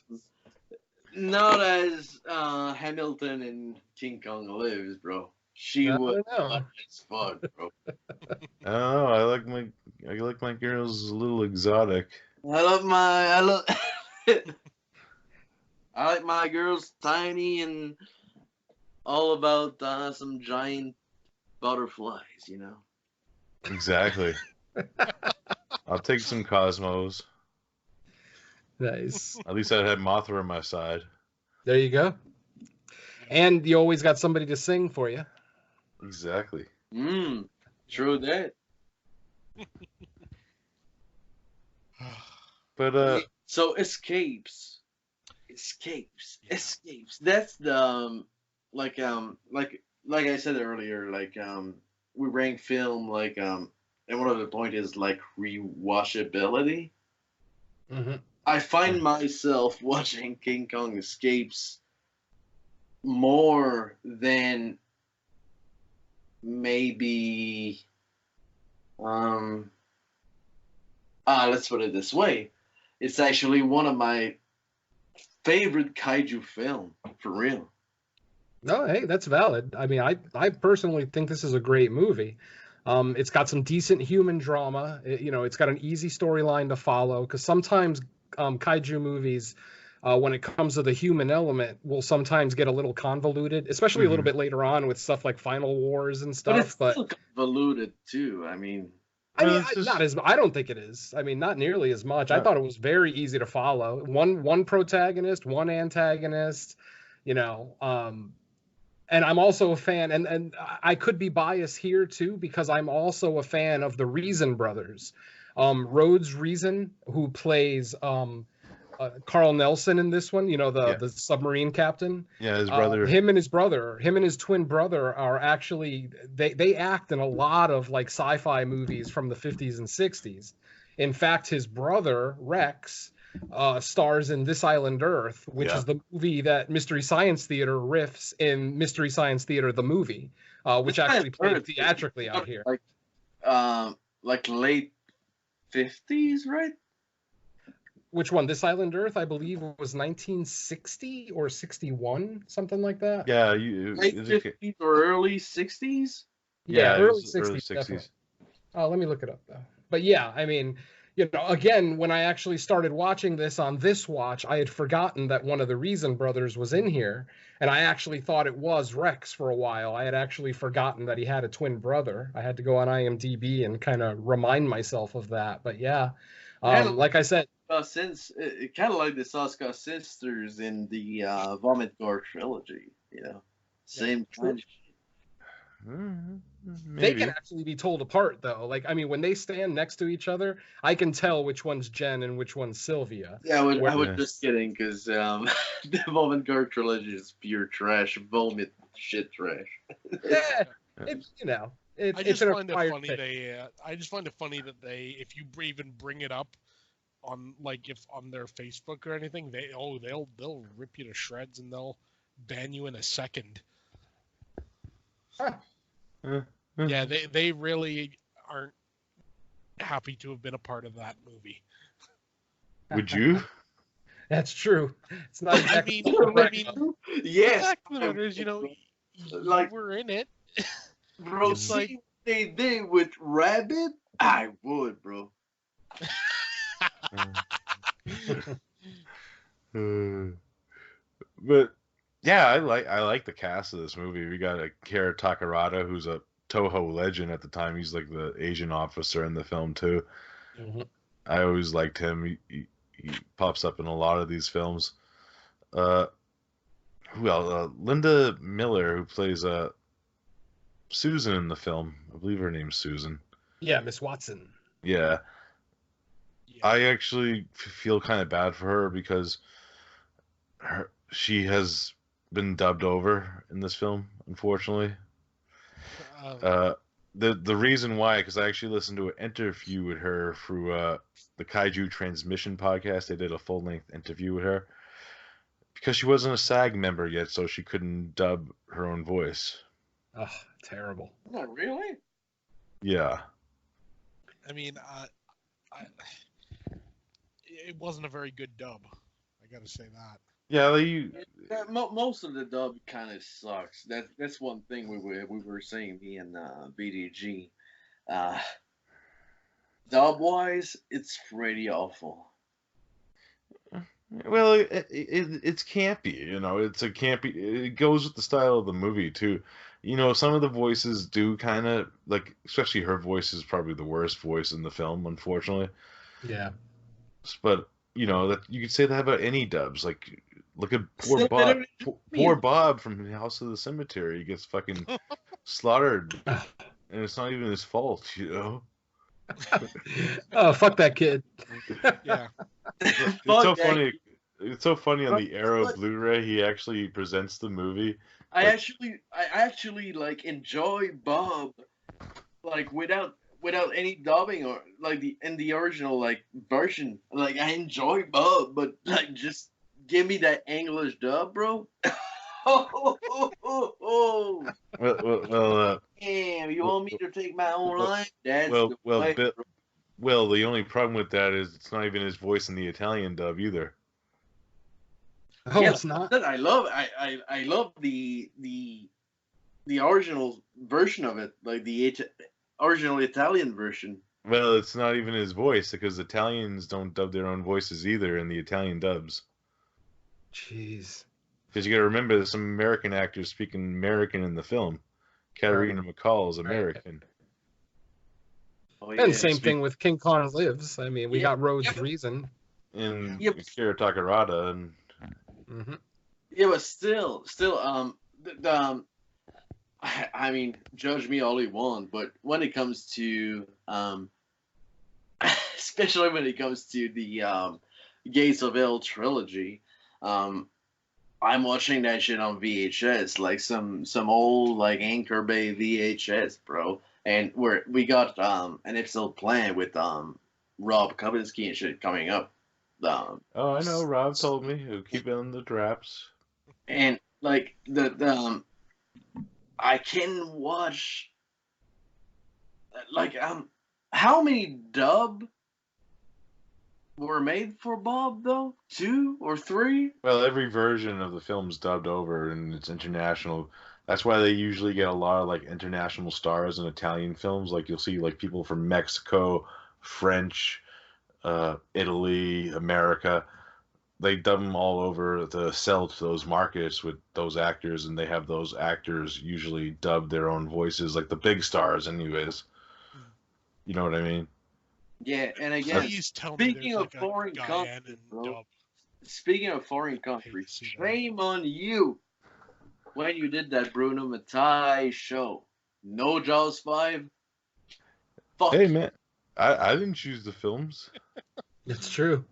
Not as Hamilton in King Kong Lives, bro. She I was don't know. hot as fuck, bro. I don't know. I like my girls a little exotic. I like my girls tiny and all about some giant butterflies, Exactly. I'll take some Cosmos. Nice. At least I'd have Mothra on my side. There you go. And you always got somebody to sing for you. Exactly. True that. But So escapes. That's the like I said earlier, we rank film and one of the point is like rewatchability. Mm-hmm. I find myself watching King Kong Escapes more than maybe let's put it this way. It's actually one of my favorite kaiju film, for real. No, hey, that's valid. I mean, I personally think this is a great movie. It's got some decent human drama. It's got an easy storyline to follow because sometimes kaiju movies, when it comes to the human element, will sometimes get a little convoluted, especially a little bit later on with stuff like Final Wars and stuff. But it's still convoluted too. I mean, I don't think it is. I mean, not nearly as much. I thought it was very easy to follow. One protagonist, one antagonist, and I'm also a fan, and I could be biased here too because I'm also a fan of the Reason brothers. Rhodes Reason, who plays Carl Nelson in this one, the submarine captain. Yeah, his brother. Him and his twin brother are actually they act in a lot of like sci-fi movies from the 50s and 60s. In fact, his brother Rex stars in This Island Earth, which is the movie that Mystery Science Theater riffs in Mystery Science Theater the movie, which actually played theatrically out here. Like late 50s, right? Which one? This Island Earth, I believe, was 1960 or 61, something like that. Yeah, late 50s or early 60s. Yeah, early 60s. Oh, let me look it up though. But yeah, I mean, again, when I actually started watching this on this watch, I had forgotten that one of the Reason brothers was in here, and I actually thought it was Rex for a while. I had actually forgotten that he had a twin brother. I had to go on IMDb and kind of remind myself of that. But yeah, like I said. Since it kind of like the Saska sisters in the Vomit Gore trilogy, same kind of shit. They can actually be told apart though. Like, I mean, when they stand next to each other, I can tell which one's Jen and which one's Sylvia. Yeah, I was just kidding because the Vomit Gore trilogy is pure trash, vomit shit trash. Yeah, I just find it funny that if you even bring it up on on their Facebook or anything, they'll rip you to shreds and they'll ban you in a second. Yeah, they really aren't happy to have been a part of that movie. Would you? That's true. It's not exactly. Yes. The fact of the matter is, you were in it. Bro, it's like they did with Rabbit. I would, bro. But yeah, I like the cast of this movie. We got Akira Takarada, who's a Toho legend at the time. He's like the Asian officer in the film too. Mm-hmm. I always liked him. He pops up in a lot of these films. Linda Miller, who plays Susan in the film. I believe her name's Susan. Yeah, Miss Watson. Yeah. I actually feel kind of bad for her because she has been dubbed over in this film, unfortunately. The reason why, because I actually listened to an interview with her through the Kaiju Transmission podcast. They did a full-length interview with her because she wasn't a SAG member yet, so she couldn't dub her own voice. Oh, terrible. Not really? Yeah. I mean, it wasn't a very good dub. I gotta say that. Yeah, most of the dub kind of sucks. That's one thing we were saying, me and BDG. Dub wise, it's pretty awful. Well, it's campy, It's a campy. It goes with the style of the movie too. Some of the voices do kind of especially her voice is probably the worst voice in the film, unfortunately. Yeah. But that you could say that about any dubs. Like, look at poor Bob. Poor Bob from House of the Cemetery. He gets fucking slaughtered, and it's not even his fault, Oh, fuck that kid. Yeah. It's so funny. It's so funny on the Arrow Blu-ray. He actually presents the movie. I actually enjoy Bob without any dubbing or in the original version. I enjoy Bob, but just give me that English dub, bro. Oh. Well, Damn, you want me to take my own line? That's the well, way. Well, the only problem with that is it's not even his voice in the Italian dub either. Oh, Yeah, it's not. I love the original version of it, like the original Italian version. Well, it's not even his voice because Italians don't dub their own voices either in the Italian dubs. Jeez. Because you got to remember, there's some American actors speaking American in the film. Katarina McCall is American. Oh, And yeah. same thing with King Kong Lives. I mean, we Yeah. got Rhodes Reason. And Yep. Akira Takarada and Hmm. Yeah, but still, I mean, judge me all you want, but when it comes to, especially when it comes to the Gates of Hell trilogy, I'm watching that shit on VHS, like some old like Anchor Bay VHS, bro. And we got an episode planned with Rob Kavinsky and shit coming up. oh, I know, Rob told me he'll keep it on the traps. And like the I can watch like how many dub were made for Bob though? 2 or 3? Well, every version of the film's dubbed over and it's international. That's why they usually get a lot of like international stars in Italian films. Like you'll see like people from Mexico, French, Italy, America. They dub them all over to sell to those markets with those actors, and they have those actors usually dub their own voices, like the big stars, anyways. You know what I mean? Yeah, and again, Please tell me speaking there's of like foreign a countries, Guyana bro. dub. Speaking of foreign countries, shame on you when you did that Bruno Mattei show. No Jaws 5. Fuck. Hey, man, I didn't choose the films. It's true.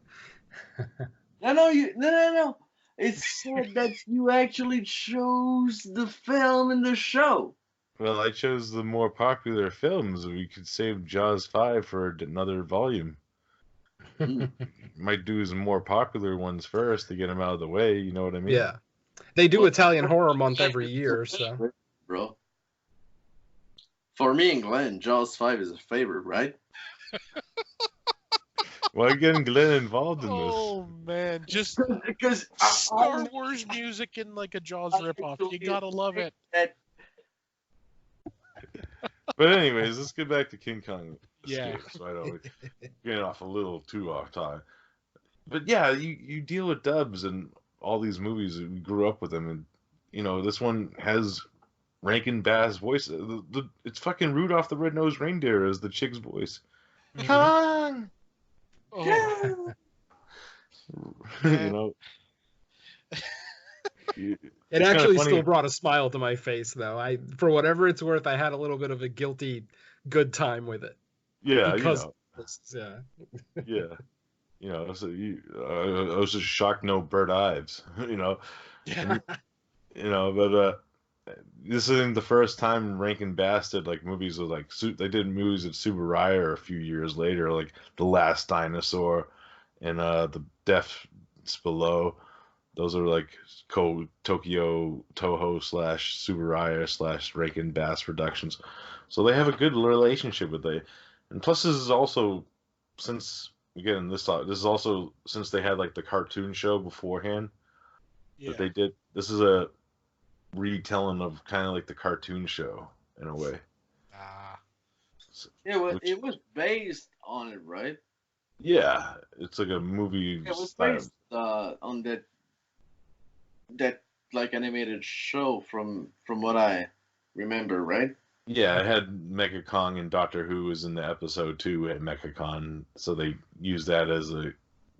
No. It said that you actually chose the film in the show. Well, I chose the more popular films. We could save Jaws 5 for another volume. Might do some more popular ones first to get them out of the way. You know what I mean? Yeah. They do Italian Horror Month every year, so. Bro. For me and Glenn, Jaws 5 is a favorite, right? Why getting Glenn involved in this? Oh man, just Because Star Wars music in like a Jaws ripoff. You gotta love it. But anyways, let's get back to King Kong Yeah. Escape, so I don't get off a little too off time. But yeah, you deal with dubs and all these movies. We grew up with them, and you know this one has Rankin Bass voice. It's fucking Rudolph the Red-Nosed Reindeer as the chick's voice. Kong. Oh, You know. It actually still brought a smile to my face, though. For whatever it's worth, I had a little bit of a guilty good time with it. Yeah, because yeah. You know, so I was just shocked no Bert Ives. You know. yeah. You know, but this isn't the first time Rankin Bass did like movies with like they did movies at Subaraya a few years later, like The Last Dinosaur and The Deaths Below. Those are like Tokyo Toho / Subaraya / Rankin Bass productions. So they have a good relationship with it. And plus this is also since is also since they had like the cartoon show beforehand that they did. This is a retelling of kind of like the cartoon show in a way. It was based on it, right? Yeah, it's like a movie. It was based on that like animated show from what I remember, right? Yeah, it had Mecha Kong and Doctor Who was in the episode too at MechaCon, so they used that as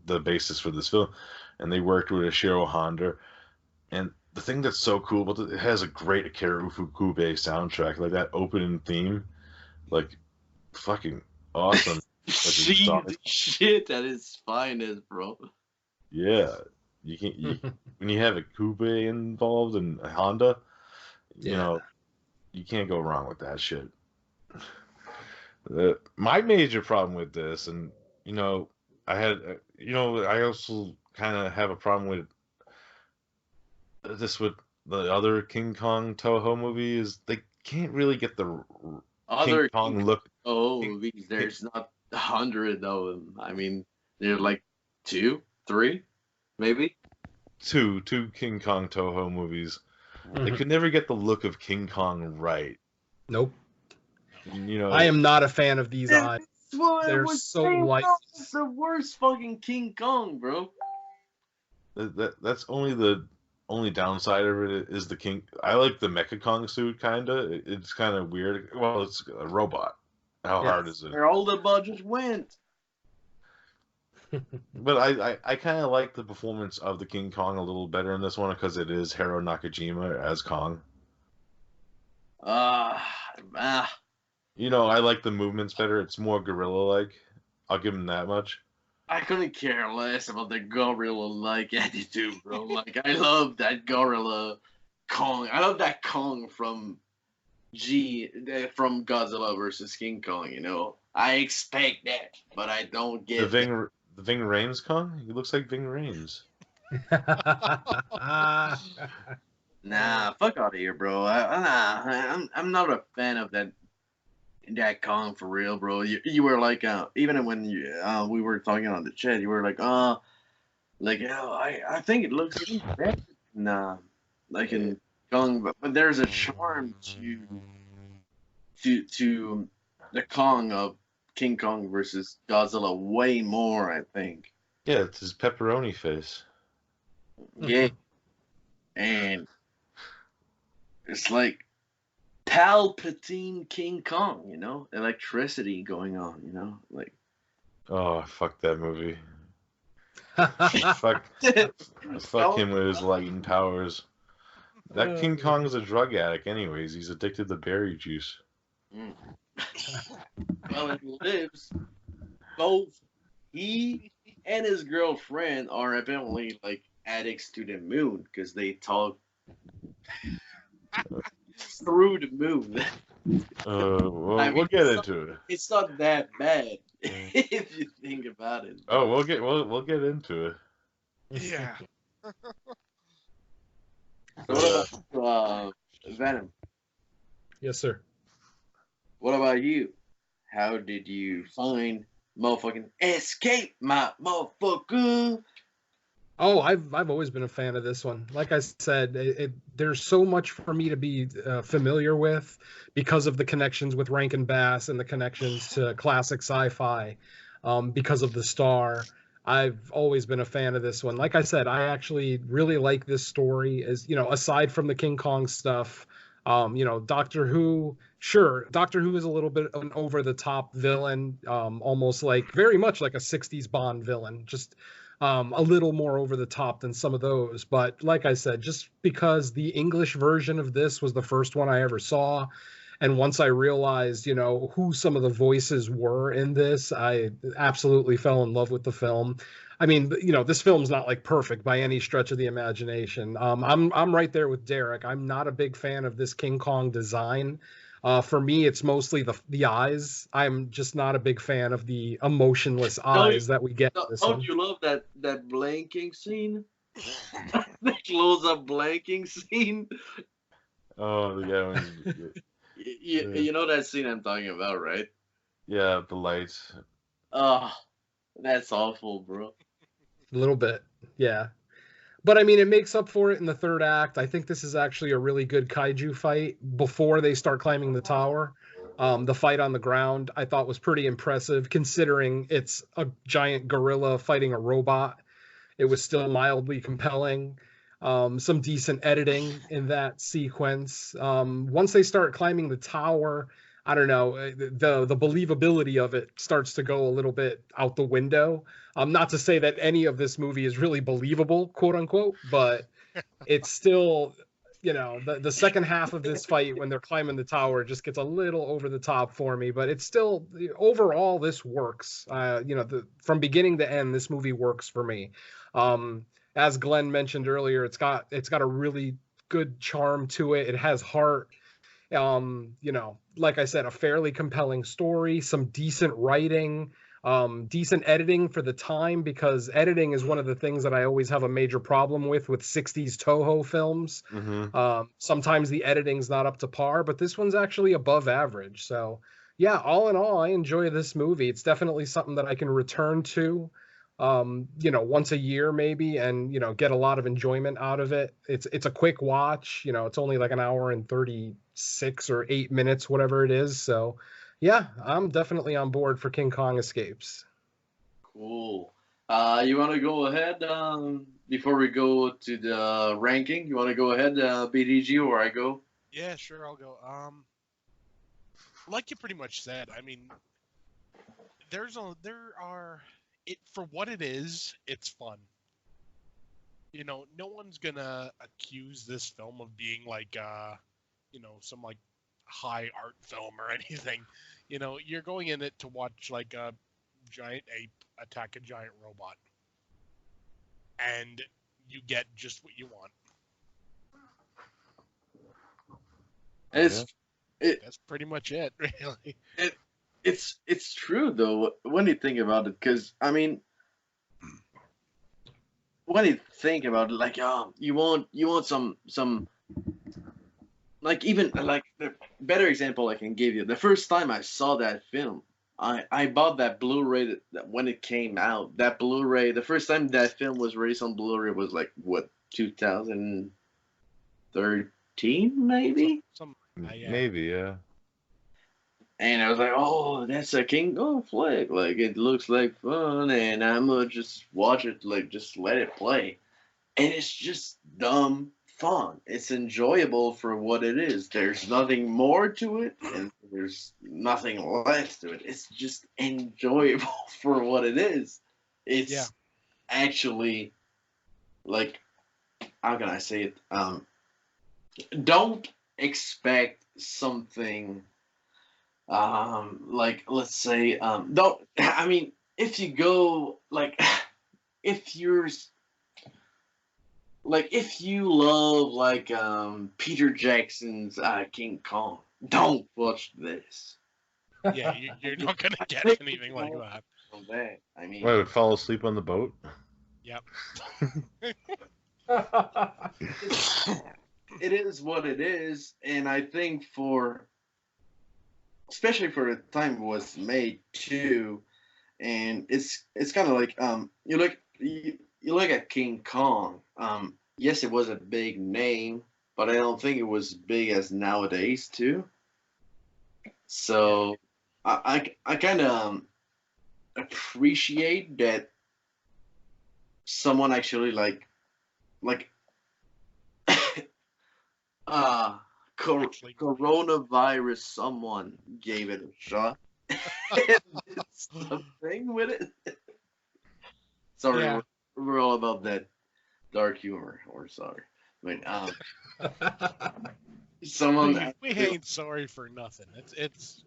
the basis for this film, and they worked with Ishiro Honda. And the thing that's so cool about it has a great Akira Ufukube soundtrack, like that opening theme, like fucking awesome. Shit at its finest, bro. Yeah, when you have a Kube involved and a Honda, you know, you can't go wrong with that shit. My major problem with this, and you know, I also kind of have a problem with this with the other King Kong Toho movie is they can't really get the Other King Kong look. movies, there's not 100 of them. I mean, there's like 2, 3, maybe. Two King Kong Toho movies. They Mhm. could never get the look of King Kong right. Nope. You know, I am not a fan of these eyes. That's what I They're was so saying, light. bro. It's the worst fucking King Kong, bro. that's only the only downside of it is the King. I like the Mecha Kong suit, kinda. It's kind of weird. Well, it's a robot. How hard is it? Where all the budgets went. But I kind of like the performance of the King Kong a little better in this one because it is Hiro Nakajima as Kong. You know, I like the movements better. It's more gorilla-like. I'll give him that much. I couldn't care less about the gorilla-like attitude, bro. Like, I love that gorilla Kong. I love that Kong from Godzilla versus King Kong, you know? I expect that, but I don't get The Ving Rhames Kong? He looks like Ving Rhames. Nah, fuck out of here, bro. I'm not a fan of that Kong for real, bro. You were like, even when we were talking on the chat, you were like, I think it looks even better than, like in Kong, but there's a charm to the Kong of King Kong versus Godzilla way more, I think. Yeah, it's his pepperoni face. Yeah, and it's like Palpatine King Kong, you know, electricity going on, you know, like. Oh, fuck that movie. fuck him with his lighting powers. That King Kong is a drug addict, anyways. He's addicted to berry juice. Mm. Well, it lives. Both he and his girlfriend are apparently like addicts to the moon because they talk through the moon. We'll get into it. It's not that bad if you think about it. Oh, we'll get into it. Yeah. What about Venom? Yes, sir. What about you? How did you find motherfucking Escape, my motherfucker? Oh, I've always been a fan of this one. Like I said, there's so much for me to be familiar with because of the connections with Rankin Bass and the connections to classic sci-fi. Because of the star, I've always been a fan of this one. Like I said, I actually really like this story. As you know, aside from the King Kong stuff, Doctor Who. Sure, Doctor Who is a little bit an over-the-top villain, almost like very much like a '60s Bond villain. Just a little more over the top than some of those. But like I said, just because the English version of this was the first one I ever saw, and once I realized, who some of the voices were in this, I absolutely fell in love with the film. I mean, this film's not like perfect by any stretch of the imagination. I'm right there with Derek. I'm not a big fan of this King Kong design. For me, it's mostly the eyes. I'm just not a big fan of the emotionless eyes that we get in this one. Don't you love that blanking scene? The close-up blanking scene? Oh, yeah. You know that scene I'm talking about, right? Yeah, the lights. Oh, that's awful, bro. A little bit, yeah. But I mean, it makes up for it in the third act. I think this is actually a really good kaiju fight before they start climbing the tower. The fight on the ground I thought was pretty impressive considering it's a giant gorilla fighting a robot. It was still mildly compelling. Some decent editing in that sequence. Once they start climbing the tower, I don't know, the believability of it starts to go a little bit out the window. Not to say that any of this movie is really believable, quote unquote, but it's still, the second half of this fight when they're climbing the tower just gets a little over the top for me, but it's still, overall, this works. From beginning to end, this movie works for me. As Glenn mentioned earlier, it's got a really good charm to it. It has heart. Like I said, a fairly compelling story, some decent writing. Decent editing for the time, because editing is one of the things that I always have a major problem with 60s Toho films. Sometimes the editing's not up to par, but this one's actually above average. So yeah, all in all, I enjoy this movie. It's definitely something that I can return to, once a year maybe, and, get a lot of enjoyment out of it. It's a quick watch, it's only like an hour and 36 or 8 minutes, whatever it is. So yeah, I'm definitely on board for King Kong Escapes. Cool. You want to go ahead before we go to the ranking? You want to go ahead, BDG, or I go? Yeah, sure, I'll go. Like you pretty much said, I mean, there are it for what it is. It's fun. No one's gonna accuse this film of being like, some like high art film or anything. You're going in it to watch like a giant ape attack a giant robot, and you get just what you want. That's pretty much it, really. It's true though when you think about it, because I mean, when you think about it, like you want some like, even like the better example I can give you. The first time I saw that film, I bought that Blu-ray that when it came out. That Blu-ray, the first time that film was released on Blu-ray was like what, 2013 maybe? Yeah. Maybe, yeah. And I was like, oh, that's a King Kong flick. Like, it looks like fun, and I'm gonna just watch it, like, just let it play. And it's just dumb fun. It's enjoyable for what it is. There's nothing more to it, and there's nothing less to it. It's just enjoyable for what it is. It's actually, like, how can I say it? Don't expect something, like, let's say, if you go, like, if you love, like, Peter Jackson's King Kong, don't watch this. Yeah, you're not gonna get anything like that. I mean, Wait, would fall asleep on the boat? Yep. it is what it is, and I think especially for the time it was made too, and it's kind of like, you look at King Kong. Yes, it was a big name, but I don't think it was as big as nowadays too. So I kind of appreciate that someone actually like coronavirus, someone gave it a shot and did something with it. Sorry, Yeah. we're all about that dark humor. We're sorry. I mean, someone we ain't sorry for nothing. It's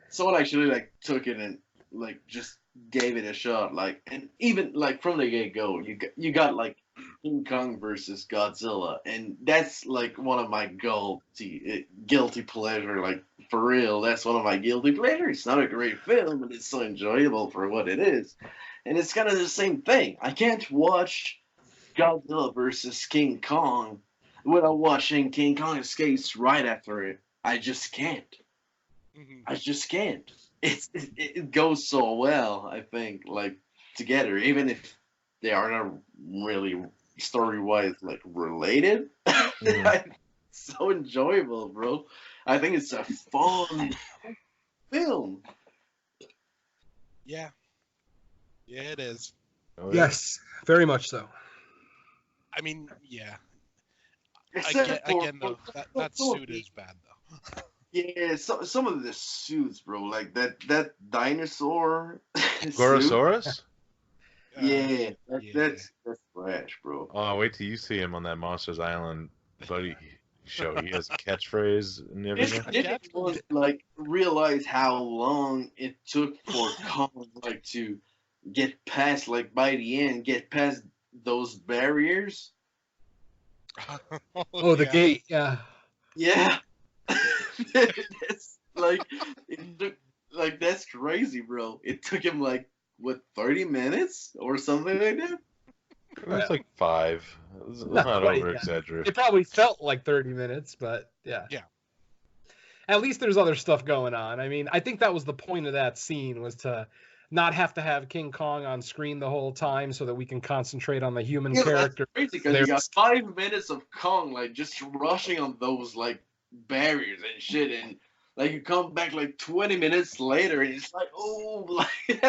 someone actually like took it and like just gave it a shot, like, and even like from the get go, you got like King Kong versus Godzilla, and that's like one of my guilty pleasure, like, for real. That's one of my guilty pleasures. It's not a great film, but it's so enjoyable for what it is, and it's kind of the same thing. I can't watch Godzilla versus King Kong without watching King Kong Escapes right after it. I just can't. I just can't. It goes so well, I think, like, together, even if they are not really story-wise, like, related. It's so enjoyable, bro. I think it's a fun film. Yeah, it is. Oh, Yes, very much so. I mean, yeah. Except for- Again, though, that suit is bad, though. Yeah, some of the suits, bro, like that dinosaur suit. Gorosaurus? Yeah, that's trash, bro. Oh, wait till you see him on that Monsters Island buddy show. He has a catchphrase and everything. Did was like realize how long it took for Kong like to get past, like, by the end, get past those barriers. Oh, the gate, yeah. Yeah. It's like, it took Like, that's crazy, bro. It took him, like, what, 30 minutes or something like that? It was like 5. Let's Not not quite, over yeah. exaggerate. It probably felt like 30 minutes, but yeah. Yeah. At least there's other stuff going on. I mean, I think that was the point of that scene, was to not have to have King Kong on screen the whole time so that we can concentrate on the human character. That's crazy, because you got 5 minutes of Kong, like, just rushing on those, like, barriers and shit, and, like, you come back, like, 20 minutes later, and it's like, oh, like,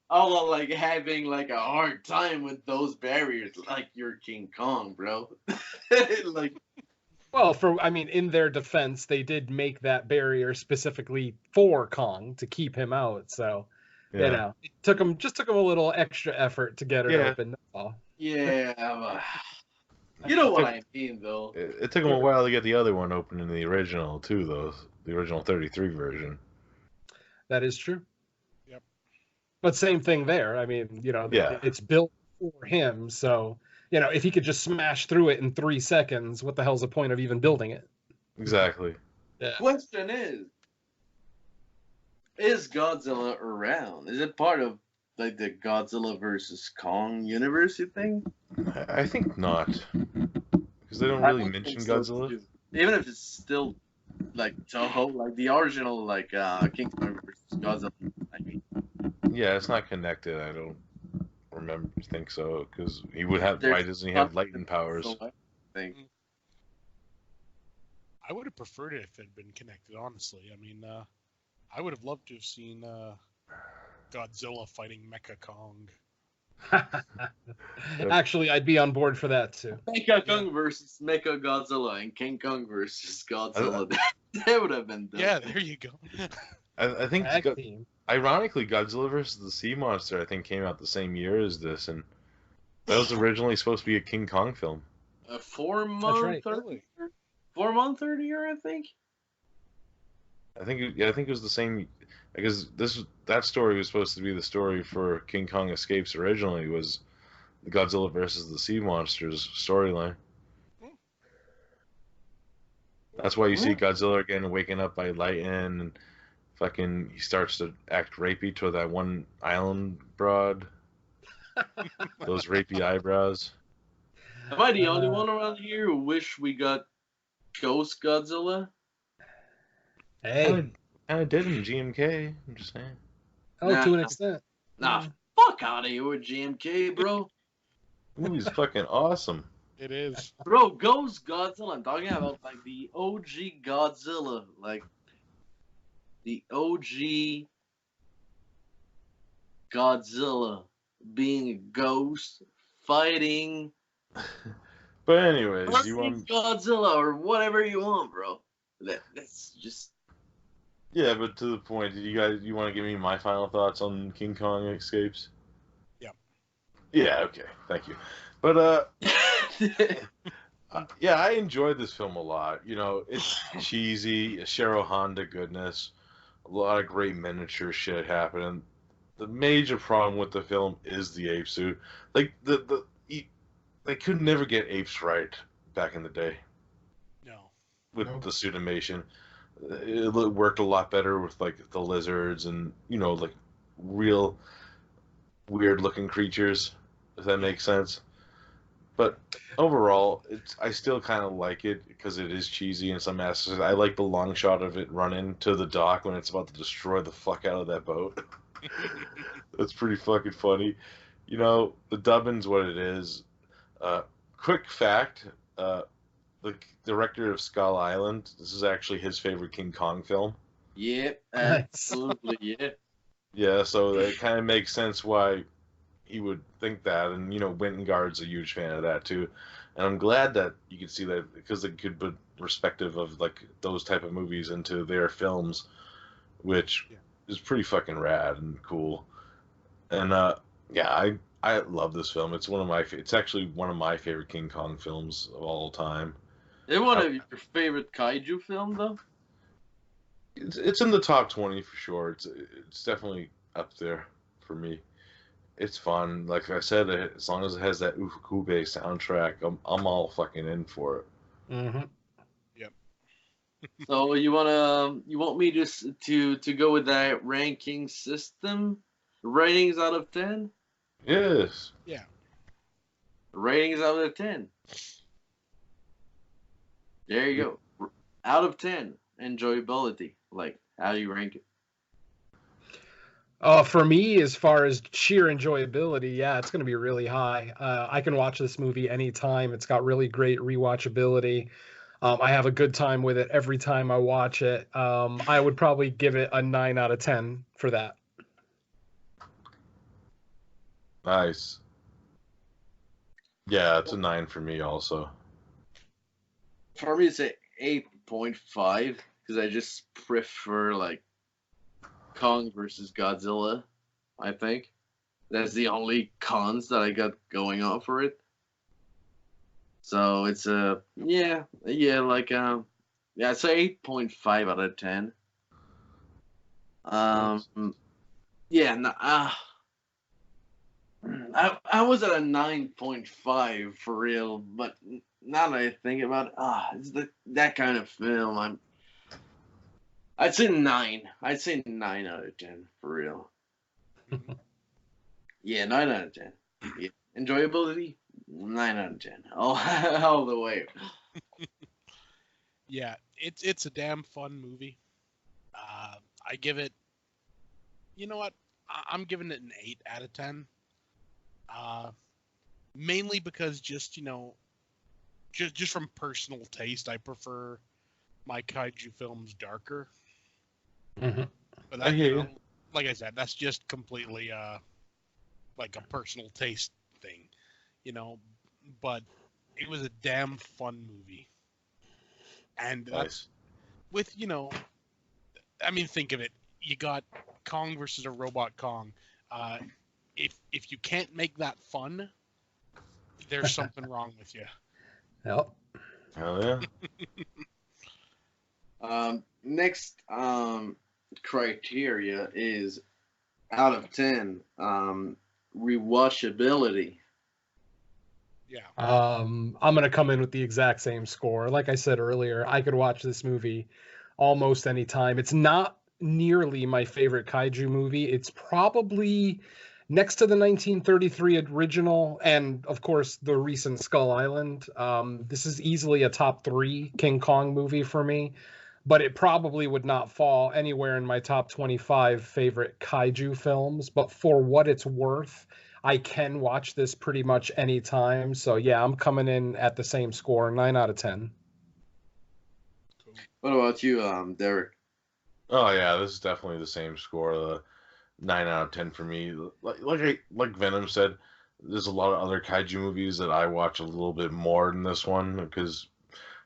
all like, having, like, a hard time with those barriers, like, you're King Kong, bro. Like, Well, in their defense, they did make that barrier specifically for Kong to keep him out. So, Yeah. it took him a little extra effort to get it open. That's all. yeah, you know what I mean, though. It took him a while to get the other one open in the original, too, though. The original 33 version. That is true. Yep. But same thing there. I mean, Yeah. it's built for him. So, if he could just smash through it in 3 seconds, what the hell's the point of even building it? Exactly. Yeah. Question is Godzilla around? Is it part of, like, the Godzilla versus Kong universe, you think? I think not. Because they don't really I mention think so, Godzilla. too. Even if it's still, like, Toho, like the original, like, King Kong versus Godzilla, I mean. Yeah, it's not connected. I don't think so. Because he would have. There's Why doesn't he have lightning powers? So I think. I would have preferred it if it had been connected, honestly. I mean, I would have loved to have seen Godzilla fighting Mecha Kong. Actually, I'd be on board for that too. Mecha Kong versus Mecha Godzilla and King Kong versus Godzilla. That would have been dope. Yeah, there you go. I think, Tag team. ironically, Godzilla vs. the Sea Monster, I think, came out the same year as this, and that was originally supposed to be a King Kong film. A 4-month, right. 4-month, 30-year, I think. I think it was the same, because that story was supposed to be the story for King Kong Escapes originally, was the Godzilla versus the Sea Monsters storyline. That's why you see Godzilla again waking up by lightning, and fucking he starts to act rapey to that one island broad. Those rapey eyebrows. Am I the only one around here who wish we got Ghost Godzilla? Hey. I did in GMK. I'm just saying. Oh, to an extent. Nah, fuck out of here with GMK, bro. The movie's fucking awesome. It is. Bro, Ghost Godzilla. I'm talking about, like, the OG Godzilla. Like, the OG Godzilla being a ghost, fighting But anyways, you want Godzilla or whatever you want, bro. That's just... Yeah, but to the point, you want to give me my final thoughts on King Kong Escapes? Yeah. Yeah, okay. Thank you. But yeah, I enjoyed this film a lot. It's cheesy, Cheryl Honda goodness, a lot of great miniature shit happening. The major problem with the film is the ape suit. Like they could never get apes right back in the day. No. With the suitimation. It worked a lot better with, like, the lizards and, like, real weird looking creatures, if that makes sense. But overall, I still kind of like it because it is cheesy in some aspects. I like the long shot of it running to the dock when it's about to destroy the fuck out of that boat. That's pretty fucking funny. The dubbing's what it is. Quick fact, the director of Skull Island, this is actually his favorite King Kong film. Yep, absolutely, yeah. Yeah, so it kind of makes sense why he would think that, and Wintengard's a huge fan of that too, and I'm glad that you could see that because it could put perspective of, like, those type of movies into their films, which is pretty fucking rad and cool. And yeah, I love this film. It's actually one of my favorite King Kong films of all time. Is it one of your favorite kaiju film, though? It's in the top 20 for sure. It's definitely up there for me. It's fun. Like I said, as long as it has that Ufukube soundtrack, I'm all fucking in for it. Mm-hmm. Yep. So you want me to go with that ranking system? Ratings out of 10? Yes. Yeah. Ratings out of 10. There you go. Out of 10. Enjoyability. Like, how do you rank it? For me, as far as sheer enjoyability, yeah, it's going to be really high. I can watch this movie anytime. It's got really great rewatchability. I have a good time with it every time I watch it. I would probably give it a 9 out of 10 for that. Nice. Yeah, it's a 9 for me also. For me, it's a 8.5 because I just prefer like Kong versus Godzilla. I think that's the only cons that I got going on for it. So it's a yeah, it's a 8.5 out of 10. Yeah, no, I was at a 9.5 for real, but now that I think about it, it's that kind of film. I'd say 9. I'd say 9 out of 10 for real. Yeah, 9 out of 10. Yeah. Enjoyability, 9 out of 10. All the way. Yeah, it's a damn fun movie. I give it. You know what? I'm giving it an 8 out of 10. Mainly because just from personal taste, I prefer my kaiju films darker. Mm-hmm. But I that, hear you. like I said, that's just completely like a personal taste thing, But it was a damn fun movie, and that's Nice. with I mean, think of it. You got Kong versus a robot Kong. If you can't make that fun, there's something wrong with you. Yep. Hell yeah. Next criteria is out of 10 rewatchability. Yeah. I'm gonna come in with the exact same score. Like I said earlier, I could watch this movie almost any time. It's not nearly my favorite kaiju movie. It's probably next to the 1933 original and of course the recent Skull Island. This is easily a top 3 King Kong movie for me, but it probably would not fall anywhere in my top 25 favorite kaiju films. But for what it's worth, I can watch this pretty much any time. So yeah, I'm coming in at the same score, 9 out of 10. Cool. What about you, Derek? Oh yeah, this is definitely the same score. 9 out of 10 for me. Like Venom said, there's a lot of other kaiju movies that I watch a little bit more than this one because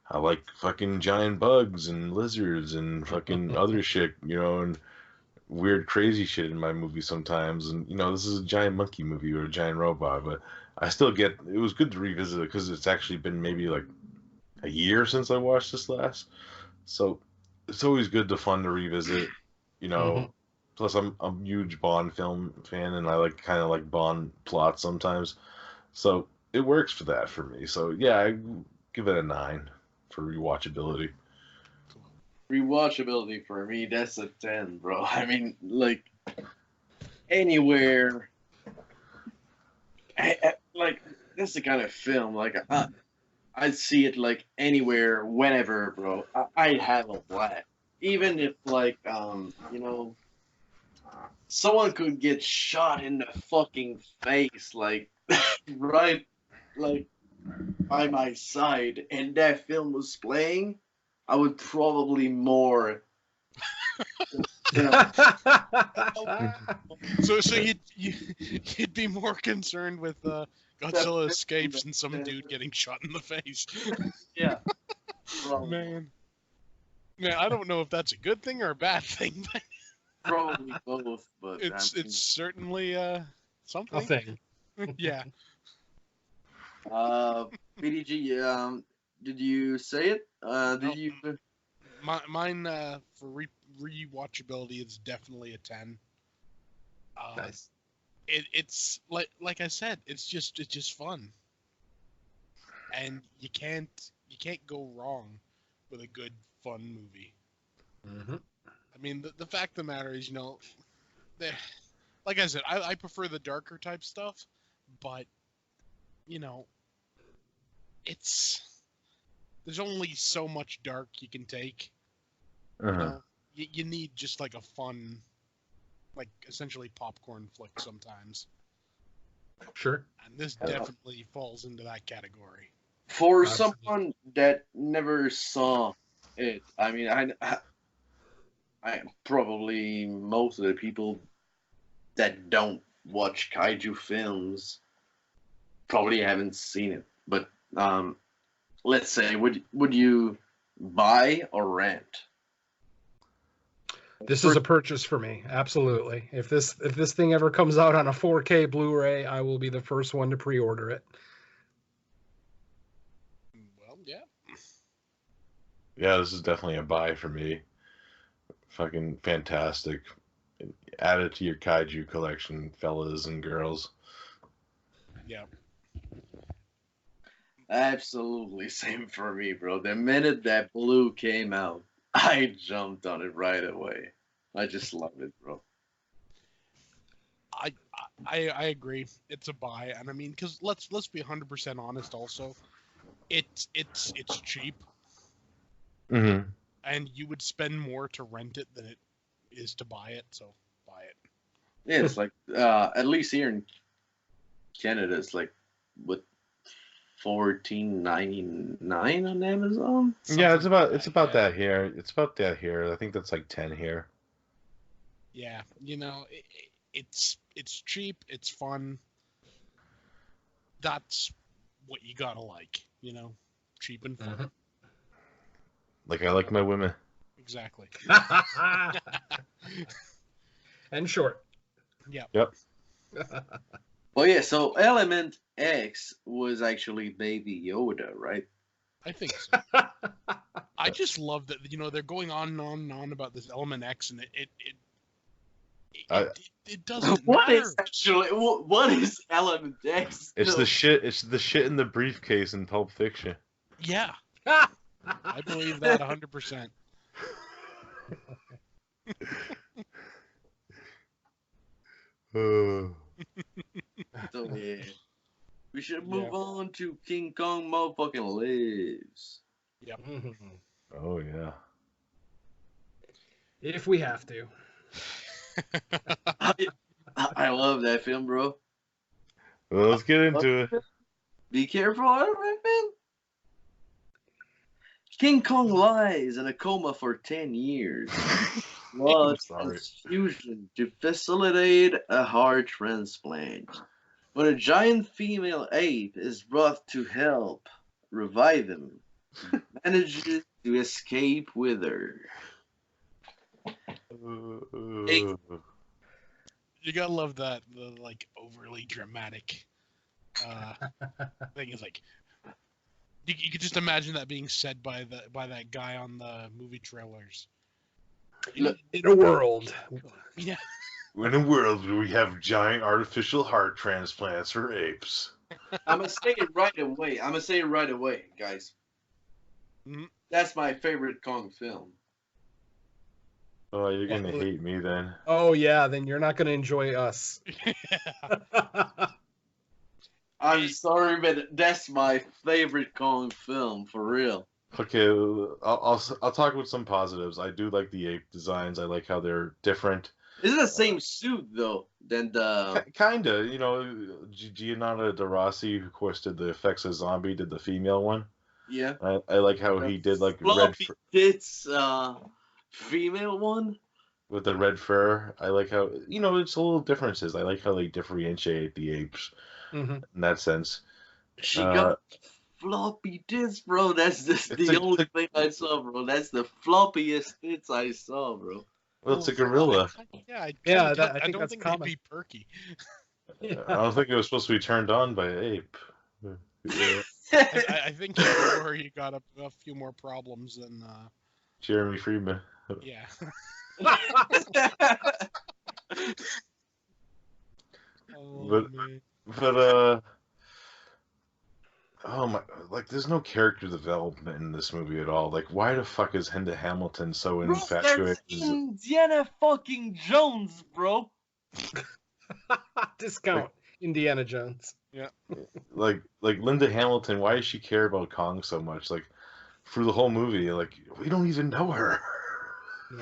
I like fucking giant bugs and lizards and fucking other shit, and weird crazy shit in my movie sometimes. And this is a giant monkey movie or a giant robot, but I still get it was good to revisit it because it's actually been maybe like a year since I watched this last. So it's always good to fun to revisit, you know. Plus, I'm a huge Bond film fan, and I kind of like Bond plots sometimes. So it works for that for me. So yeah, I give it a 9 for rewatchability. Rewatchability for me, that's a 10, bro. I mean, like, anywhere. Like, that's the kind of film, like, I'd see it, like, anywhere, whenever, bro. I'd have a blast. Even if, like, someone could get shot in the fucking face, like, right, like, by my side, and that film was playing, I would probably more. So you'd be more concerned with Godzilla escapes and some dude getting shot in the face. Yeah. Man, I don't know if that's a good thing or a bad thing, but Probably both, but it's certainly something. A thing. Yeah. PDG, did you say it? Did Nope. you? Mine for rewatchability is definitely a 10. Nice. It's like I said, it's just fun, and you can't go wrong with a good, fun movie. Mm-hmm. I mean, the fact of the matter is, like I said, I prefer the darker type stuff, but, there's only so much dark you can take. You need just like a fun, like essentially popcorn flick sometimes. Sure. And this definitely falls into that category. For someone that never saw it, I mean, I probably most of the people that don't watch kaiju films probably haven't seen it. But let's say, would you buy or rent? This is a purchase for me, absolutely. If this thing ever comes out on a 4K Blu-ray, I will be the first one to pre-order it. Well, yeah. Yeah, this is definitely a buy for me. Fucking fantastic. Add it to your kaiju collection, fellas and girls. Yeah. Absolutely, same for me, bro. The minute that blue came out, I jumped on it right away. I just love it, bro. I agree. It's a buy, and I mean, because let's be 100% honest. Also, it's cheap, Mm-hmm. and you would spend more to rent it than it is to buy it. So buy it. Yeah, it's like at least here in Canada, it's like what $14.99 on Amazon. Yeah, it's about yeah. that here. It's about that here. I think that's like 10 here. Yeah, it's cheap. It's fun. That's what you gotta like. Cheap and fun. Mm-hmm. Like I like my women. Exactly. And short. Yeah. Yep. Well, yeah. So Element X was actually Baby Yoda, right? I think so. I just love that they're going on and on and on about this Element X, and it doesn't What matter. is actually what is Element X? It's the shit. It's the shit in the briefcase in Pulp Fiction. Yeah, I believe that 100%. So yeah, we should move on to King Kong motherfucking lives. Yep. Oh yeah. If we have to. I love that film, bro. Well, let's get into it. Be careful, alright, man. King Kong lies in a coma for 10 years. Blood transfusion to facilitate a heart transplant. When a giant female ape is brought to help revive him, he manages to escape with her. You gotta love that the like overly dramatic thing is like you could just imagine that being said by that guy on the movie trailers. In a world. Yeah. In a world where we have giant artificial heart transplants for apes. I'm gonna say it right away. Guys. Mm-hmm. That's my favorite Kong film. Oh, you're gonna hate me then. Oh yeah, then you're not gonna enjoy us. I'm sorry, but that's my favorite Kong film for real. Okay, I'll talk with some positives. I do like the ape designs. I like how they're different. Is it the same suit though? Than the Kinda, Gianna De Rossi, who of course did the effects of Zombie, did the female one. Yeah. I like how he did like floppy tits female one with the red fur. I like how it's a little differences. I like how they differentiate the apes in that sense. She got floppy tits, bro. That's just the only thing I saw, bro. That's the floppiest tits I saw, bro. Well, it's a gorilla. I don't think common. they'd be perky. I don't think it was supposed to be turned on by an ape. Yeah. I think you got a few more problems than Jeremy Friedman. Yeah. But Oh my! Like, there's no character development in this movie at all. Like, why the fuck is Linda Hamilton so Bro, that's infatuated? Indiana fucking Jones, bro. Discount Indiana Jones. Like Linda Hamilton, why does she care about Kong so much? Like, through the whole movie, like, we don't even know her.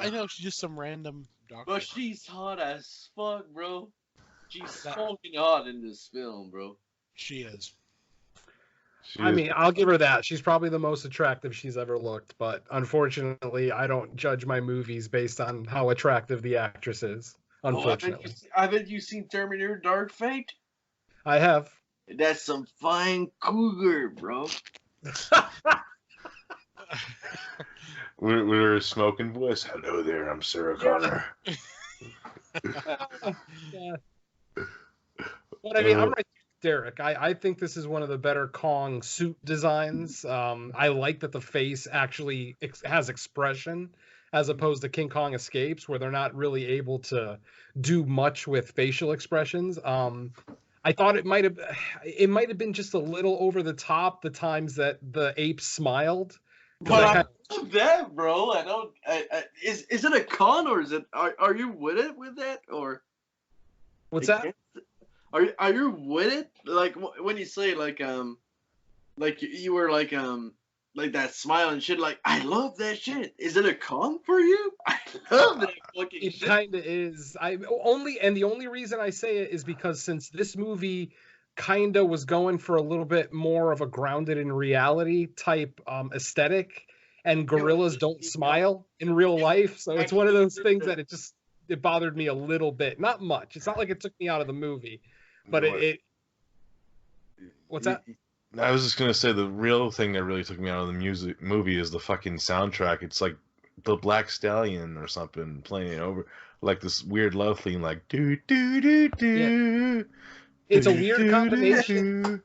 I know she's just some random doctor. But she's hot as fuck, bro. She's smoking hot in this film, bro. She is. I mean, I'll give her that. She's probably the most attractive she's ever looked, but unfortunately, I don't judge my movies based on how attractive the actress is. Unfortunately. Haven't you seen Terminator Dark Fate? I have. That's some fine cougar, bro. with her smoking voice. Hello there, I'm Sarah Connor. Yeah. But I mean, I'm right, Derek. I think this is one of the better Kong suit designs. I like that the face actually has expression, as opposed to King Kong Escapes, where they're not really able to do much with facial expressions. I thought it might have been just a little over the top the times that the ape smiled. But I love that, bro. I don't. Is it a con or is it? Are you with it with that or? What's that? Are you with it? Like when you say like you were like that smile and shit. Like I love that shit. Is it a con for you? I love that fucking it shit. It kind of is. The only reason I say it is because since this movie kind of was going for a little bit more of a grounded in reality type aesthetic, and gorillas don't smile in real life, so it's one of those things that it bothered me a little bit. Not much. It's not like it took me out of the movie, but it what's that? I was just gonna say the real thing that really took me out of the movie is the fucking soundtrack. It's like the Black Stallion or something playing over like this weird love theme, like do do do do. Yeah. It's a weird combination.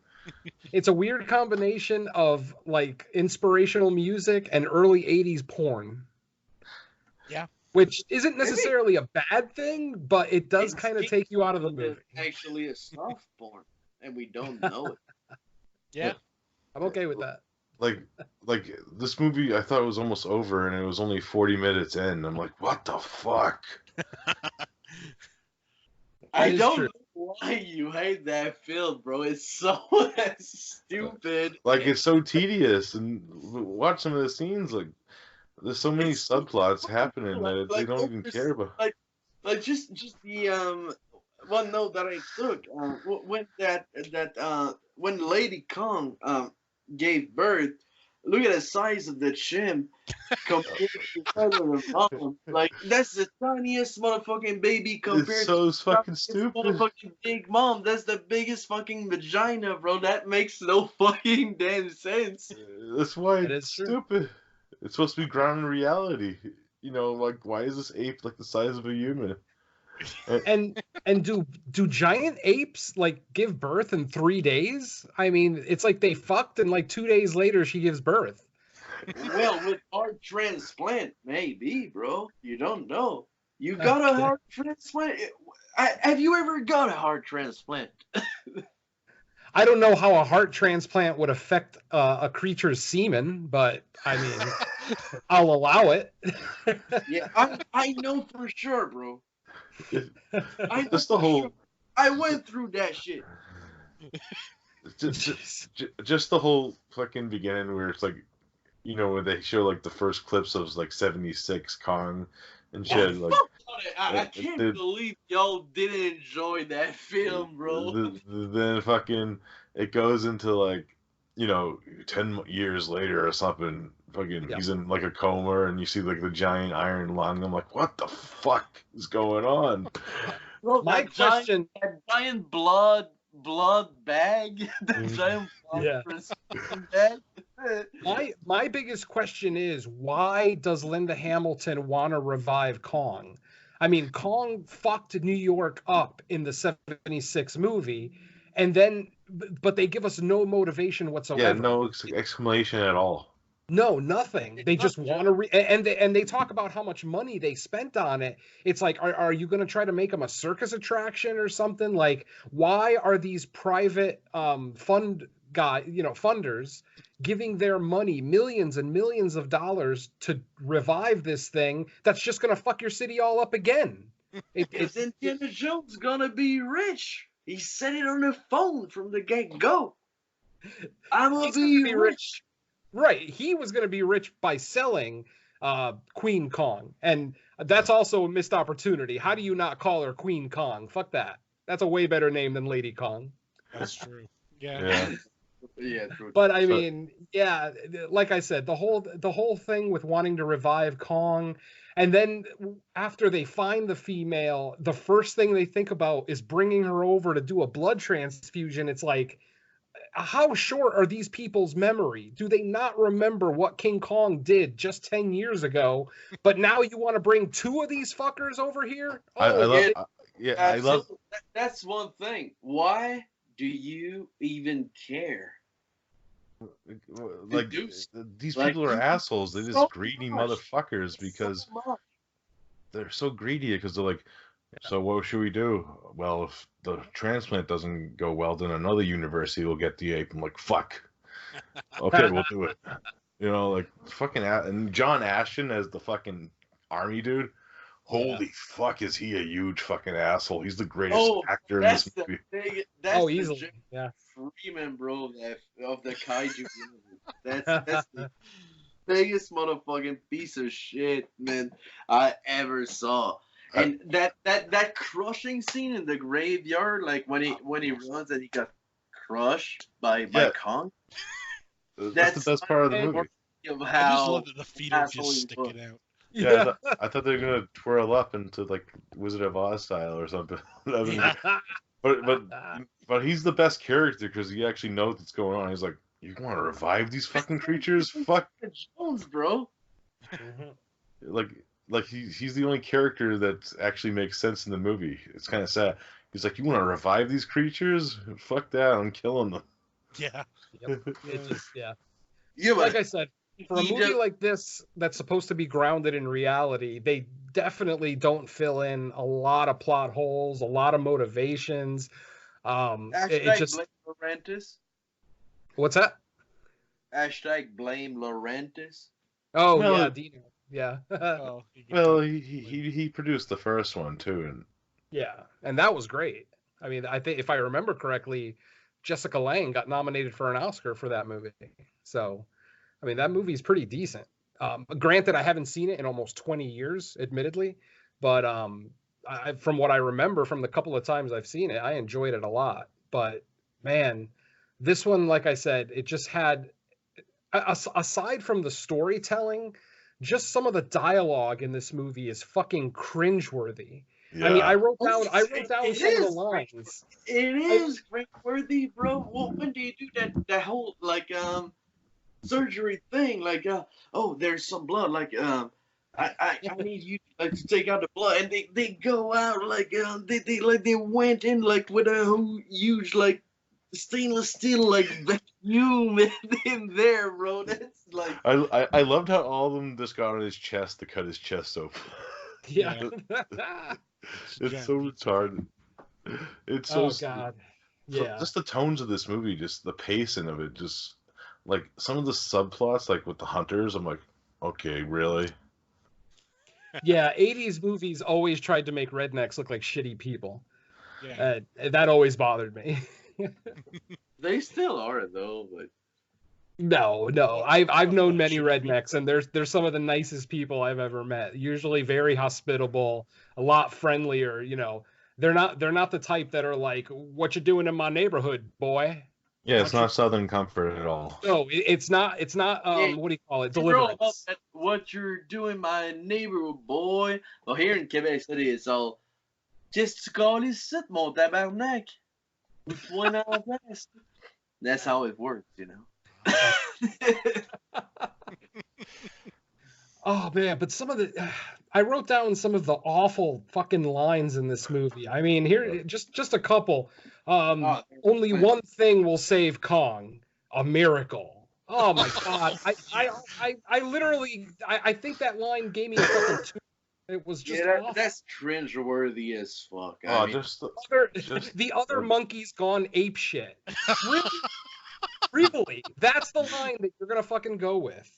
It's a weird combination of like inspirational music and early 80s porn. Yeah. Which isn't necessarily a bad thing, but it does kind of take you out of the movie. It's actually a soft porn, and we don't know it. Yeah. I'm okay with that. Like this movie, I thought it was almost over, and it was only 40 minutes in. I'm like, what the fuck? I don't know why you hate that film, bro. It's so stupid. Like, it's so tedious, and watch some of the scenes. Like, there's so many subplots happening that they don't even care about. Like just the one note that I took when Lady Kong gave birth. Look at the size of the chimp compared to the mom. Like, that's the tiniest motherfucking baby compared it's so to fucking stupid. Motherfucking big mom. That's the biggest fucking vagina, bro. That makes no fucking damn sense. That's why That it's is true. stupid. It's supposed to be grounded in reality. You know, like, why is this ape like the size of a human? And do giant apes like give birth in 3 days? I mean, it's like they fucked and like 2 days later she gives birth. Well, with heart transplant, maybe, bro. You don't know. You got a heart transplant? Have you ever got a heart transplant? I don't know how a heart transplant would affect a creature's semen, but I mean, I'll allow it. Yeah, I know for sure, bro. Just the whole. I went through that shit. Just the whole fucking beginning where it's like, you know, where they show like the first clips of like '76 Kong and shit. Like, I can't believe y'all didn't enjoy that film, bro. Then fucking it goes into like, you know, 10 years later or something. Fucking, he's in like a coma, and you see like the giant iron lung. I'm like, what the fuck is going on? Bro, My question: giant blood bag, the giant blood bag. My biggest question is, why does Linda Hamilton want to revive Kong? I mean, Kong fucked New York up in the '76 movie, and then, but they give us no motivation whatsoever. Yeah, no explanation at all. No, nothing. They just want to and they talk about how much money they spent on it. It's like, are you going to try to make them a circus attraction or something? Like, why are these private fund guy, funders, giving their money, millions and millions of dollars to revive this thing that's just gonna fuck your city all up again. Because Indiana Jones gonna be rich. He said it on the phone from the get-go. I'm gonna be rich. Right. He was gonna be rich by selling Queen Kong. And that's also a missed opportunity. How do you not call her Queen Kong? Fuck that. That's a way better name than Lady Kong. That's true. Yeah. Yeah, true. But I mean, yeah, like I said, the whole thing with wanting to revive Kong, and then after they find the female, the first thing they think about is bringing her over to do a blood transfusion. It's like, how short are these people's memory? Do they not remember what King Kong did just 10 years ago? But now you want to bring two of these fuckers over here? I love. That's one thing. Why do you even care? Like, these people are assholes. They're just greedy motherfuckers because they're so greedy because they're like, so what should we do? Well, if the transplant doesn't go well, then another university will get the ape. I'm like, fuck. Okay, we'll do it. Like fucking. And John Ashton as the fucking army dude. Holy fuck, is he a huge fucking asshole? He's the greatest actor in this movie. Easily. Yeah. Freeman, bro, of the Kaiju universe. That's the biggest motherfucking piece of shit, man, I ever saw. And that crushing scene in the graveyard, like when he runs and he got crushed by Kong. That's the best part of the movie. I just love that the feet are just sticking out. Yeah, I thought they were gonna twirl up into like Wizard of Oz style or something. But he's the best character because he actually knows what's going on. He's like, you want to revive these fucking creatures? Fuck Jones, bro. Like he's the only character that actually makes sense in the movie. It's kind of sad. He's like, you want to revive these creatures? Fuck that! I'm killing them. Yeah. It just, Yeah. Like I said, for a movie like this that's supposed to be grounded in reality, they definitely don't fill in a lot of plot holes, a lot of motivations. It just blame Laurentis. What's that? Hashtag blame Laurentis. Oh well, yeah, Dino. Yeah. Well, he produced the first one too, and yeah, and that was great. I mean, I think if I remember correctly, Jessica Lange got nominated for an Oscar for that movie. So, I mean, that movie's pretty decent. Granted, I haven't seen it in almost 20 years, admittedly, but from what I remember from the couple of times I've seen it, I enjoyed it a lot. But man, this one, like I said, it just had, aside from the storytelling, just some of the dialogue in this movie is fucking cringeworthy. Yeah. I mean, I wrote down some of the lines. It is cringeworthy, bro. When do you do that whole surgery thing? Like, oh, there's some blood. Like, I need you to take out the blood, and they go out like they went in like with a huge like stainless steel like vacuum in there, bro. That's like I loved how all of them just got on his chest to cut his chest open. Yeah. It's so retarded. It's so God. Yeah. Just the tones of this movie, just the pacing of it, just like some of the subplots, like with the hunters. I'm like, okay, really? Yeah, 80s movies always tried to make rednecks look like shitty people. Yeah. That always bothered me. They still are though, but no. I've known many rednecks, and they're some of the nicest people I've ever met. Usually very hospitable, a lot friendlier. You know, they're not the type that are like, "What you doing in my neighborhood, boy?" Yeah, it's not Southern Comfort at all. No, it's not. It's not. What do you call it? Deliverance. What you're doing, my neighborhood, boy? Well, here in Quebec City, it's all just call it sit, mon tabarnak. That's how it works, you know. Oh man, but some of the I wrote down some of the awful fucking lines in this movie. I mean, here just a couple. Only one thing will save Kong, a miracle. Oh my god. I literally I think that line gave me a fucking two. It was just awful. That's cringeworthy as fuck. The other monkey's gone ape shit. Really? Really, that's the line that you're gonna fucking go with.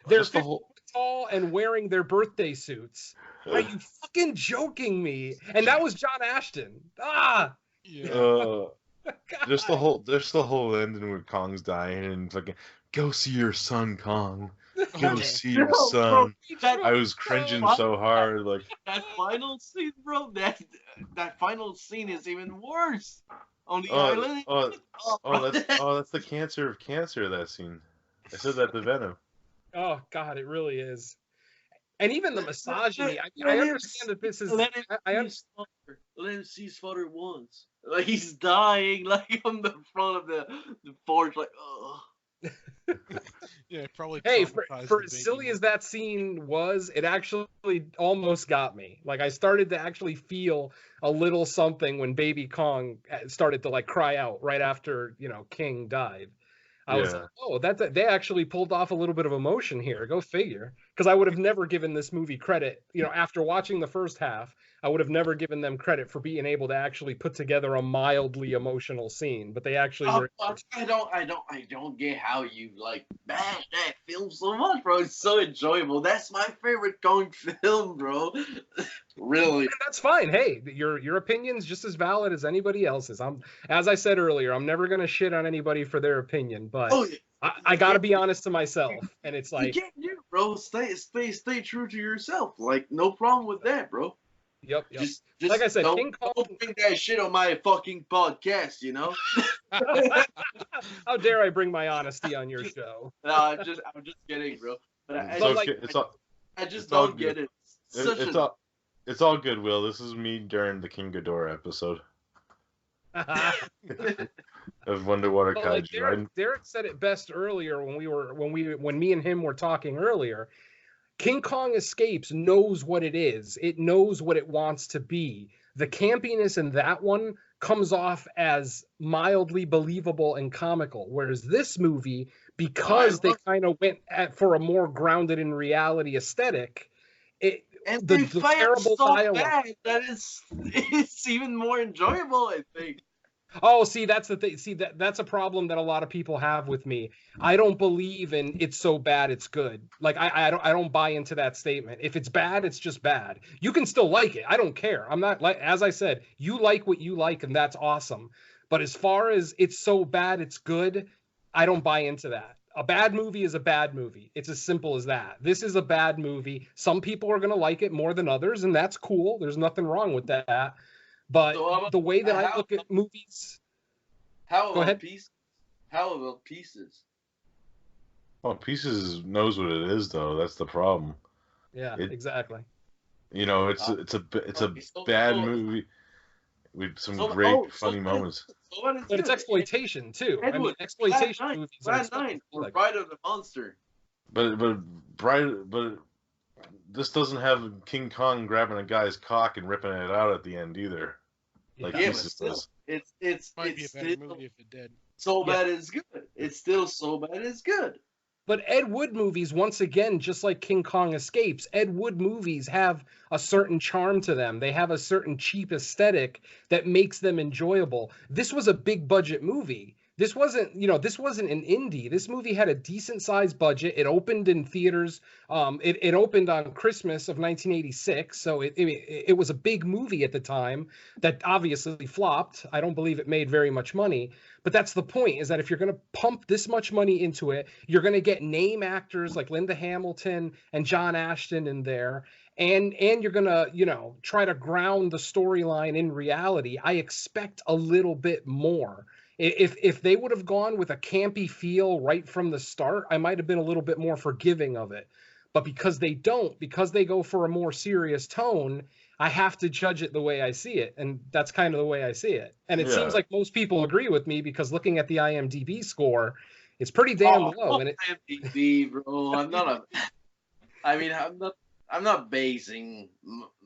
They're Just the 50 whole. foot tall and wearing their birthday suits. Are you fucking joking me? And that was John Ashton. Ah, Yeah. God. Just the whole ending where Kong's dying and fucking go see your son, Kong. Go see your Bro, son. that, I was cringing so hard, like that final scene, bro. That final scene is even worse on the oh island. that's the cancer of cancer. That scene. I said that to Venom. Oh God, it really is. And even the misogyny. I Let him understand that this is. Let him I see understand. his father. Let him see his father once. Like he's dying, like on the front of the porch, like oh. Yeah, probably. Hey, traumatized for the as baby silly more. as that scene was, it actually almost got me. Like I started to actually feel a little something when Baby Kong started to like cry out right after King died. I was Yeah. like, oh, they actually pulled off a little bit of emotion here. Go figure. Because I would have never given this movie credit. After watching the first half, I would have never given them credit for being able to actually put together a mildly emotional scene. But they actually were. I don't get how you like bash that film so much, bro. It's so enjoyable. That's my favorite Kong film, bro. Really. And that's fine. Hey, your opinion's just as valid as anybody else's. As I said earlier, I'm never gonna shit on anybody for their opinion, but Oh, I gotta be honest to myself. And it's you like, can't do it, bro. Stay true to yourself. Like no problem with that, bro. yep. Just Like I said, don't, King Kong. don't bring that shit on my fucking podcast, you know? How dare I bring my honesty on your show? No, I'm just kidding, bro. But I just don't get it. It's all good, Will. This is me during the King Ghidorah episode of Underwater Well, Kaiju. like Derek said it best earlier when me and him were talking earlier. King Kong Escapes knows what it is. It knows what it wants to be. The campiness in that one comes off as mildly believable and comical, whereas this movie, because they kind of went for a more grounded in reality aesthetic, they fight terrible so dialogue. bad that it's even more enjoyable, I think. Oh, see, that's the thing. See, that's a problem that a lot of people have with me. I don't believe in it's so bad it's good. Like I don't buy into that statement. If it's bad, it's just bad. You can still like it. I don't care. I'm not like, as I said, you like what you like, and that's awesome. But as far as it's so bad it's good, I don't buy into that. A bad movie is a bad movie. It's as simple as that. This is a bad movie. Some people are going to like it more than others, and that's cool. There's nothing wrong with that. But So the way that I look at movies... How Go ahead. Pieces? How about Pieces? Well, Pieces knows what it is, though. That's the problem. Yeah, exactly. It's a bad movie with some great funny moments. But it's exploitation too. I mean, exploitation movies are Nine or Bride of the Monster. But this doesn't have King Kong grabbing a guy's cock and ripping it out at the end either. Like Yeah, but Pieces still, does. it's Might be a better movie if it did. so bad it's good. It's still so bad it's good. But Ed Wood movies, once again, just like King Kong Escapes, Ed Wood movies have a certain charm to them. They have a certain cheap aesthetic that makes them enjoyable. This was a big budget movie. This wasn't an indie. This movie had a decent sized budget. It opened in theaters. It opened on Christmas of 1986. So it was a big movie at the time that obviously flopped. I don't believe it made very much money. But that's the point, is that if you're going to pump this much money into it, you're going to get name actors like Linda Hamilton and John Ashton in there. And you're going to, try to ground the storyline in reality. I expect a little bit more. If they would have gone with a campy feel right from the start, I might have been a little bit more forgiving of it. But because they don't, because they go for a more serious tone, I have to judge it the way I see it. And that's kind of the way I see it. And it seems like most people agree with me, because looking at the IMDb score, it's pretty damn low. And IMDb, bro. I'm not basing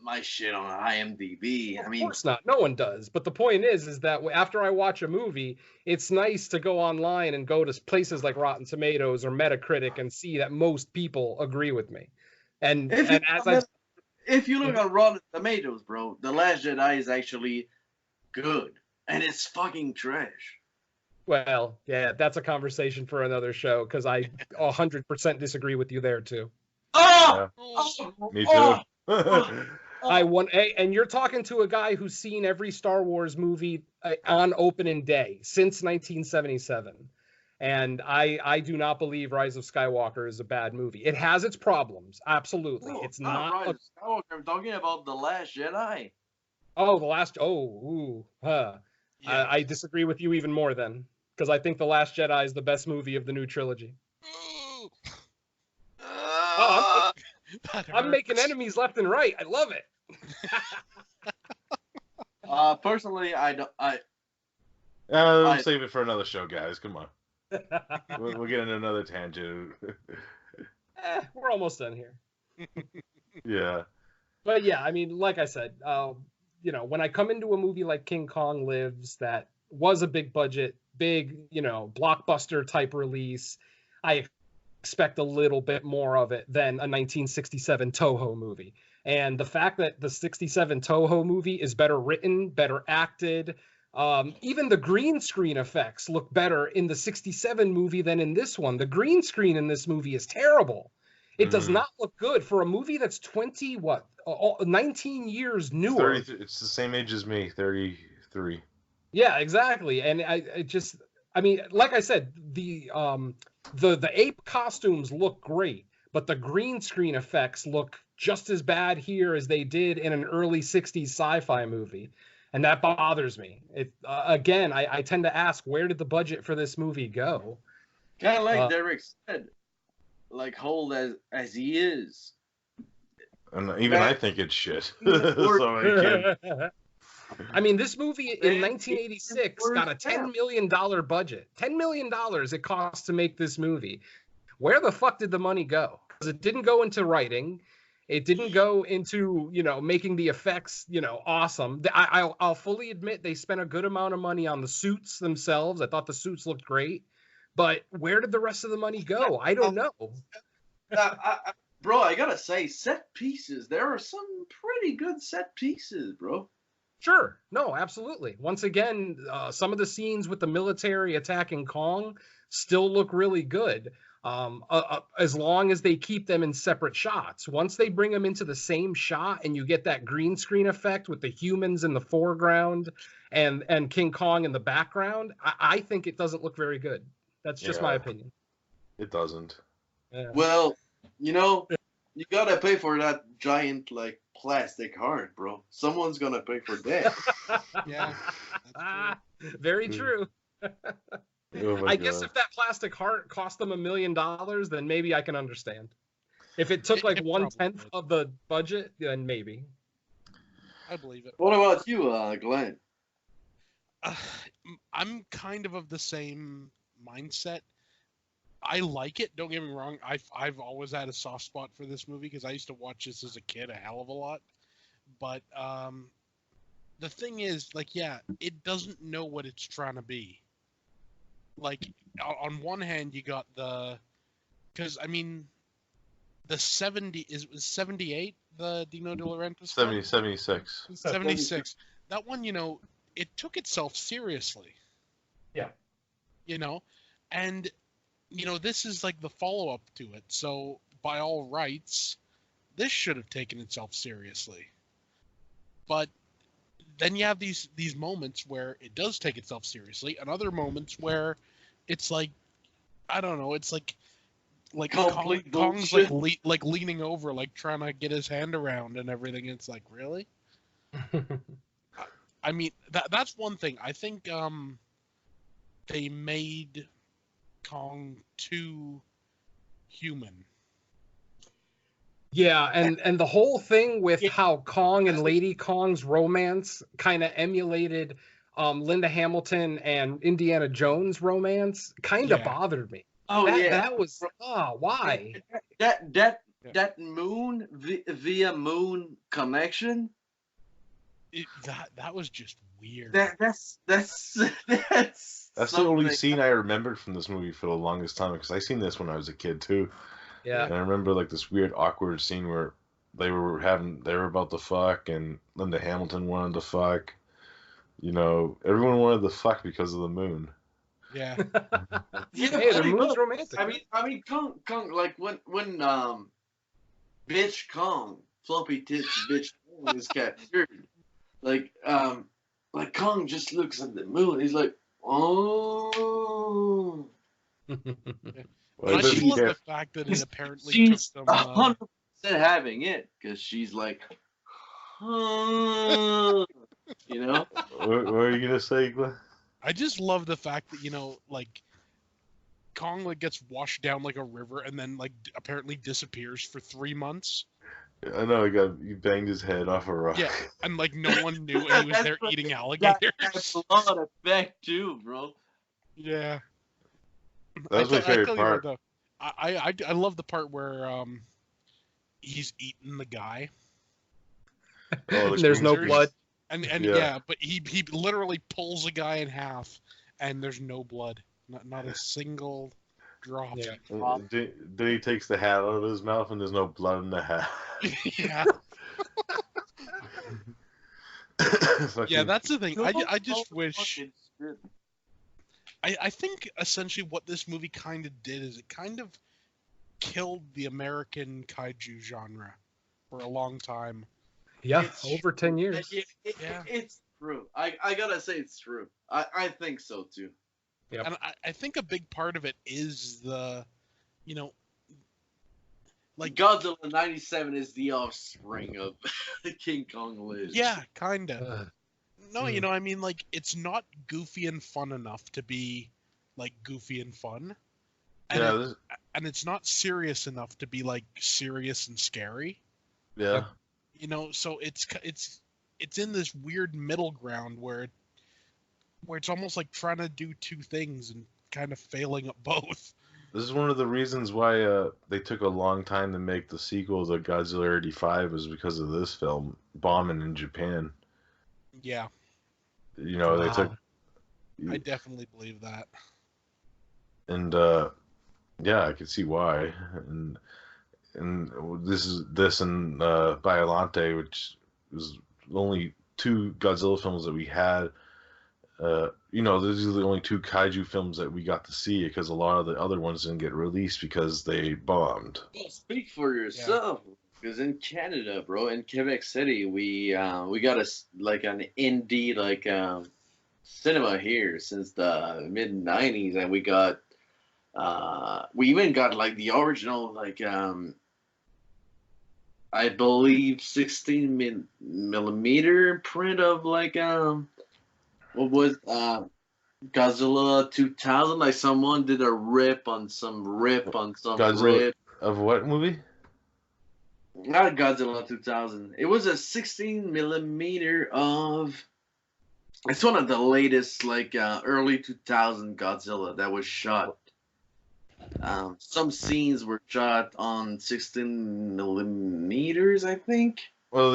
my shit on IMDb. Of course not. No one does. But the point is that after I watch a movie, it's nice to go online and go to places like Rotten Tomatoes or Metacritic and see that most people agree with me. If you look on Rotten Tomatoes, bro, The Last Jedi is actually good, and it's fucking trash. Well, yeah, that's a conversation for another show because I 100% disagree with you there too. Oh! Oh, Me too. Oh! And you're talking to a guy who's seen every Star Wars movie on opening day since 1977. And I do not believe Rise of Skywalker is a bad movie. It has its problems, absolutely. No, It's not Rise of Skywalker. I'm talking about The Last Jedi. yeah. I disagree with you even more then, because I think The Last Jedi is the best movie of the new trilogy. Ooh, Ah! that I'm making hurts. enemies left and right. I love it. Personally, I don't. We'll save it for another show, guys. Come on. We'll get into another tangent. We're almost done here. Yeah. But yeah, I mean, like I said, when I come into a movie like King Kong Lives, that was a big budget, big, blockbuster type release, I expect a little bit more of it than a 1967 Toho movie. And the fact that the 67 Toho movie is better written, better acted, even the green screen effects look better in the 67 movie than in this one. The green screen in this movie is terrible. It does not look good for a movie that's 19 years newer. It's the same age as me, 33. Yeah, exactly. And I mean, like I said, the ape costumes look great, but the green screen effects look just as bad here as they did in an early 60s sci-fi movie. And that bothers me. Again, I tend to ask, where did the budget for this movie go? Kind of like Derek said, like old as he is. And even I think it's shit. So I can't. I mean, this movie in 1986 got a $10 million budget. $10 million it cost to make this movie. Where the fuck did the money go? Because it didn't go into writing. It didn't go into, making the effects, awesome. I'll fully admit they spent a good amount of money on the suits themselves. I thought the suits looked great. But where did the rest of the money go? I don't know. Bro, I gotta say, set pieces. There are some pretty good set pieces, bro. Sure. No, absolutely. Once again, some of the scenes with the military attacking Kong still look really good. As long as they keep them in separate shots. Once they bring them into the same shot and you get that green screen effect with the humans in the foreground and King Kong in the background, I think it doesn't look very good. That's just my opinion. It doesn't. Yeah. Well, you gotta pay for that giant, plastic heart, bro. Someone's gonna pay for that. Yeah. Very true. Oh I guess if that plastic heart cost them $1 million, then maybe I can understand. If it took It 1/10 of the budget, then maybe. I believe it. What about you, Glenn? I'm kind of the same mindset. I like it. Don't get me wrong. I've always had a soft spot for this movie because I used to watch this as a kid a hell of a lot. But the thing is, it doesn't know what it's trying to be. On one hand, you got because I mean, the 78 the Dino De Laurentiis 76. 76. That one, it took itself seriously. Yeah. And this is the follow-up to it. So by all rights, this should have taken itself seriously. But then you have these moments where it does take itself seriously, and other moments where it's I don't know, it's Kong's leaning over, trying to get his hand around and everything. It's really? I mean, that's one thing. I think they made Kong too human. Yeah, and the whole thing with how Kong and Lady Kong's romance kind of emulated Linda Hamilton and Indiana Jones romance kind of bothered me. Oh, that was why? That moon via moon connection. That was just weird. That's the only scene I remembered from this movie for the longest time, because I seen this when I was a kid too. Yeah. And I remember this weird awkward scene where they were about to fuck and Linda Hamilton wanted to fuck. Everyone wanted to fuck because of the moon. Yeah. Yeah, Hey, their I moon's know. romantic. I mean, Kong, like when bitch Kong, floppy tits, bitch Kong is captured. Like Kong just looks at the moon. He's like, oh. But I does just he love care? the fact that it apparently took She's some. 100% having it because she's like, huh. You know? What are you gonna say, Glenn? I just love the fact that like Kong like gets washed down like a river and then like apparently disappears for 3 months. I know he banged his head off a rock. Yeah, and like no one knew, and he was there That's eating alligators. That's a lot of effect too, bro. Yeah. That was my I favorite tell you what part. though, I love the part where he's eating the guy. Oh, There's no There's- blood. And Yeah. yeah, but he literally pulls a guy in half, and there's no blood, not a single drop. Yeah. Then he takes the hat out of his mouth and there's no blood in the hat. Yeah, Fucking- yeah, that's the thing. I just Oh, wish. fucking shit. I think essentially what this movie kind of did is it kind of killed the American kaiju genre for a long time. Yeah, It's over 10 years. Yeah. It's true. I gotta say it's true. I think so too. Yep. And I think a big part of it is the, like, Godzilla '97 is the offspring of King Kong lives. yeah, kind of. Uh, No, Hmm. I mean, like, it's not goofy and fun enough to be, like, goofy and fun. And, Yeah, and it's not serious enough to be, like, serious and scary. yeah. So it's in this weird middle ground where it's almost like trying to do two things and kind of failing at both. This is one of the reasons why they took a long time to make the sequel to Godzilla 85 was because of this film bombing in Japan. Yeah, They Wow. took I definitely believe that. and yeah, I can see why. And this and Biollante, which was the only two Godzilla films that we had. These are the only two kaiju films that we got to see because a lot of the other ones didn't get released because they bombed. Well, speak for yourself. Because in Canada, bro, in Quebec City, we got an indie cinema here since the mid '90s, and we even got like the original I believe 16 millimeter print of what was Godzilla 2000. Like someone did a rip on some Godzilla- rip. Of what movie? Not Godzilla 2000. It was a 16 millimeter of. It's one of the latest early 2000 Godzilla that was shot. Some scenes were shot on 16 millimeters, I think. Well,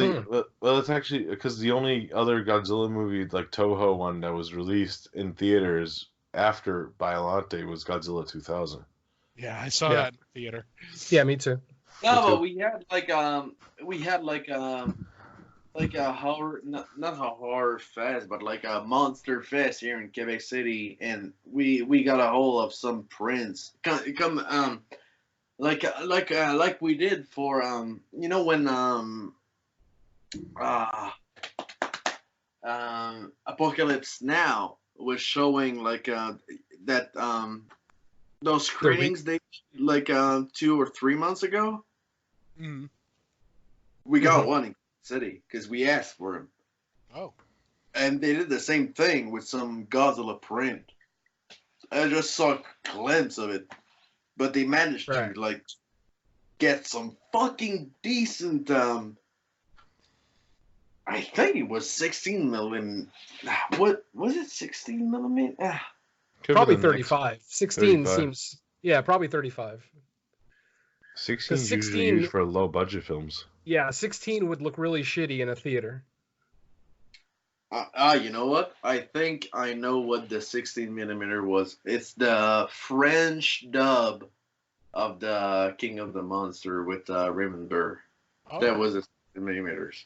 it's actually because the only other Godzilla movie, like Toho one, that was released in theaters after Biollante was Godzilla 2000. Yeah, I saw Yeah. that in the theater. Yeah, me too. No, Me too. but we had a horror, not a horror fest, but like a monster fest here in Quebec City, and we got a hold of some prints. Like we did for when Apocalypse Now was showing that those screenings they 2 or 3 months ago. Mm. We got one in City because we asked for him. Oh, And they did the same thing with some Godzilla print. I just saw a glimpse of it, but they managed Right. to get some fucking decent. I think it was 16 millimeter. What was it? 16 millimeter? Could be Probably the next- 35. 16 35. seems. Yeah, probably 35. 16 is 16 usually used for low budget films. Yeah, 16 would look really shitty in a theater. You know what? I think I know what the 16 millimeter was. It's the French dub of the King of the Monster with Raymond Burr. oh. That was a 16 millimeters.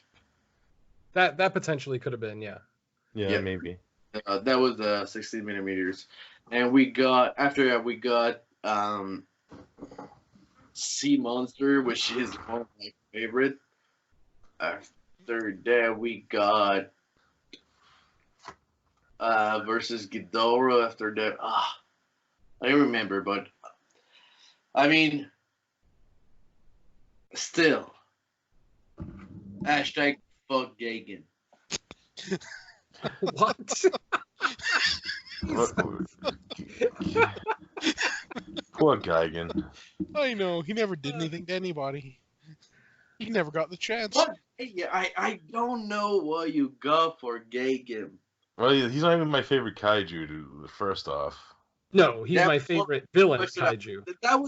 That potentially could have been, yeah. Yeah, Yeah. maybe. That was 16 millimeters. And we got after that we got Sea Monster, which is one of my favorite. After that we got versus Ghidorah. After that, I don't remember, but I mean, still, hashtag fuck Gagan. What? Poor Geigen. I know he never did anything to anybody. He never got the chance. What? Yeah, I don't know what you got for Gagan. Well, he's not even my favorite kaiju. First off, No, he's my favorite villain kaiju. That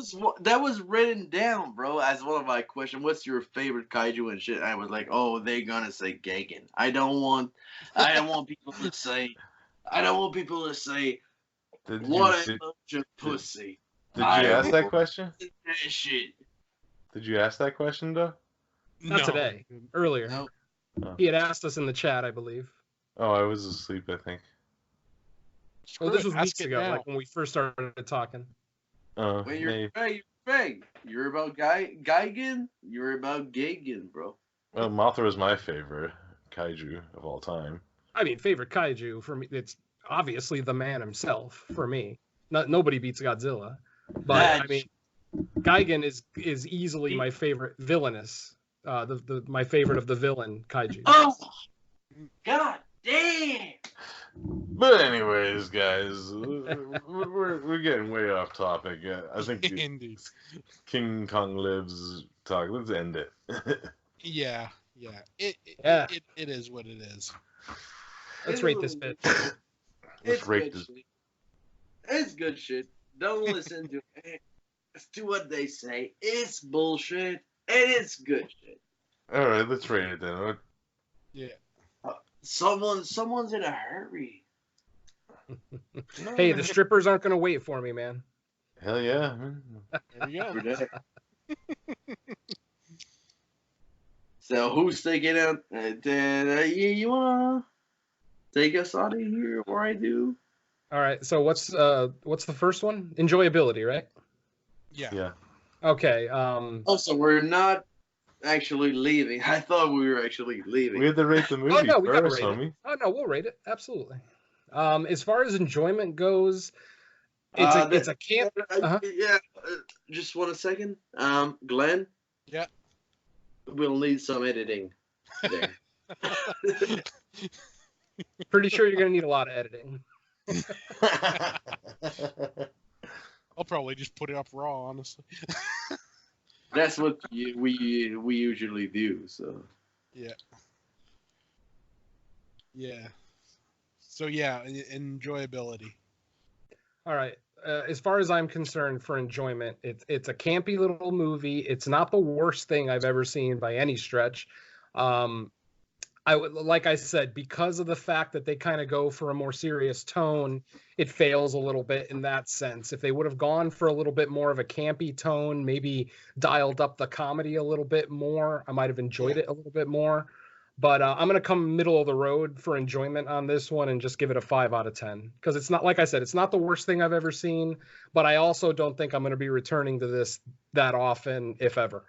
was written down, bro, as one of my questions. What's your favorite kaiju and shit? I was like, oh, they're gonna say Gagan. I don't want people to say. I don't want people to say. What a bunch of pussy. Did you ask that question? That shit. Did you ask that question, though? Not today. Earlier. No. Oh. He had asked us in the chat, I believe. Oh, I was asleep, I think. Well, this was weeks ago, like when we first started talking. When you're Greg, you're about Geigen, you're about Gagan, bro. Well, Mothra is my favorite kaiju of all time. I mean, favorite kaiju for me, it's obviously the man himself for me. Nobody beats Godzilla, but I mean, Geigen is easily my favorite villainous. My favorite of the villain kaiju. Oh, god damn! But anyways, guys, we're getting way off topic. I think Indeed. King Kong Lives talk. Let's end it. Yeah. It is what it is. Let's rate this bit. Let's rate this. It's good shit. Don't listen to what they say. It's bullshit, and it's good shit. All right, let's rate it then. Yeah. Someone's in a hurry. Hey, the strippers aren't gonna wait for me, man. Hell yeah. There you go. So who's taking out? You wanna take us out of here, or I do? All right. So what's the first one? Enjoyability, right? Yeah. Okay. Also, we're not actually leaving. I thought we were actually leaving. We had to rate the movie no, we gotta first, rate it. homie. Oh no, we'll rate it absolutely. As far as enjoyment goes, it's a camp. Yeah. Just 1 second. Glenn. Yeah. We'll need some editing there. Pretty sure you're gonna need a lot of editing. I'll probably just put it up raw, honestly. That's what we usually do. So. Yeah. So yeah, enjoyability. All right. As far as I'm concerned, for enjoyment, it's a campy little movie. It's not the worst thing I've ever seen by any stretch. Like I said, because of the fact that they kind of go for a more serious tone, it fails a little bit in that sense. If they would have gone for a little bit more of a campy tone, maybe dialed up the comedy a little bit more, I might have enjoyed it a little bit more. But I'm going to come middle of the road for enjoyment on this one and just give it a 5 out of 10. Because it's not, like I said, it's not the worst thing I've ever seen, but I also don't think I'm going to be returning to this that often, if ever.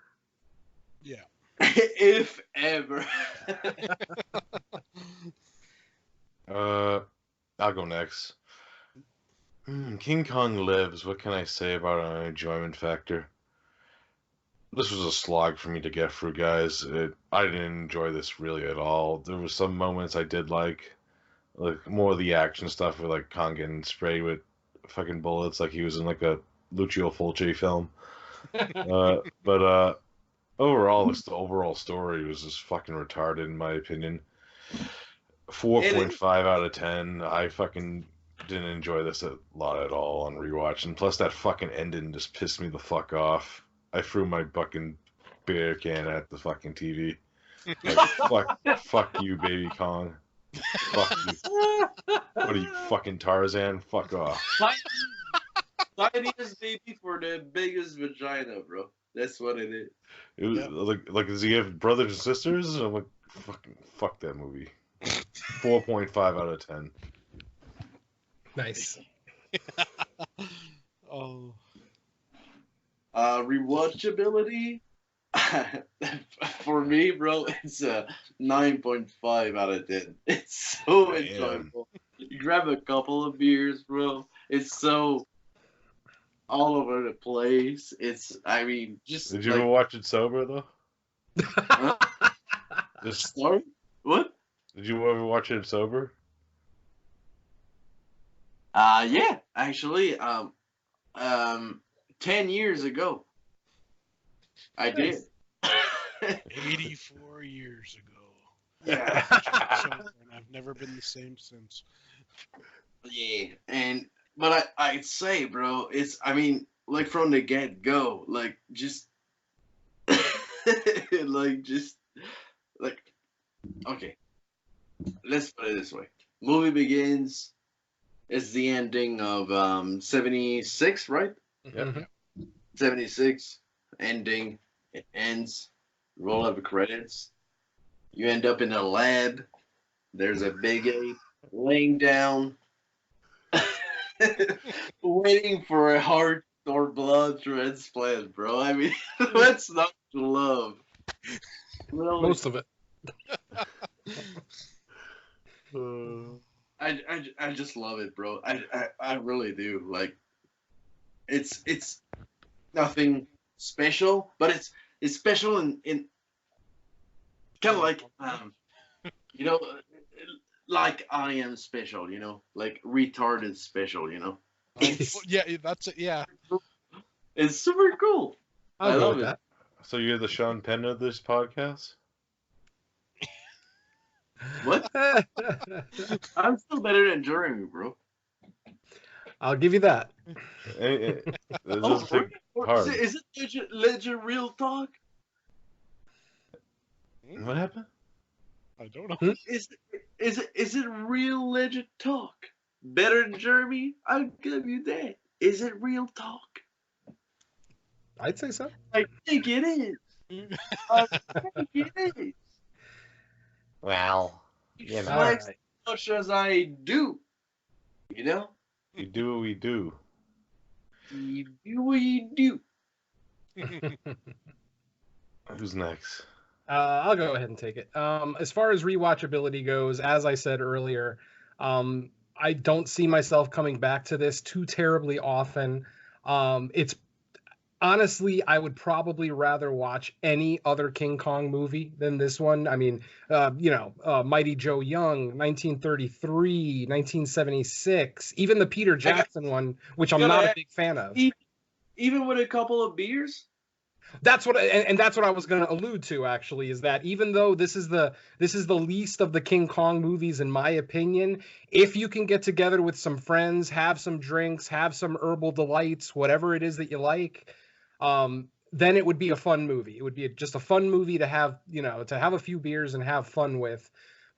Yeah. If ever. I'll go next. King Kong Lives. What can I say about an enjoyment factor? This was a slog for me to get through, guys. I didn't enjoy this really at all. There were some moments I did like more of the action stuff with like Kong getting sprayed with fucking bullets, like he was in like a Lucio Fulci film. But overall, the overall story was just fucking retarded in my opinion. 4.5 out of 10. I fucking didn't enjoy this a lot at all on rewatch, and plus that fucking ending just pissed me the fuck off. I threw my fucking beer can at the fucking TV. Like, fuck you, baby Kong. Fuck you. What are you, fucking Tarzan? Fuck off. Tiniest baby for the biggest vagina, bro. That's what it is. It was like, does he have brothers and sisters? I'm like, fuck that movie. 4.5 out of 10. Nice. Oh, Rewatchability. For me, bro, it's a 9.5 out of 10. It's so Damn. enjoyable. You grab a couple of beers, bro. It's so all over the place. I mean, just Did you like, ever watch it sober though? Just, sorry? What? did you ever watch it sober? Yeah, actually, 10 years ago, I did. 84 years ago. Yeah. Sober, and I've never been the same since. Yeah, but I'd say, bro, I mean, like from the get go, like just, like, okay, let's put it this way: movie begins, it's the ending of 76, right? Mhm. 76 ending. It ends. Roll up the credits. You end up in a lab. There's a big ape laying down, waiting for a heart or blood transplant, bro. I mean, that's not love. Really, Most of it. I just love it, bro. I really do. Like, it's nothing special, but it's special in kind of like you know, like I am special, like retarded special, Yeah, that's it. Yeah. It's super cool. I'll I go love with it. So you're the Sean Penn of this podcast? What? that. I'm still better than Jeremy, bro. I'll give you that. It Oh, doesn't take or hard. is it legit real talk? What happened? I don't know. Is it real legit talk? Better than Jeremy? I'll give you that. Is it real talk? I'd say so. I think it is. I think it is. Well, You you know. flex Alright. as much as I do. You know? We do what we do. You do what you do. Who's next? I'll go ahead and take it. As far as rewatchability goes, as I said earlier, I don't see myself coming back to this too terribly often. It's honestly, I would probably rather watch any other King Kong movie than this one. I mean, Mighty Joe Young, 1933, 1976, even the Peter Jackson one, which I'm not a big fan of. Even with a couple of beers? That's what, and that's what I was going to allude to. Actually, is that even though this is the least of the King Kong movies, in my opinion, if you can get together with some friends, have some drinks, have some herbal delights, whatever it is that you like, then it would be a fun movie. It would be just a fun movie to have, to have a few beers and have fun with.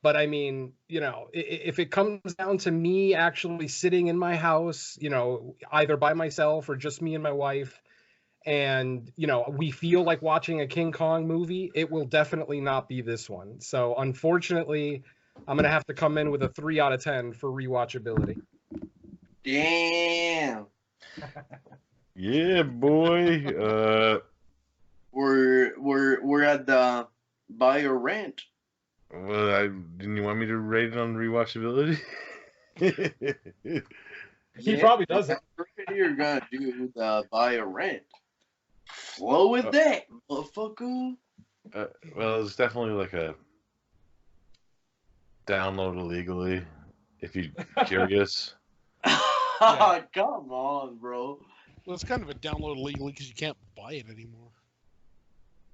But I mean, if it comes down to me actually sitting in my house, either by myself or just me and my wife, and we feel like watching a King Kong movie, it will definitely not be this one. So unfortunately, I'm gonna have to come in with a 3 out of 10 for rewatchability. Damn. Yeah, boy. We're at the buy or rent. Well, didn't you want me to rate it on rewatchability? He probably doesn't. You're gonna do the buy or rent. Flow with that, motherfucker. Well, it's definitely like a download illegally if you're curious. Come on, bro. Well, it's kind of a download illegally because you can't buy it anymore.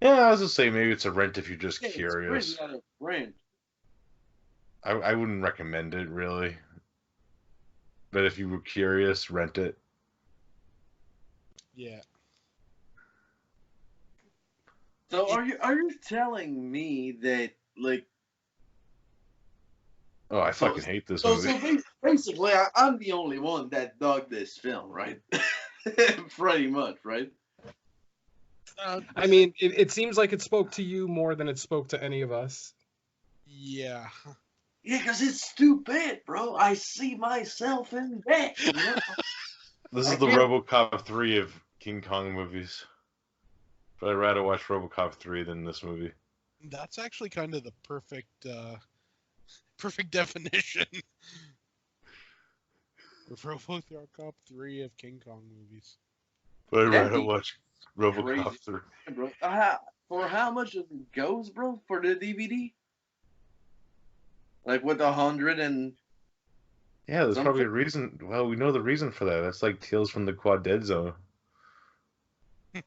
Yeah, I was just saying maybe it's a rent if you're just Yeah, it's curious. pretty out of rent. I wouldn't recommend it really, but if you were curious, rent it. Yeah. So are you telling me that, like, Oh, I So- fucking hate this so movie. basically I'm the only one that dug this film, right? Pretty much, right? I mean, it seems like it spoke to you more than it spoke to any of us. Yeah. Yeah, because it's stupid, bro. I see myself in that. You know? This I is the can't- RoboCop 3 of King Kong movies. But I'd rather watch RoboCop 3 than this movie. That's actually kind of the perfect definition. of RoboCop 3 of King Kong movies. But I'd That'd rather be watch RoboCop crazy. 3. Bro. For how much it goes, bro, for the DVD? Like with 100 and Yeah, there's probably a something? reason. Well, we know the reason for that. That's like Tales from the Quad Dead Zone.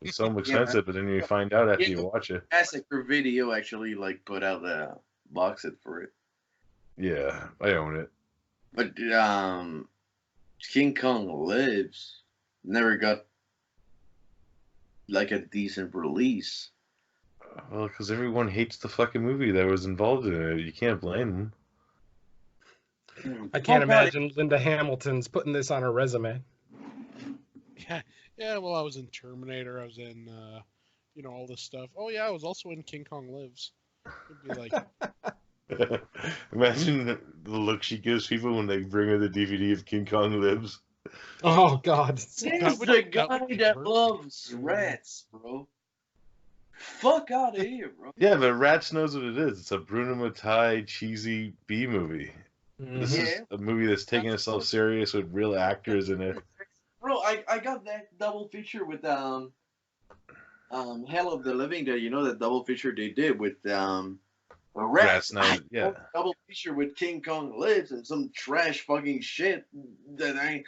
It's so expensive, but then you find out after you watch it. Massacre Video actually like put out a box set for it. Yeah, I own it. But King Kong Lives never got like a decent release. Well, because everyone hates the fucking movie that was involved in it. You can't blame them. I can't imagine Linda Hamilton's putting this on her resume. Yeah. Well, I was in Terminator. I was in, all this stuff. Oh yeah, I was also in King Kong Lives. It'd be like, Imagine the look she gives people when they bring her the DVD of King Kong Lives. Oh God. This That is would- the that guy would be that perfect. loves rats, bro. Fuck out of here, bro. Yeah, but Rats knows what it is. It's a Bruno Mattei cheesy B movie. This Yeah. is a movie that's taking itself serious with real actors in it. Bro, I got that double feature with Hell of the Living Dead. You know that double feature they did with Rats Night, yeah. Double feature with King Kong Lives and some trash fucking shit that I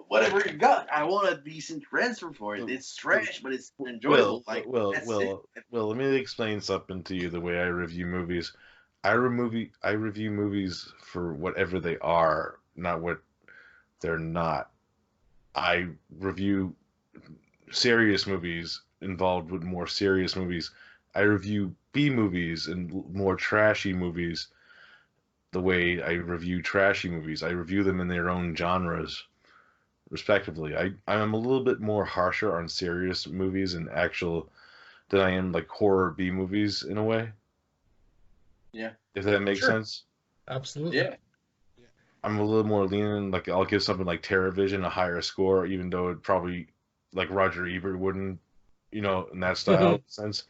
whatever you got. I want a decent transfer for it. It's trash, but it's enjoyable. Well, let me explain something to you the way I review movies. I review movies for whatever they are, not what they're not. I review serious movies involved with more serious movies. I review B movies and more trashy movies the way I review trashy movies. I review them in their own genres, respectively. I'm a little bit more harsher on serious movies and actual than I am like horror B movies in a way. Yeah. If that makes Sure. sense. Absolutely. Yeah. I'm a little more lenient. Like I'll give something like TerraVision a higher score, even though it probably like Roger Ebert wouldn't, in that style sense.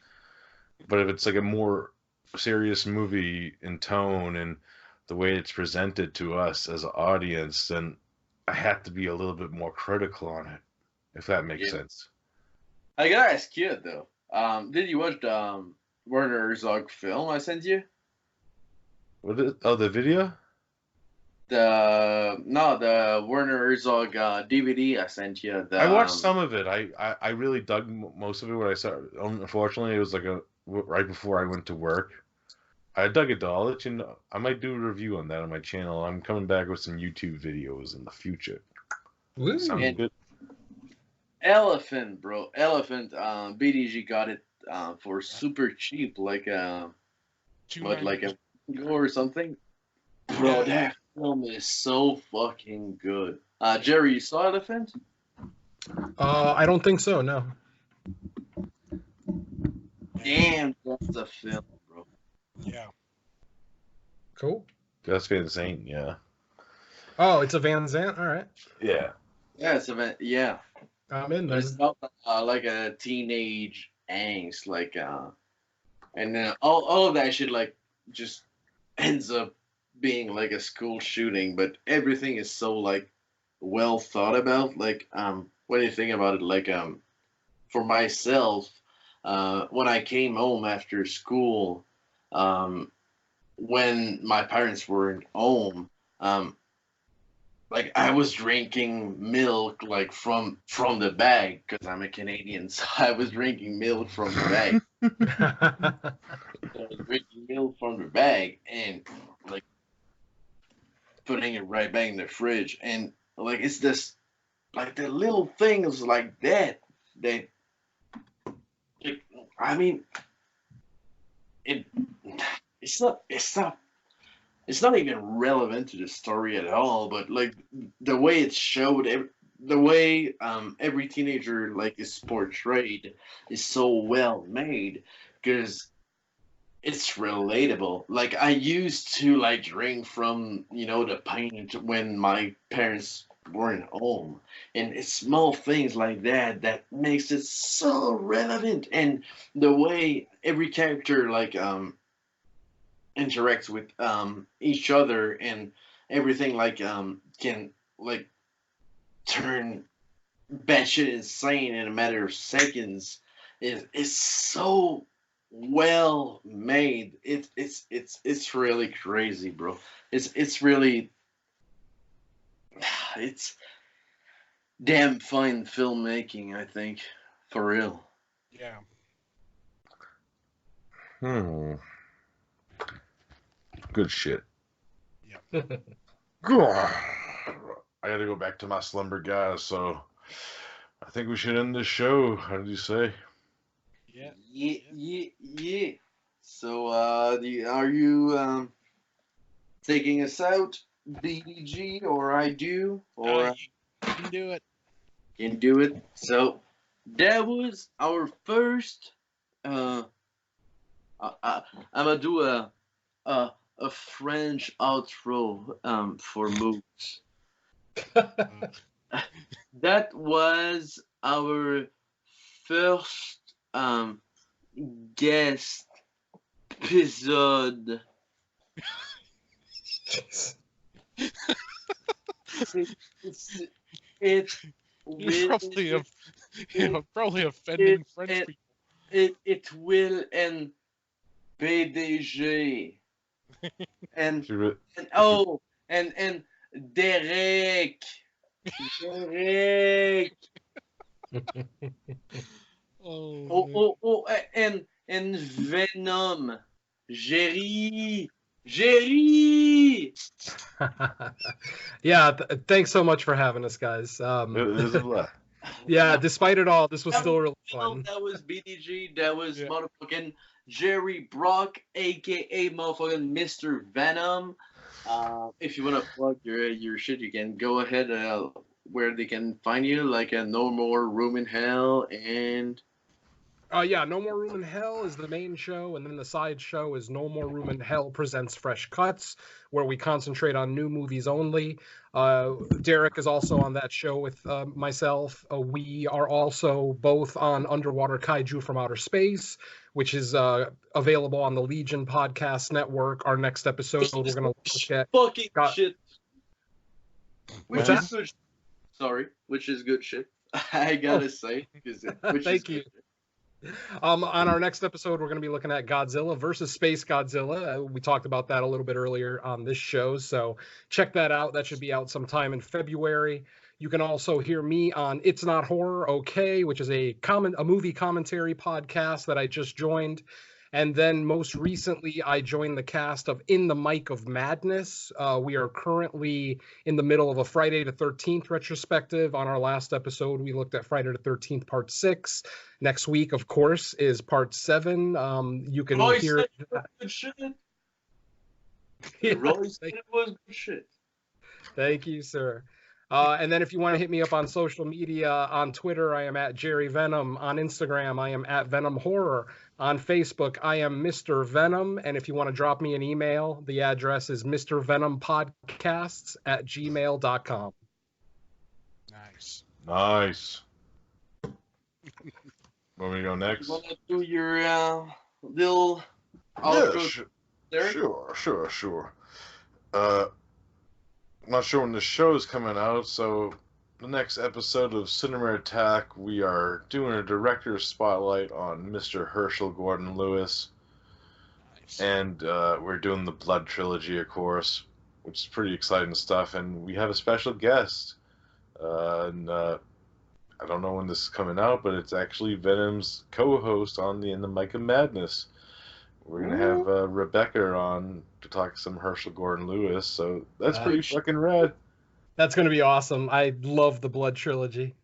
But if it's like a more serious movie in tone and the way it's presented to us as an audience, then I have to be a little bit more critical on it, if that makes sense. I gotta ask you though. Did you watch the Werner Herzog film I sent you? What is, oh, the video? The Werner Herzog DVD I sent you. I watched some of it. I really dug most of it when I saw. Unfortunately, it was like right before I went to work. I dug it though. I'll let you know. I might do a review on that on my channel. I'm coming back with some YouTube videos in the future. Woo. Sounds good. Elephant, bro. Elephant. BDG got it for super cheap, like like a or something. Bro, that film is so fucking good. Jerry, you saw Elephant? I don't think so. No. Damn, that's a film, bro. Yeah. Cool. That's Van Zant, yeah. Oh, it's a Van Zant. All right. Yeah. Yeah, it's a yeah. I'm in But there. it's about like a teenage angst, like and then all of that shit like just ends up being like a school shooting, but everything is so like well thought about. Like what do you think about it? Like for myself, when I came home after school, when my parents weren't home, like I was drinking milk like from the bag because I'm a Canadian, so I was drinking milk from the bag. So I was drinking milk from the bag and like putting it right back in the fridge, and like it's this like the little things like that like, I mean it's not even relevant to the story at all, but like the way it's showed, the way every teenager like is portrayed is so well made because it's relatable. Like I used to like drink from the paint when my parents weren't home, and it's small things like that that makes it so relevant. And the way every character like interacts with each other and everything like can like turn batshit insane in a matter of seconds is so well made. It's really crazy, bro. It's really it's damn fine filmmaking, I think, for real. Yeah. Good shit. Yeah. I gotta go back to my slumber, guys, so I think we should end this show. How did you say? Yeah. Yeah. So, are you taking us out, BDG, or I do, or You can do it. can do it? So, that was our first. I'm gonna do a French outro for movies. That was our first guest episode. It You're will probably offending French it, people. it will end PDG and oh and Derek. Oh, And Venom. Jerry. Jerry. Yeah, thanks so much for having us, guys. Yeah, despite it all, this was still really fun. That was BDG. That was Yeah. motherfucking Jerry Brock, aka motherfucking Mr. Venom. If you wanna plug your shit, you can go ahead. Where they can find you, like a No More Room in Hell, and Yeah, No More Room in Hell is the main show, and then the side show is No More Room in Hell Presents Fresh Cuts, where we concentrate on new movies only. Derek is also on that show with myself. We are also both on Underwater Kaiju from Outer Space, which is available on the Legion Podcast Network. Our next episode, we're going to look at... fucking shit. What's that? Good. Sorry, which is good shit. I gotta say, Thank you. On our next episode, we're going to be looking at Godzilla versus Space Godzilla. We talked about that a little bit earlier on this show, so check that out. That should be out sometime in February. You can also hear me on It's Not Horror Okay, which is a movie commentary podcast that I just joined. And then most recently, I joined the cast of In the Mic of Madness. We are currently in the middle of a Friday the 13th retrospective. On our last episode, we looked at Friday the 13th, Part 6. Next week, of course, is Part 7. You can hear... Good shit. Yeah, Roy said it was good shit. Thank you, sir. And then if you want to hit me up on social media, on Twitter, I am at Jerry Venom. On Instagram, I am at Venom Horror. On Facebook, I am Mr. Venom. And if you want to drop me an email, the address is mrvenompodcasts@gmail.com. nice. Want me to go next? You wanna do your little outro? Sure. I'm not sure when the show is coming out, so the next episode of Cinema Attack, we are doing a director's spotlight on Mr. Herschel Gordon Lewis. Nice. And we're doing the Blood Trilogy, of course, which is pretty exciting stuff. And we have a special guest. I don't know when this is coming out, but it's actually Venom's co-host on the In the Mic of Madness. We're going to have Rebecca on to talk some Herschel Gordon Lewis, so that's pretty fucking rad. That's going to be awesome. I love the Blood Trilogy.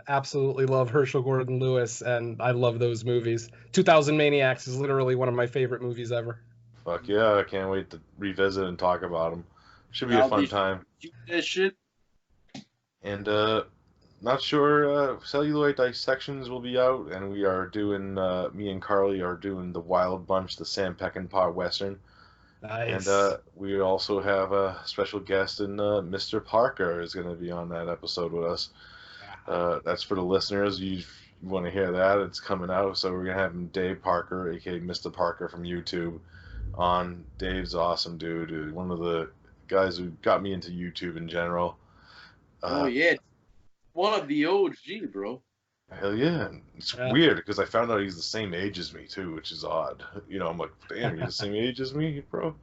Absolutely love Herschel Gordon Lewis, and I love those movies. 2000 Maniacs is literally one of my favorite movies ever. Fuck yeah, I can't wait to revisit and talk about them. Should be a fun time. That shit. And not sure. Celluloid Dissections will be out, and we are doing. Me and Carly are doing the Wild Bunch, the Sam Peckinpah Western. Nice. And we also have a special guest, and Mr. Parker is going to be on that episode with us. That's for the listeners. You want to hear that? It's coming out. So we're going to have him, Dave Parker, aka Mr. Parker from YouTube, on. Dave's awesome dude. One of the guys who got me into YouTube in general. Oh, yeah. One of the OG, bro. Hell yeah. It's weird because I found out he's the same age as me, too, which is odd. You know, I'm like, damn, you're the same age as me, bro?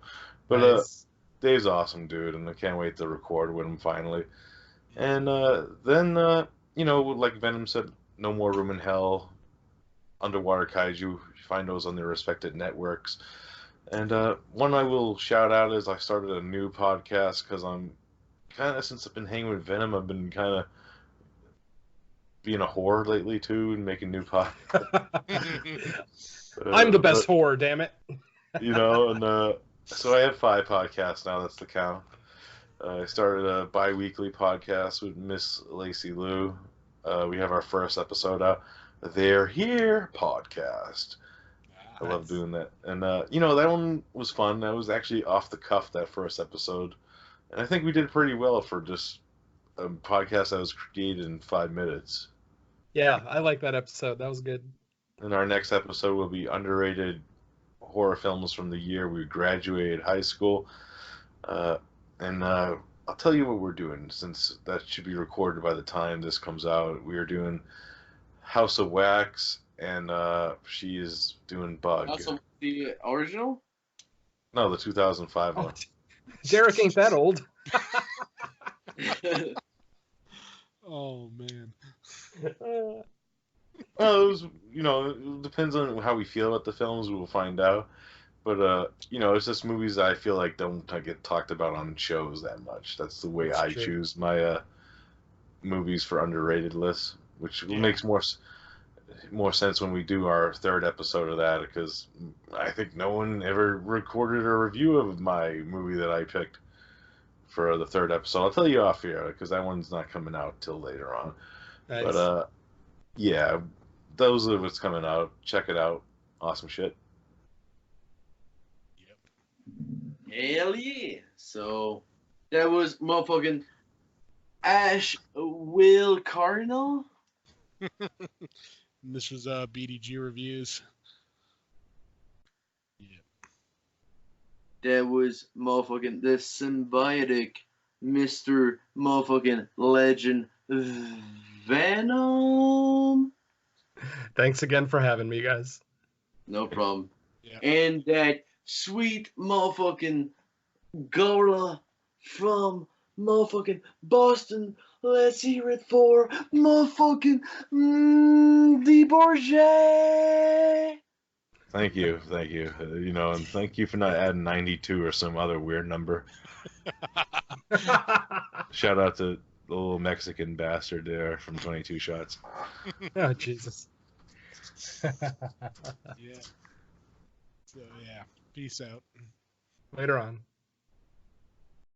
But Nice. Dave's awesome, dude, and I can't wait to record with him finally. And then, you know, like Venom said, No More Room in Hell, Underwater Kaiju, you find those on their respected networks. And one I will shout out is I started a new podcast because I'm kind of, since I've been hanging with Venom, I've been kind of being a whore lately too and making new podcasts. I'm the best whore, damn it. You know, and so I have 5 podcasts now. That's the count. I started a bi-weekly podcast with Miss Lacey Lou. We have our first episode out. They're Here podcast. I love doing that. And, you know, that one was fun. That was actually off the cuff, that first episode. And I think we did pretty well for just a podcast that was created in 5 minutes. Yeah, I like that episode. That was good. And our next episode will be underrated horror films from the year we graduated high school. And I'll tell you what we're doing, since that should be recorded by the time this comes out. We are doing House of Wax, and she is doing Bug. Also, the original? No, the 2005 one. Derek ain't that old. Oh man. Well, it was, you know, it depends on how we feel about the films. We'll find out. But, you know, it's just movies that I feel like don't get talked about on shows that much. That's the way I choose my movies for underrated lists, which makes more sense when we do our 3rd episode of that, because I think no one ever recorded a review of my movie that I picked for the 3rd episode. I'll tell you off here, because that one's not coming out till later on. Nice. But, yeah, those are what's coming out. Check it out. Awesome shit. Hell yeah. So, that was motherfucking Ash Will Cardinal. This was BDG Reviews. Yeah. That was motherfucking the symbiotic Mr. motherfucking Legend Venom. Thanks again for having me, guys. No problem. Yeah. And that sweet motherfucking gorilla from motherfucking Boston. Let's hear it for motherfucking the Bourgeois. Thank you. You know, and thank you for not adding 92 or some other weird number. Shout out to the little Mexican bastard there from 22 Shots. Oh, Jesus. Yeah. So yeah. Peace out. Later on.